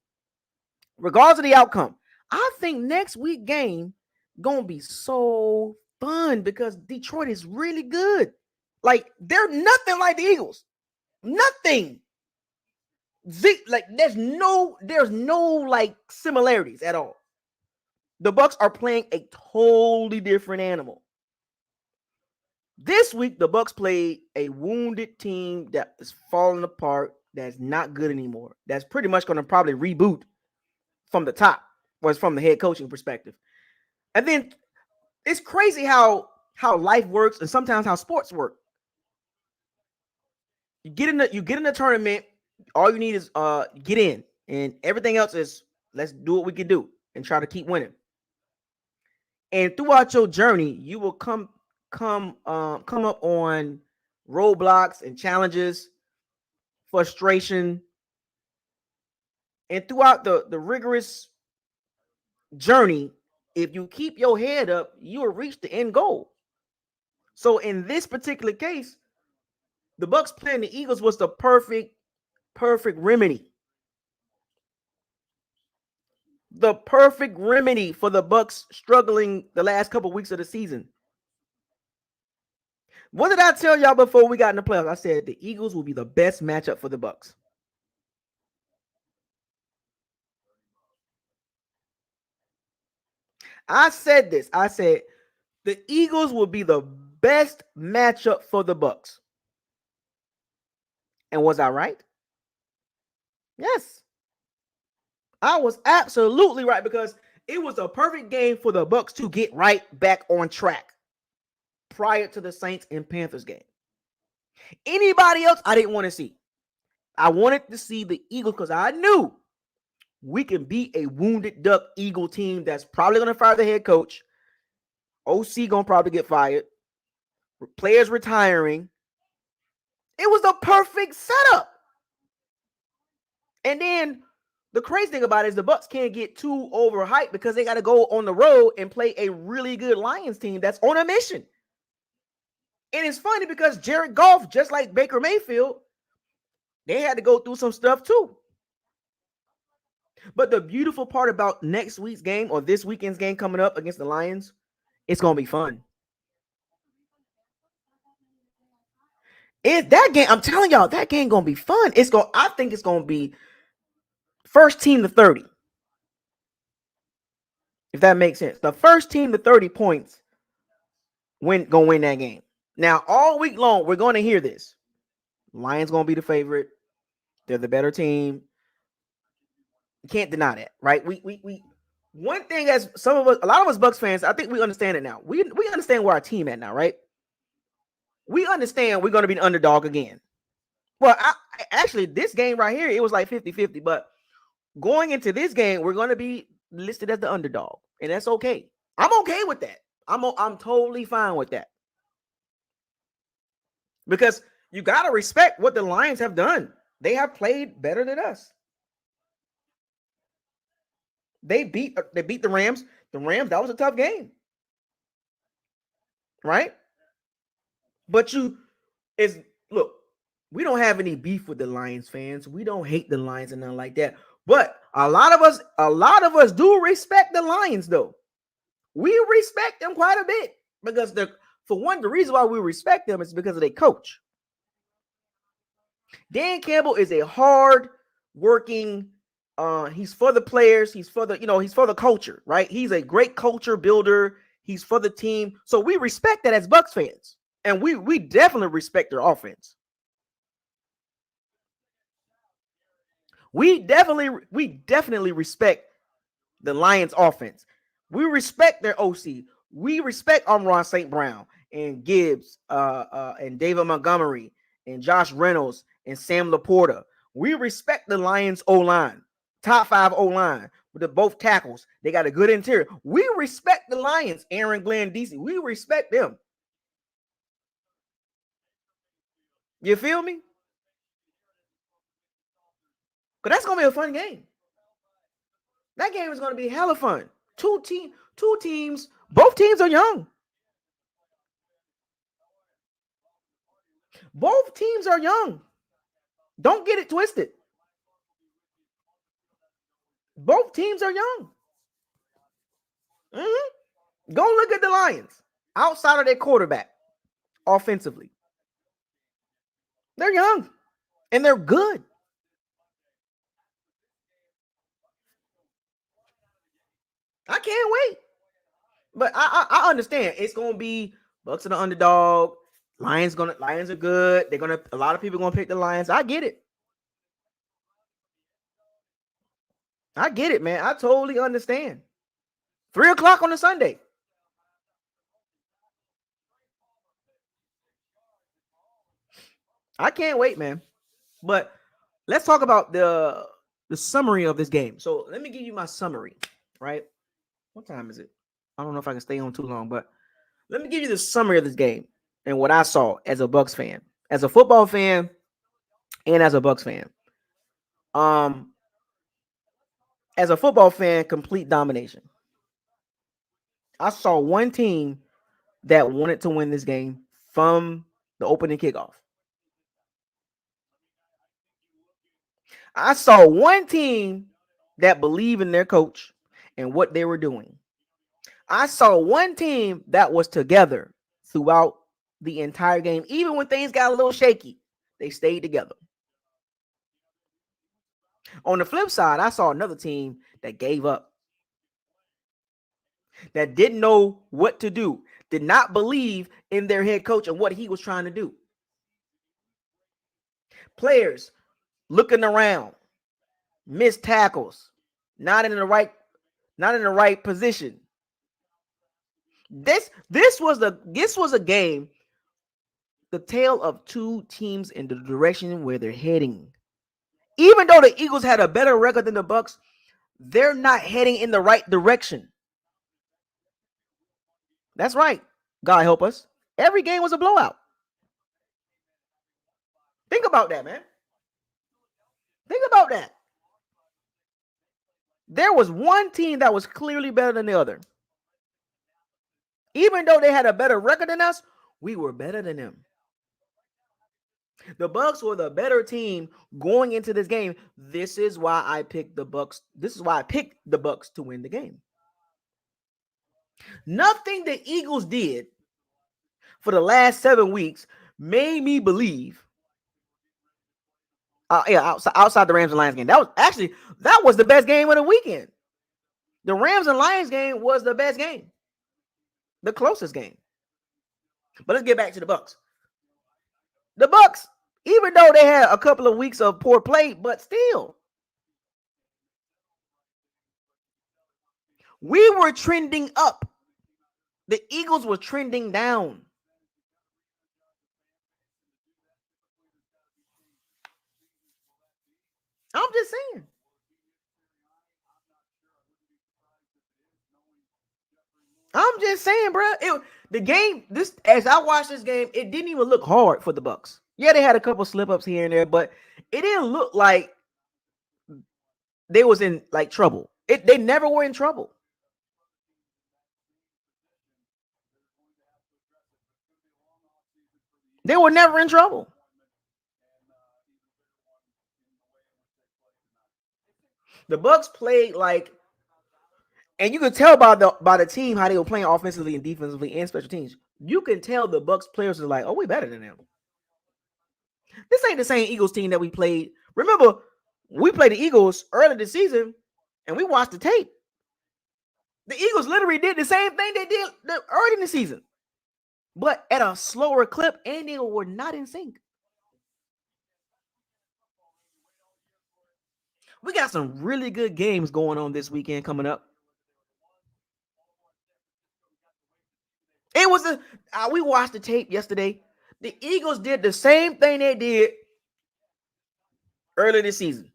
regardless of the outcome. I think next week game gonna be so fun because Detroit is really good. Like they're nothing like the Eagles. Nothing. Like there's no like similarities at all. The Bucks are playing a totally different animal. This week, the Bucks played a wounded team that is falling apart. That's not good anymore. That's pretty much going to probably reboot from the top, was from the head coaching perspective. And then it's crazy how life works and sometimes how sports work. You get in the tournament. All you need is get in, and everything else is let's do what we can do and try to keep winning. And throughout your journey, you will come up on roadblocks and challenges, frustration, and throughout the rigorous journey, if you keep your head up, you will reach the end goal. So in this particular case, the Bucks playing the Eagles was the perfect remedy. The perfect remedy for the Bucks struggling the last couple weeks of the season. What did I tell y'all before we got in the playoffs? I said the Eagles will be the best matchup for the Bucks. I said this. I said the Eagles will be the best matchup for the Bucks. And was I right? Yes. I was absolutely right because it was a perfect game for the Bucks to get right back on track. prior to the Saints and Panthers game. Anybody else I didn't want to see. I wanted to see the Eagles because I knew we can beat a wounded duck Eagle team that's probably going to fire the head coach. OC going to probably get fired. Players retiring. It was the perfect setup. And then the crazy thing about it is the Bucs can't get too overhyped because they got to go on the road and play a really good Lions team that's on a mission. And it's funny because Jared Goff, just like Baker Mayfield, they had to go through some stuff too. But the beautiful part about next week's game or this weekend's game coming up against the Lions, it's going to be fun. That game, I'm telling y'all, that game going to be fun. I think it's going to be first team to 30. If that makes sense. The first team to 30 points going to win that game. Now, all week long, we're going to hear this. Lions going to be the favorite. They're the better team. You can't deny that, right? We one thing as some of us, a lot of us Bucs fans, I think we understand it now. We understand where our team at now, right? We understand we're going to be an underdog again. Well, actually, this game right here, it was like 50-50, but going into this game, we're going to be listed as the underdog, and that's okay. I'm okay with that. I'm totally fine with that. Because you got to respect what the Lions have done. They have played better than us. They beat the Rams. The Rams, that was a tough game. Right? But look, we don't have any beef with the Lions fans. We don't hate the Lions and nothing like that. But a lot of us do respect the Lions, though. We respect them quite a bit because the reason why we respect them is because of their coach. Dan Campbell is a hard-working. He's for the players. He's for the culture, right? He's a great culture builder. He's for the team. So we respect that as Bucs fans. And we definitely respect their offense. We definitely respect the Lions offense. We respect their OC. We respect Amon St. Brown and Gibbs and David Montgomery and Josh Reynolds and Sam Laporta. We respect the Lions O-line, top 5 O-line with both tackles. They got a good interior. We respect the Lions, Aaron Glenn, DC. We respect them. You feel me? Because that's going to be a fun game. That game is going to be hella fun. Two teams, both teams are young. Both teams are young. Don't get it twisted. Both teams are young. Go look at the Lions outside of their quarterback offensively. They're young and they're good. I can't wait. But I understand it's gonna be Bucs are the underdog. Lions are good. A lot of people are gonna pick the Lions. I get it. Man. I totally understand. 3:00 on a Sunday. I can't wait, man. But let's talk about the summary of this game. So let me give you my summary, right? What time is it? I don't know if I can stay on too long, but let me give you the summary of this game and what I saw as a Bucs fan, as a football fan, and as a Bucs fan. As a football fan, complete domination. I saw one team that wanted to win this game from the opening kickoff. I saw one team that believed in their coach and what they were doing. I saw one team that was together throughout the entire game. Even when things got a little shaky, they stayed together. On the flip side, I saw another team that gave up, that didn't know what to do, did not believe in their head coach and what he was trying to do. Players looking around, missed tackles, not in the right position. This was a game, the tale of two teams in the direction where they're heading. Even though the Eagles had a better record than the Bucks, they're not heading in the right direction. That's right. God help us. Every game was a blowout. Think about that, man. Think about that. There was one team that was clearly better than the other. Even though they had a better record than us, we were better than them. The Bucks were the better team going into this game. This is why I picked the Bucks. This is why I picked the Bucks to win the game. Nothing the Eagles did for the last 7 weeks made me believe. Outside the Rams and Lions game, that was the best game of the weekend. The Rams and Lions game was the best game, the closest game. But let's get back to the Bucks. The Bucks, even though they had a couple of weeks of poor play, but still, we were trending up. The Eagles were trending down. I'm just saying. I'm just saying, bro. As I watched this game, it didn't even look hard for the Bucks. Yeah, they had a couple slip-ups here and there, but it didn't look like they was in like trouble. They never were in trouble. They were never in trouble. The Bucks played like, and you could tell by the team how they were playing offensively and defensively and special teams. You can tell the Bucks players are like, oh, we better than them. This ain't the same Eagles team that we played. Remember, we played the Eagles early this season, and we watched the tape. The Eagles literally did the same thing they did early in the season, but at a slower clip, and they were not in sync. We got some really good games going on this weekend coming up. It was we watched the tape yesterday. The Eagles did the same thing they did early this season.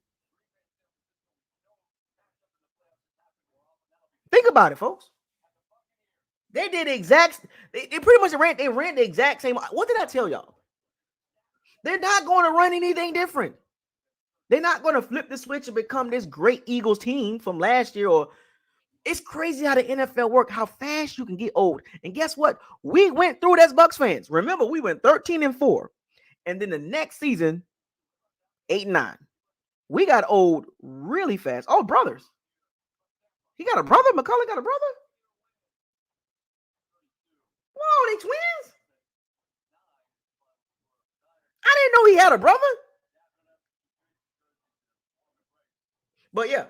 Think about it, folks. They did they pretty much ran the exact same. What did I tell y'all? They're not going to run anything different. They're not going to flip the switch and become this great Eagles team from last year. Or it's crazy how the NFL works, how fast you can get old. And guess what? We went through it as Bucks fans. Remember, we went 13-4. And then the next season, 8-9. We got old really fast. Oh, brothers. He got a brother? McCullough got a brother? Whoa, they twins? I didn't know he had a brother. But yeah,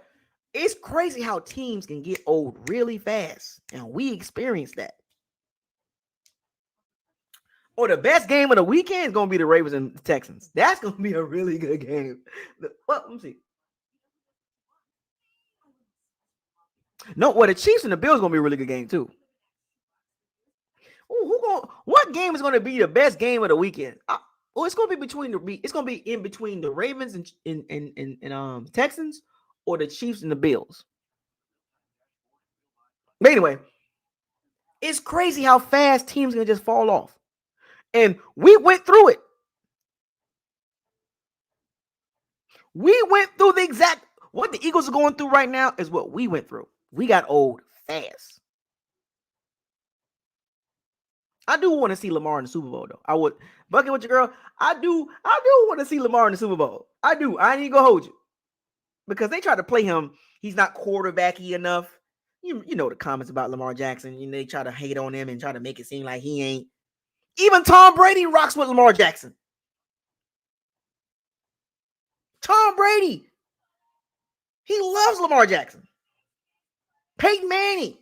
it's crazy how teams can get old really fast. And we experienced that. Or the best game of the weekend is going to be the Ravens and the Texans. That's going to be a really good game. Well, let me see. No, well, the Chiefs and the Bills going to be a really good game too. What game is going to be the best game of the weekend? It's going to be in between the Ravens and Texans, or the Chiefs and the Bills. But anyway, it's crazy how fast teams can just fall off. And we went through it. We went through what the Eagles are going through right now is what we went through. We got old fast. I do want to see Lamar in the Super Bowl, though. I would. Bucket with your girl. I do want to see Lamar in the Super Bowl. I do. I ain't gonna hold you. Because they try to play him. He's not quarterbacky enough. You know the comments about Lamar Jackson. You know, they try to hate on him and try to make it seem like he ain't. Even Tom Brady rocks with Lamar Jackson. Tom Brady. He loves Lamar Jackson. Peyton Manning.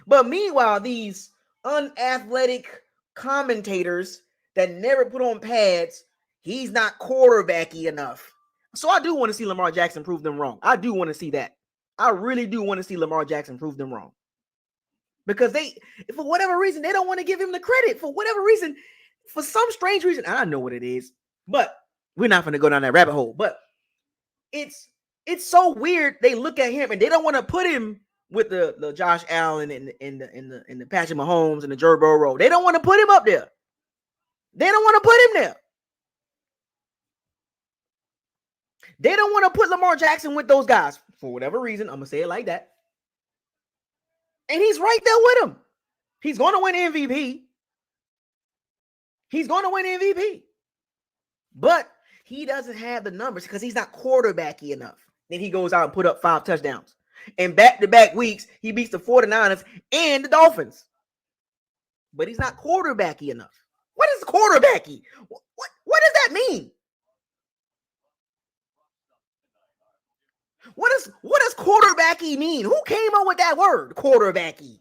But meanwhile, these unathletic commentators that never put on pads, he's not quarterbacky enough. So I do want to see Lamar Jackson prove them wrong. I do want to see that. I really do want to see Lamar Jackson prove them wrong. because they, for whatever reason, they don't want to give him the credit. For whatever reason, for some strange reason, I don't know what it is, but we're not going to go down that rabbit hole. But it's so weird. They look at him and they don't want to put him with the Josh Allen and the Patrick Mahomes and the Joe Burrow. They don't want to put him up there. They don't want to put him there. They don't want to put Lamar Jackson with those guys for whatever reason. I'm gonna say it like that. And he's right there with him. He's going to win MVP. He's going to win MVP. But he doesn't have the numbers because he's not quarterbacky enough. Then he goes out and put up 5 touchdowns. And back-to-back weeks, he beats the 49ers and the Dolphins. But he's not quarterbacky enough. What is quarterbacky? What does that mean? What does quarterbacky mean? Who came up with that word, quarterbacky?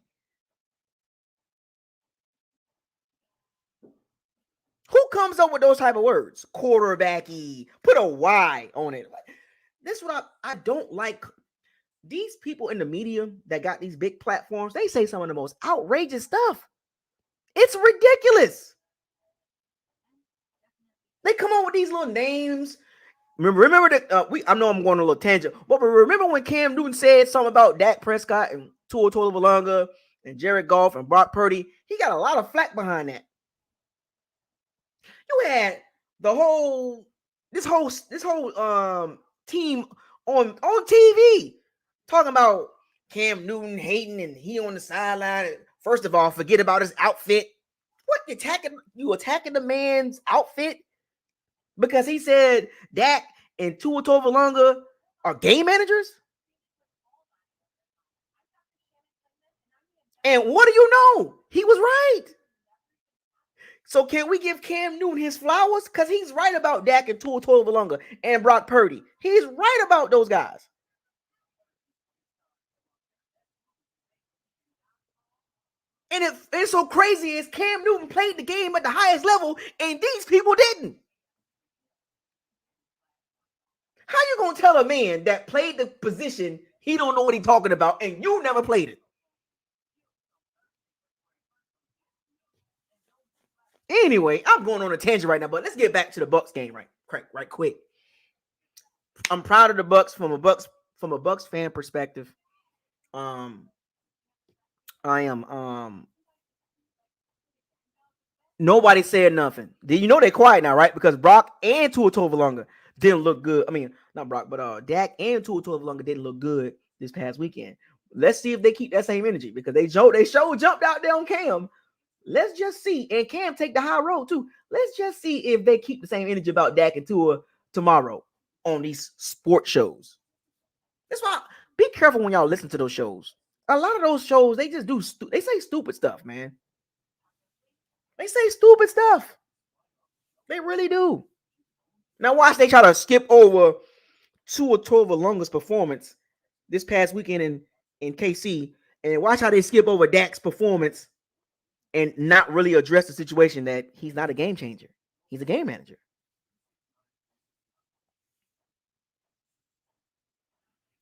Who comes up with those type of words? Quarterbacky. Put a Y on it. This is what I don't like. These people in the media that got these big platforms, they say some of the most outrageous stuff. It's ridiculous. They come up with these little names. Remember that I know I'm going on a little tangent, but remember when Cam Newton said something about Dak Prescott and Tua Tagovailoa and Jared Goff and Brock Purdy? He got a lot of flack behind that. You had this whole team on TV talking about Cam Newton hating and he on the sideline. First of all, forget about his outfit. What, you attacking the man's outfit because he said Dak and Tua Tagovailoa are game managers? And what do you know? He was right. So can we give Cam Newton his flowers? Because he's right about Dak and Tua Tagovailoa and Brock Purdy. He's right about those guys. And it's so crazy is Cam Newton played the game at the highest level and these people didn't. How you going to tell a man that played the position he don't know what he's talking about and you never played it? Anyway, I'm going on a tangent right now, but let's get back to the Bucks game right quick. I'm proud of the Bucks from a Bucks fan perspective. I am nobody said nothing. You know they're quiet now, right? Because Brock and Tua Tagovailoa didn't look good. I mean, not Brock, but Dak and Tua Tagovailoa didn't look good this past weekend. Let's see if they keep that same energy because they jumped out there on Cam. Let's just see. And Cam take the high road too. Let's just see if they keep the same energy about Dak and Tua tomorrow on these sports shows. That's why be careful when y'all listen to those shows. A lot of those shows, they just they say stupid stuff, man. They say stupid stuff. They really do. Now watch they try to skip over Tua Tagovailoa's performance this past weekend in KC, and watch how they skip over Dak's performance and not really address the situation that he's not a game changer. He's a game manager.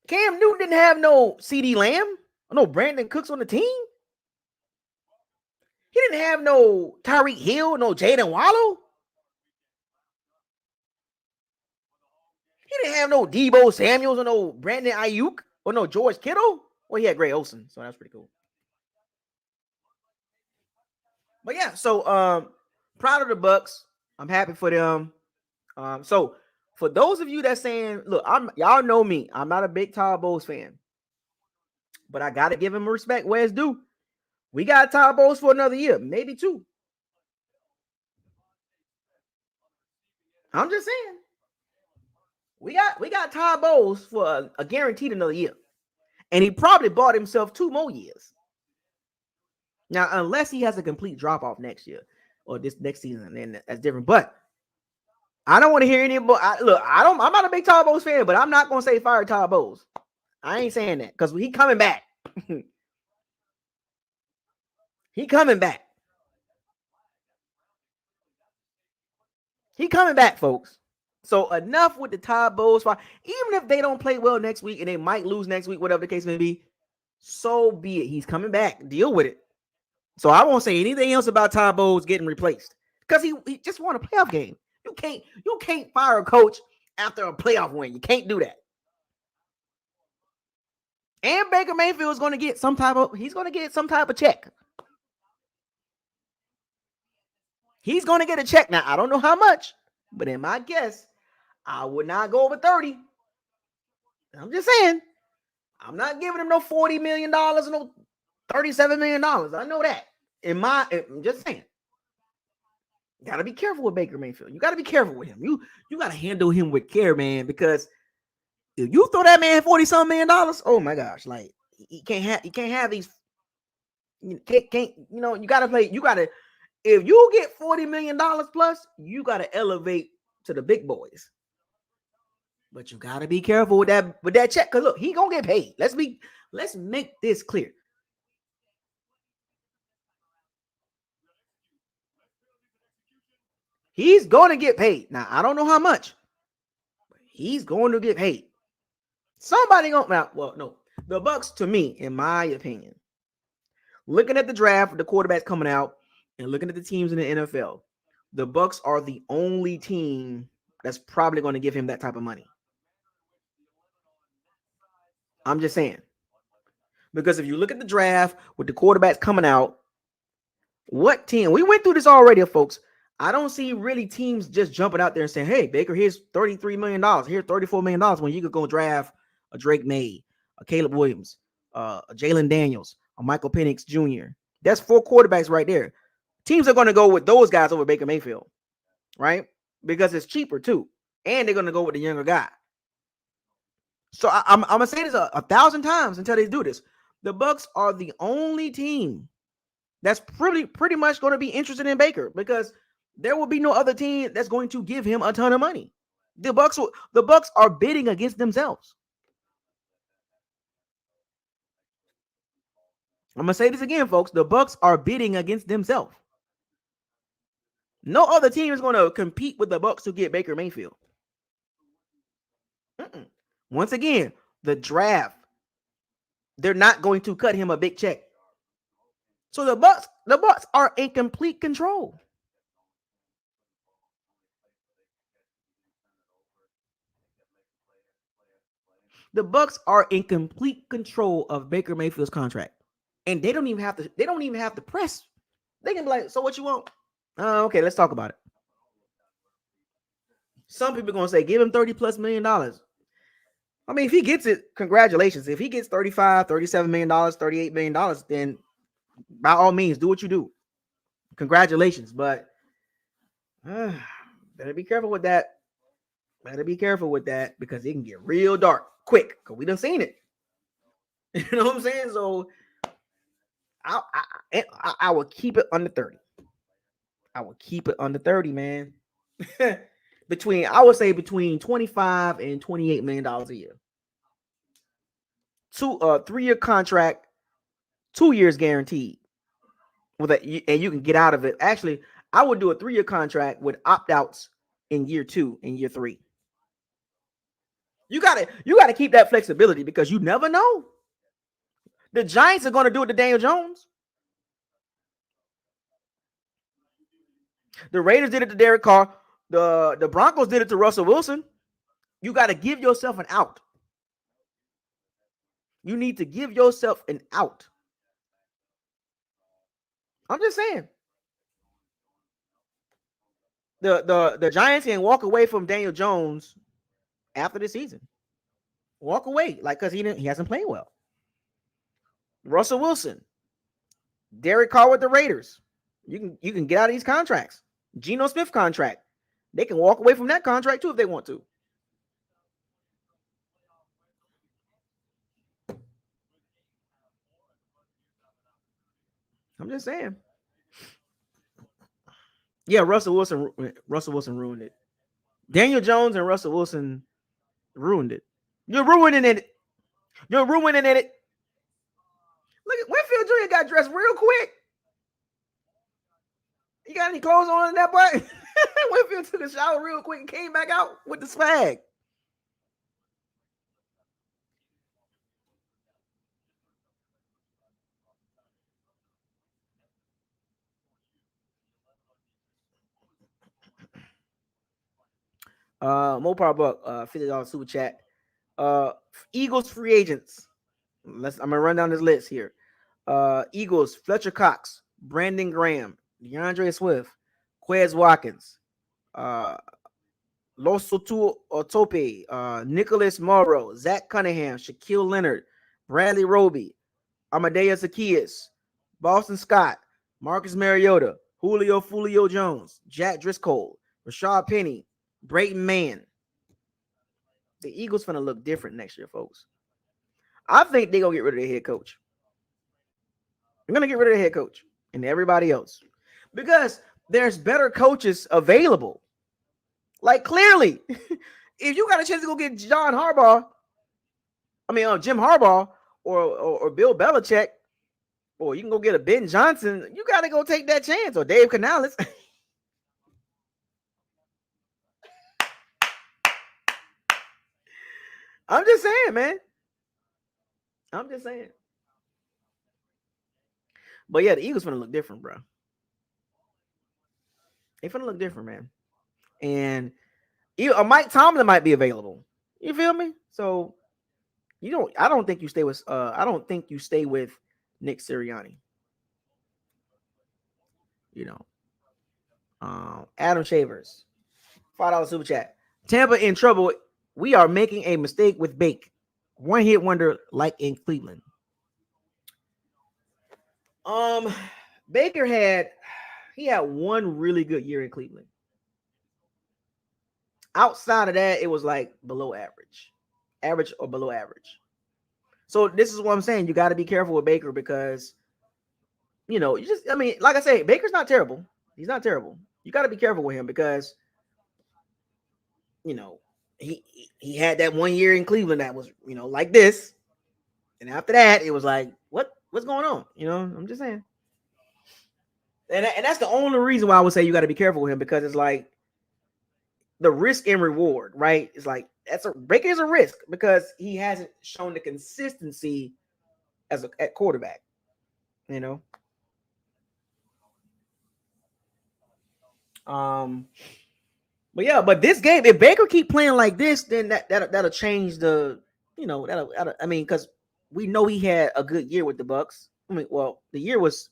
Cam Newton didn't have no CeeDee Lamb or no Brandon Cooks on the team. He didn't have no Tyreek Hill, no Jaden Wallow. He didn't have no Debo Samuels or no Brandon Ayuk or no George Kittle. Well, he had Gray Olsen, so that's pretty cool. But yeah, so proud of the Bucks. I'm happy for them. So for those of you that's saying, look, y'all know me. I'm not a big Todd Bowles fan, but I gotta give him respect where it's due. We got Todd Bowles for another year, maybe 2. I'm just saying. We got Todd Bowles for a guaranteed another year. And he probably bought himself 2 more years. Now, unless he has a complete drop-off next year or this next season, then that's different. But I don't want to hear any more. I'm not a big Todd Bowles fan, but I'm not going to say fire Todd Bowles. I ain't saying that because he coming back. He coming back. He coming back, folks. So enough with the Todd Bowles fire. Even if they don't play well next week and they might lose next week, whatever the case may be, So be it. He's coming back. Deal with it. So I won't say anything else about Todd Bowles getting replaced because he just won a playoff game. You can't fire a coach after a playoff win. You can't do that. And Baker Mayfield is going to get some type of check. He's going to get a check. Now, I don't know how much, but in my guess, I would not go over 30. I'm just saying. I'm not giving him no $40 million or no $37 million. I know that. I'm just saying. You got to be careful with Baker Mayfield. You got to be careful with him. You got to handle him with care, man, because if you throw that man $40-some million, oh my gosh, like he can't have these. You can't you got to play. You got to, if you get $40 million plus, you got to elevate to the big boys. But you got to be careful with that check, because look, he gonna get paid. Let's make this clear. He's going to get paid. Now, I don't know how much, but he's going to get paid. Somebody gonna, well, no. The Bucs, to me, in my opinion, looking at the draft, the quarterbacks coming out, and looking at the teams in the NFL, the Bucs are the only team that's probably going to give him that type of money. I'm just saying. Because if you look at the draft with the quarterbacks coming out, what team? We went through this already, folks. I don't see really teams just jumping out there and saying, hey, Baker, here's $33 million. Here's $34 million when you could go draft a Drake May, a Caleb Williams, a Jalen Daniels, a Michael Penix Jr. That's 4 quarterbacks right there. Teams are going to go with those guys over Baker Mayfield, right? Because it's cheaper too. And they're going to go with the younger guy. So I'm going to say this 1,000 times until they do this. The Bucs are the only team that's pretty much going to be interested in Baker, because there will be no other team that's going to give him a ton of money. The Bucs are bidding against themselves. I'm going to say this again, folks. The Bucs are bidding against themselves. No other team is going to compete with the Bucs to get Baker Mayfield. Once again, the draft, they're not going to cut him a big check. So the Bucs are in complete control. The Bucs are in complete control of Baker Mayfield's contract. And they don't even have to press. They can be like, so what you want? Okay, let's talk about it. Some people are going to say, give him $30+ million. I mean, if he gets it, congratulations. If he gets $35, $37 million, $38 million, then by all means, do what you do. Congratulations. But better be careful with that. Better be careful with that, because it can get real dark quick, because we done seen it. You know what I'm saying? So I will keep it under 30. I will keep it under 30, man. I would say between $25 and $28 million a year. 3-year contract, 2 years guaranteed. And you can get out of it. Actually, I would do a 3-year contract with opt-outs in year 2 and year 3. You gotta keep that flexibility, because you never know. The Giants are going to do it to Daniel Jones. The Raiders did it to Derek Carr. The Broncos did it to Russell Wilson. You got to give yourself an out. You need to give yourself an out. I'm just saying. The Giants can walk away from Daniel Jones after the season. Walk away, because he hasn't played well. Russell Wilson, Derek Carr with the Raiders. You can get out of these contracts. Geno Smith contract. They can walk away from that contract too if they want to. I'm just saying. Yeah, Russell Wilson ruined it. Daniel Jones and Russell Wilson ruined it. You're ruining it. You're ruining it. Look at Winfield Jr. got dressed real quick. You got any clothes on in that boy? Winfield took a shower real quick and came back out with the swag. Mopar Buck, $50 super chat. Eagles free agents. I'm gonna run down this list here. Eagles, Fletcher Cox, Brandon Graham, DeAndre Swift, Quez Watkins, uh, Losotu Otope, Nicholas Morrow, Zach Cunningham, Shaquille Leonard, Bradley Roby, Amadeus Zacchaeus, Boston Scott, Marcus Mariota, Julio Fulio Jones, Jack Driscoll, Rashad Penny, Brayton Mann. The Eagles finna look different next year, folks. I think they're gonna get rid of their head coach. They're gonna get rid of their head coach and everybody else because there's better coaches available. Like clearly, if you got a chance to go get Jim Harbaugh, or Bill Belichick, or you can go get a Ben Johnson, you got to go take that chance, or Dave Canales. I'm just saying, man. I'm just saying. But yeah, the Eagles finna look different, bro. They finna look different, man. And Mike Tomlin might be available. You feel me? So I don't think you stay with Nick Sirianni. Adam Shavers, $5 super chat. Tampa in trouble. We are making a mistake with Bake. One hit wonder like in Cleveland. Baker had one really good year in Cleveland. Outside of that, it was like below average or below average. So this is what I'm saying. You got to be careful with Baker because, like I say, Baker's not terrible. He's not terrible. You got to be careful with him because, he had that 1 year in Cleveland that was, like this. And after that, it was like, what's going on? I'm just saying. And that's the only reason why I would say you got to be careful with him because it's like the risk and reward, right? It's like Baker is a risk because he hasn't shown the consistency at quarterback, But this game, if Baker keep playing like this, then that'll change the, because we know he had a good year with the Bucks. The year was,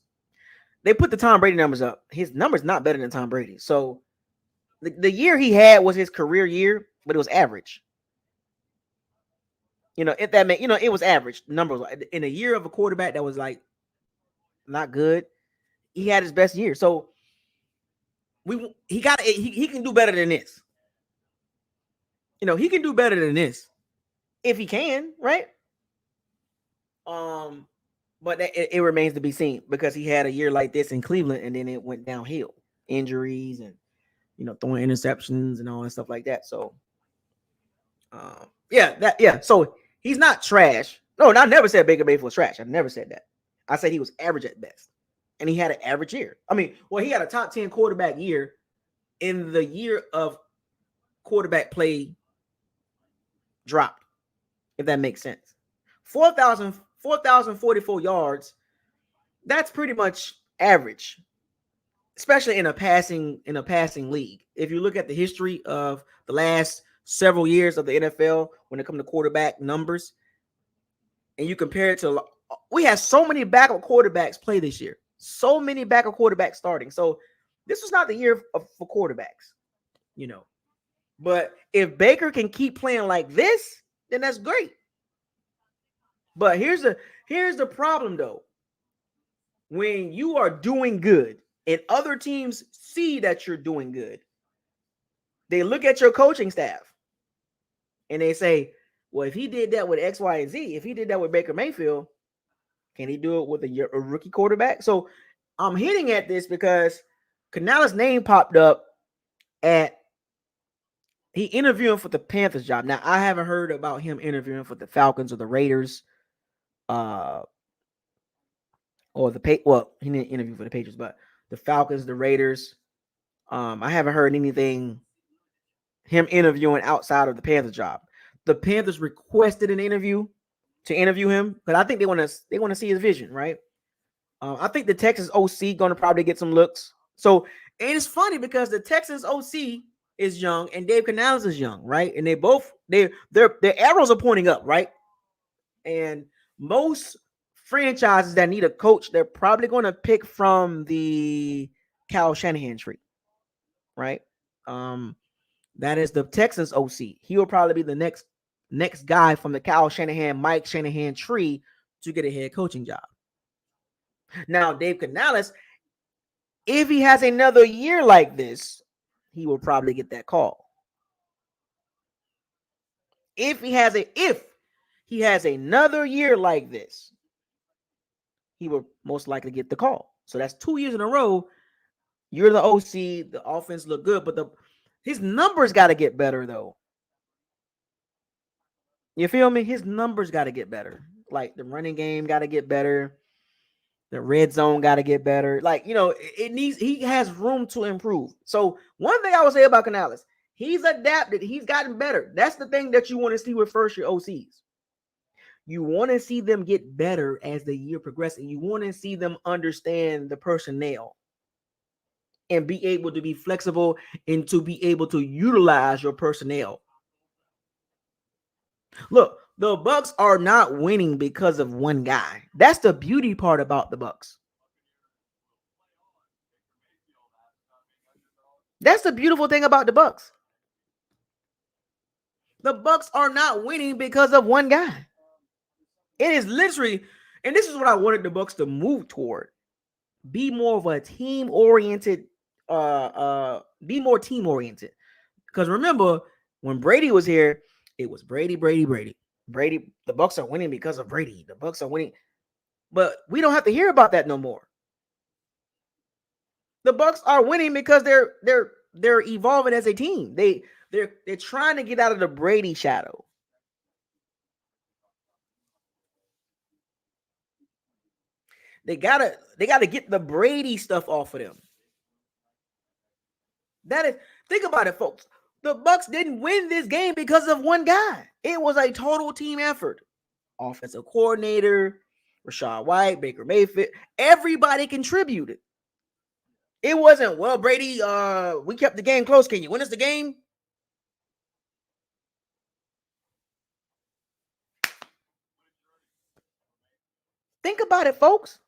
they put the Tom Brady numbers up. His numbers not better than Tom Brady. So the year he had was his career year, but it was average. If that meant, it was average numbers in a year of a quarterback that was like not good. He had his best year. So he can do better than this. He can do better than this if he can, right? But it remains to be seen because he had a year like this in Cleveland and then it went downhill, injuries and throwing interceptions and all that stuff like that. So, So he's not trash. No, I never said Baker Mayfield was trash. I never said that. I said he was average at best, and he had an average year. He had a top 10 quarterback year in the year of quarterback play dropped, if that makes sense. 4,044 yards. That's pretty much average, especially in a passing league. If you look at the history of the last several years of the NFL when it comes to quarterback numbers, and you compare it to, we have so many backup quarterbacks play this year. So many backup quarterbacks starting. So this was not the year for quarterbacks, But if Baker can keep playing like this, then that's great. But here's the problem though. When you are doing good and other teams see that you're doing good, they look at your coaching staff and they say, well, if he did that with X, Y, and Z, if he did that with Baker Mayfield, can he do it with a rookie quarterback? So I'm hitting at this because Canales' name popped up he interviewing for the Panthers job. Now, I haven't heard about him interviewing for the Falcons or the Raiders. Or he didn't interview for the Patriots, but the Falcons, the Raiders. I haven't heard anything him interviewing outside of the Panthers job. The Panthers requested an interview to interview him, but I think they want to see his vision, right? I think the Texas OC going to probably get some looks. So, and it's funny because the Texas OC is young and Dave Canales is young, right? And their arrows are pointing up, right? And most franchises that need a coach, they're probably going to pick from the Kyle Shanahan tree, right? That is the Texans OC. He will probably be the next guy from the Kyle Shanahan, Mike Shanahan tree to get a head coaching job. Now, Dave Canales, if he has another year like this, he will probably get that call. If he has another year like this, he will most likely get the call. So that's 2 years in a row. You're the OC. The offense look good, but his numbers got to get better though. You feel me? His numbers got to get better. Like the running game got to get better. The red zone got to get better. Like, he has room to improve. So one thing I would say about Canales, he's adapted. He's gotten better. That's the thing that you want to see with first year OCs. You want to see them get better as the year progresses. You want to see them understand the personnel and be able to be flexible and to be able to utilize your personnel. Look, the Bucs are not winning because of one guy. That's the beauty part about the Bucs. That's the beautiful thing about the Bucs. The Bucs are not winning because of one guy. It is literally, and this is what I wanted the Bucs to move toward. Be more of a team-oriented, be more team-oriented. Because remember, when Brady was here, it was Brady. Brady, the Bucs are winning because of Brady. The Bucs are winning. But we don't have to hear about that no more. The Bucs are winning because they're evolving as a team. They're trying to get out of the Brady shadow. They gotta get the Brady stuff off of them. That is, think about it, folks. The Bucs didn't win this game because of one guy. It was a total team effort. Offensive coordinator, Rashad White, Baker Mayfield, everybody contributed. It wasn't, well, Brady, we kept the game close. Can you win us the game? Think about it, folks.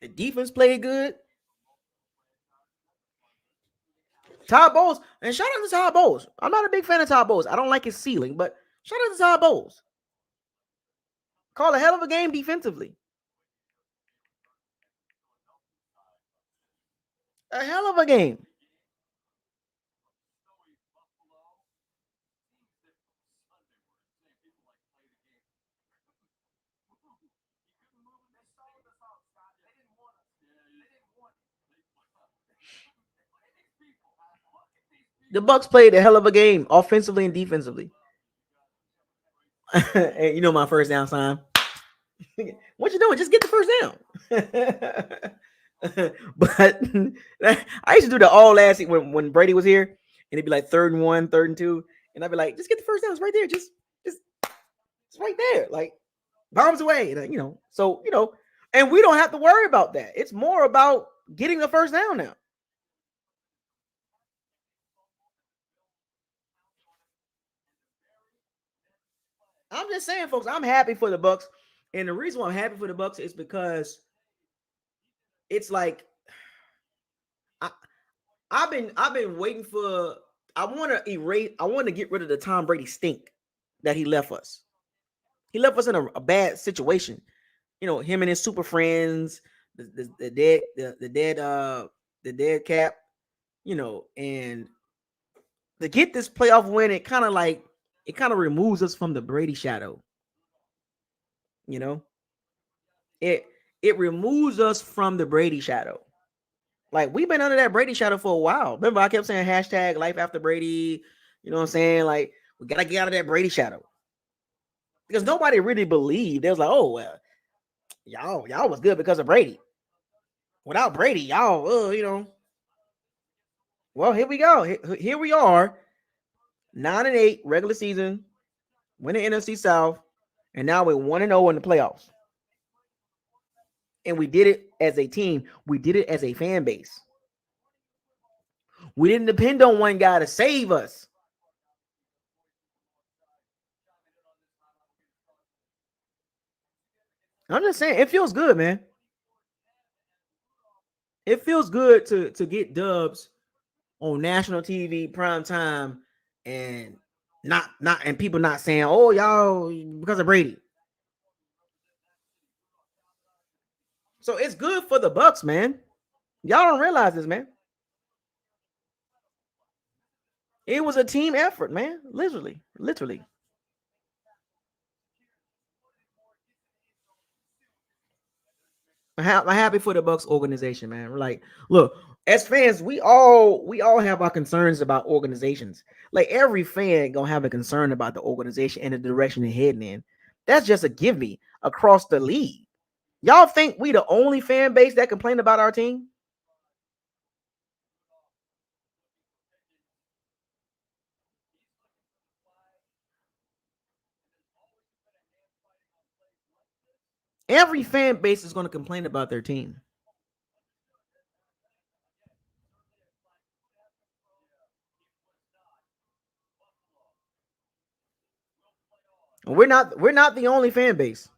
The defense played good. Todd Bowles, and shout out to Todd Bowles. I'm not a big fan of Todd Bowles. I don't like his ceiling, but shout out to Todd Bowles. Call a hell of a game defensively. A hell of a game. The Bucs played a hell of a game, offensively and defensively. And you know my first down sign. What you doing? Just get the first down. But I used to do that all last week when Brady was here, and it'd be like 3rd and 1, 3rd and 2, and I'd be like, just get the first down. It's right there. Just it's right there. Like bombs away. So and we don't have to worry about that. It's more about getting the first down now. I'm just saying, folks, I'm happy for the Bucs. And the reason why I'm happy for the Bucs is because it's like I've been waiting for, I want to get rid of the Tom Brady stink that he left us. He left us in a bad situation. Him and his super friends, the dead cap, and to get this playoff win, it kind of removes us from the Brady shadow. It removes us from the Brady shadow. Like, we've been under that Brady shadow for a while. Remember, I kept saying hashtag life after Brady. You know what I'm saying? Like, we gotta get out of that Brady shadow. Because nobody really believed. They was like, oh, well, y'all was good because of Brady. Without Brady, y'all, Well, here we go. Here we are. 9-8 regular season, winning NFC South, and now we're 1-0 in the playoffs. And we did it as a team. We did it as a fan base. We didn't depend on one guy to save us. I'm just saying, it feels good, man. It feels good to get dubs on national TV prime time and not and people not saying, "Oh, y'all because of Brady." So it's good for the Bucks, man. Y'all don't realize this, man. It was a team effort, man. Literally. I'm happy for the Bucks organization, man. We're like, look, as fans, we all have our concerns about organizations. Like every fan gonna have a concern about the organization and the direction they're heading in. That's just a give me across the league. Y'all think we the only fan base that complain about our team? Every fan base is going to complain about their team. We're not the only fan base.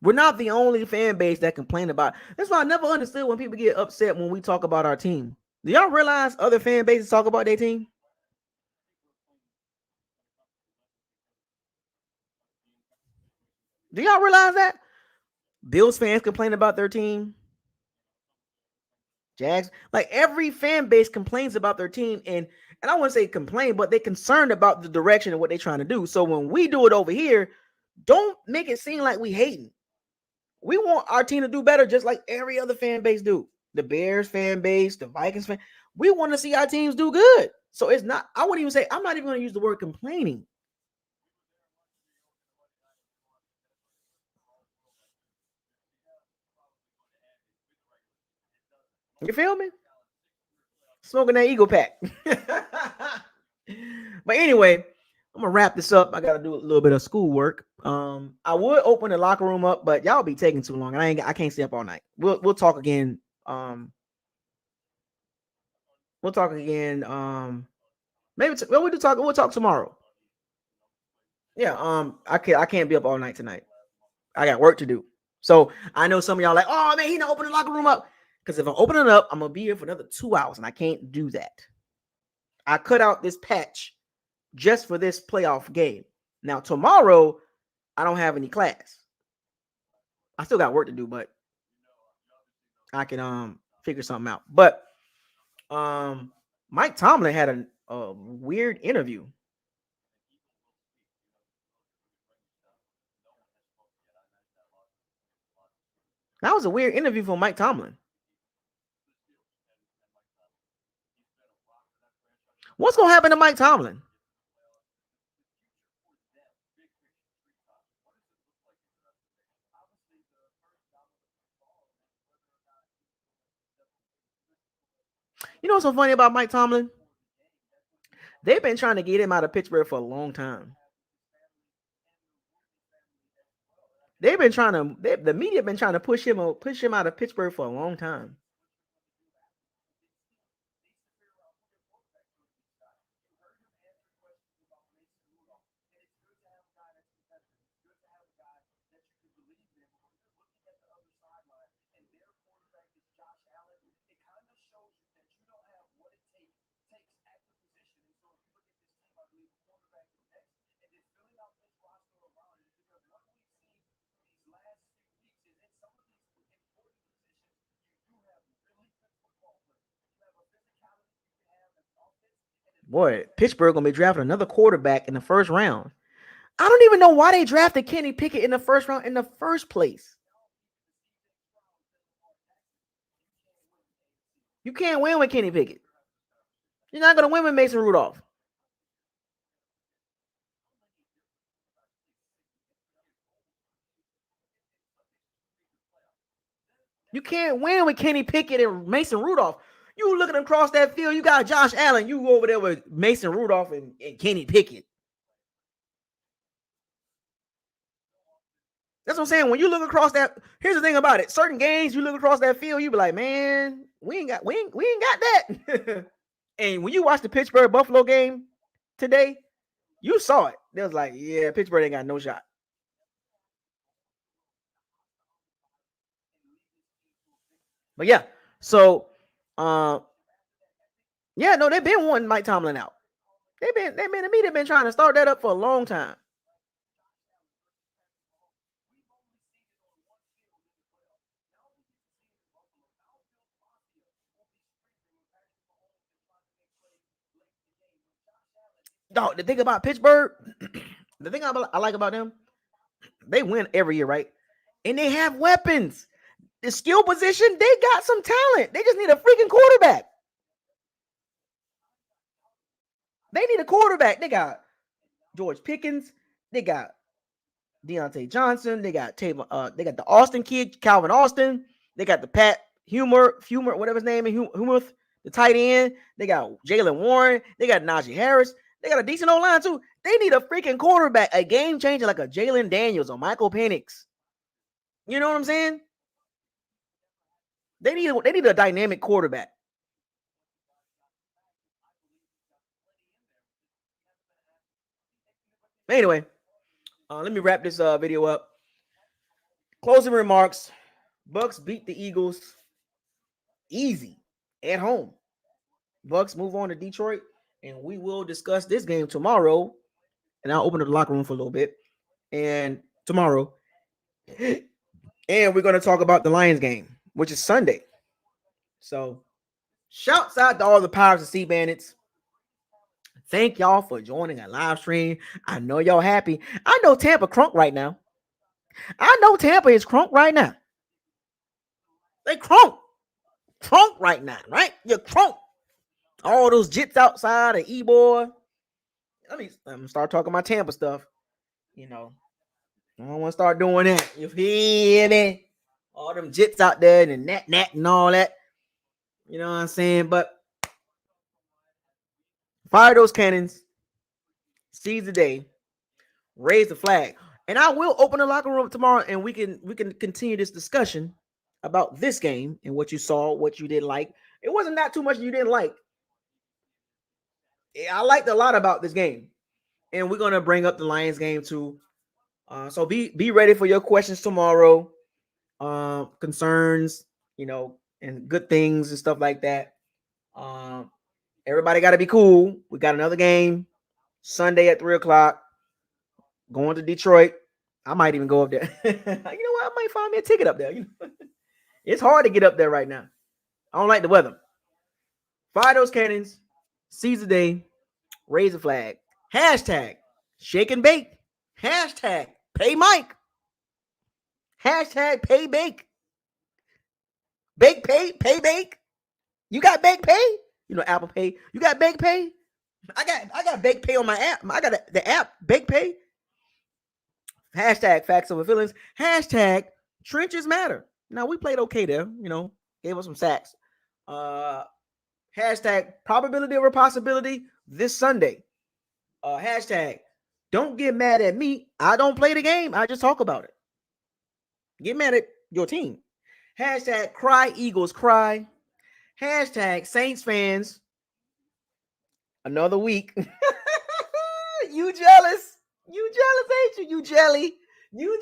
We're not the only fan base that complain about. That's why I never understood when people get upset when we talk about our team. Do y'all realize other fan bases talk about their team? Do y'all realize that? Bills fans complain about their team. Jags, like every fan base complains about their team, and I wouldn't say complain, but they're concerned about the direction of what they're trying to do. So when we do it over here, don't make it seem like we hating. We want our team to do better, just like every other fan base do. The Bears fan base, the Vikings fan. We want to see our teams do good. So it's not. I wouldn't even say. I'm not even going to use the word complaining. You feel me? Smoking that Eagle Pack. But anyway, I'm gonna wrap this up. I gotta do a little bit of schoolwork. I would open the locker room up, but y'all be taking too long, and I can't stay up all night. We'll talk again. We'll talk again. Maybe well, we do talk. We'll talk tomorrow. Yeah. I can't be up all night tonight. I got work to do. So I know some of y'all like, oh man, he not opening the locker room up. Because if I'm opening it up, I'm gonna be here for another 2 hours, and I can't do that. I cut out this patch just for this playoff game. Now tomorrow, I don't have any class. I still got work to do, but I can figure something out. But um Mike Tomlin had a weird interview. That was a weird interview for Mike Tomlin. What's gonna happen to Mike Tomlin? You know what's so funny about Mike Tomlin? They've been trying to get him out of Pittsburgh for a long time. The media been trying to push him out of Pittsburgh for a long time. Boy, Pittsburgh gonna be drafting another quarterback in the first round. I don't even know why they drafted Kenny Pickett in the first round in the first place. You can't win with Kenny Pickett. You're not gonna win with Mason Rudolph. You can't win with Kenny Pickett and Mason Rudolph. You looking across that field, you got Josh Allen. You over there with Mason Rudolph and Kenny Pickett. That's what I'm saying. When you look across that, here's the thing about it. Certain games, you look across that field, you be like, man, we ain't got that. And when you watch the Pittsburgh Buffalo game today, you saw it. They was like, yeah, Pittsburgh ain't got no shot. But yeah, so yeah, no, they've been wanting Mike Tomlin out. They've been trying to start that up for a long time. Dog, the thing about Pittsburgh, the thing I like about them, they win every year, right? And they have weapons. The skill position, they got some talent. They just need a freaking quarterback. They need a quarterback. They got George Pickens. They got Deontay Johnson. They got they got the Austin kid, Calvin Austin. They got the Pat Humor, whatever his name is, Humuth, the tight end. They got Jalen Warren. They got Najee Harris. They got a decent old line too. They need a freaking quarterback, a game changer like a Jalen Daniels or Michael Penix. You know what I'm saying? They need a dynamic quarterback. Anyway, let me wrap this video up. Closing remarks. Bucks beat the Eagles easy at home. Bucks move on to Detroit, and we will discuss this game tomorrow. And I'll open up the locker room for a little bit. And tomorrow. And we're going to talk about the Lions game, which is Sunday. So, shouts out to all the Pirates and Sea Bandits. Thank y'all for joining our live stream. I know y'all happy. I know Tampa crunk right now. I know Tampa is crunk right now. They crunk. Crunk right now, right? You're crunk. All those jits outside of E-boy. I'm gonna start talking my Tampa stuff. You know, I don't want to start doing that. You feel me? All them jits out there and the nat and all that. You know what I'm saying? But fire those cannons. Seize the day. Raise the flag. And I will open the locker room tomorrow, and we can continue this discussion about this game and what you saw, what you didn't like. It wasn't that too much you didn't like. I liked a lot about this game, and we're gonna bring up the Lions game too. So be ready for your questions tomorrow, concerns, you know, and good things and stuff like that. Everybody got to be cool. We got another game Sunday at 3:00. Going to Detroit. I might even go up there. You know what? I might find me a ticket up there. You know? It's hard to get up there right now. I don't like the weather. Fire those cannons. Seize the day. Raise the flag. Hashtag shake and bake. Hashtag pay Mike. Hashtag pay bake. Bake pay. Pay bake. You got bake pay? You know, Apple Pay. You got bake pay? I got bake pay on my app. I got the app bake pay. Hashtag facts over feelings. Hashtag trenches matter. Now we played okay there, you know, gave us some sacks. Hashtag probability over possibility this Sunday. Hashtag don't get mad at me. I don't play the game. I just talk about it. Get mad at your team. Hashtag cry Eagles cry. Hashtag Saints fans. Another week. You jealous. You jealous, ain't you? You jelly. You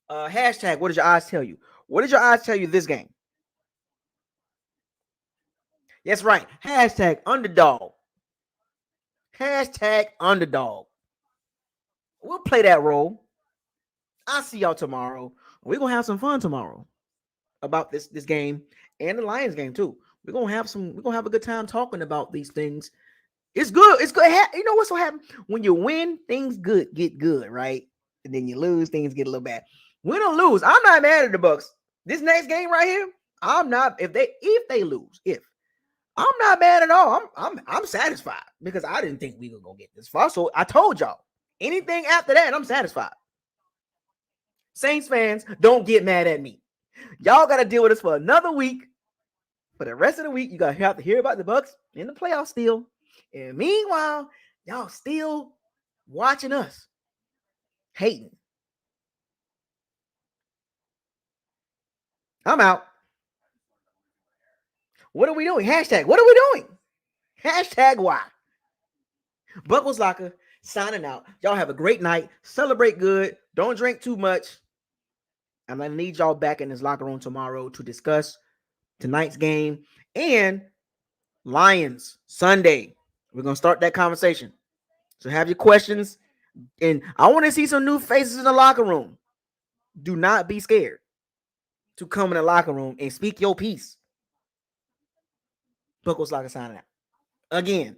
jelly. Hashtag what did your eyes tell you? What did your eyes tell you this game? That's right. Hashtag underdog. Hashtag underdog. We'll play that role. I'll see y'all tomorrow. We're gonna have some fun tomorrow about this game and the Lions game too. We're gonna have a good time talking about these things. It's good. It's good. You know what's gonna happen? When you win, things get good, right? And then you lose, things get a little bad. Win or lose, I'm not mad at the Bucks. This next game right here, I'm not. If they lose, I'm not mad at all. I'm satisfied because I didn't think we were gonna get this far. So I told y'all, anything after that, I'm satisfied. Saints fans, don't get mad at me. Y'all got to deal with us for another week. For the rest of the week, you got to have to hear about the Bucks in the playoffs still. And meanwhile, y'all still watching us, hating. I'm out. What are we doing? Hashtag, what are we doing? Hashtag why? Buckles Locker signing out. Y'all have a great night. Celebrate good. Don't drink too much. I'm going to need y'all back in this locker room tomorrow to discuss tonight's game and Lions Sunday. We're going to start that conversation. So have your questions. And I want to see some new faces in the locker room. Do not be scared to come in the locker room and speak your piece. Buckles Locker signing out. Again,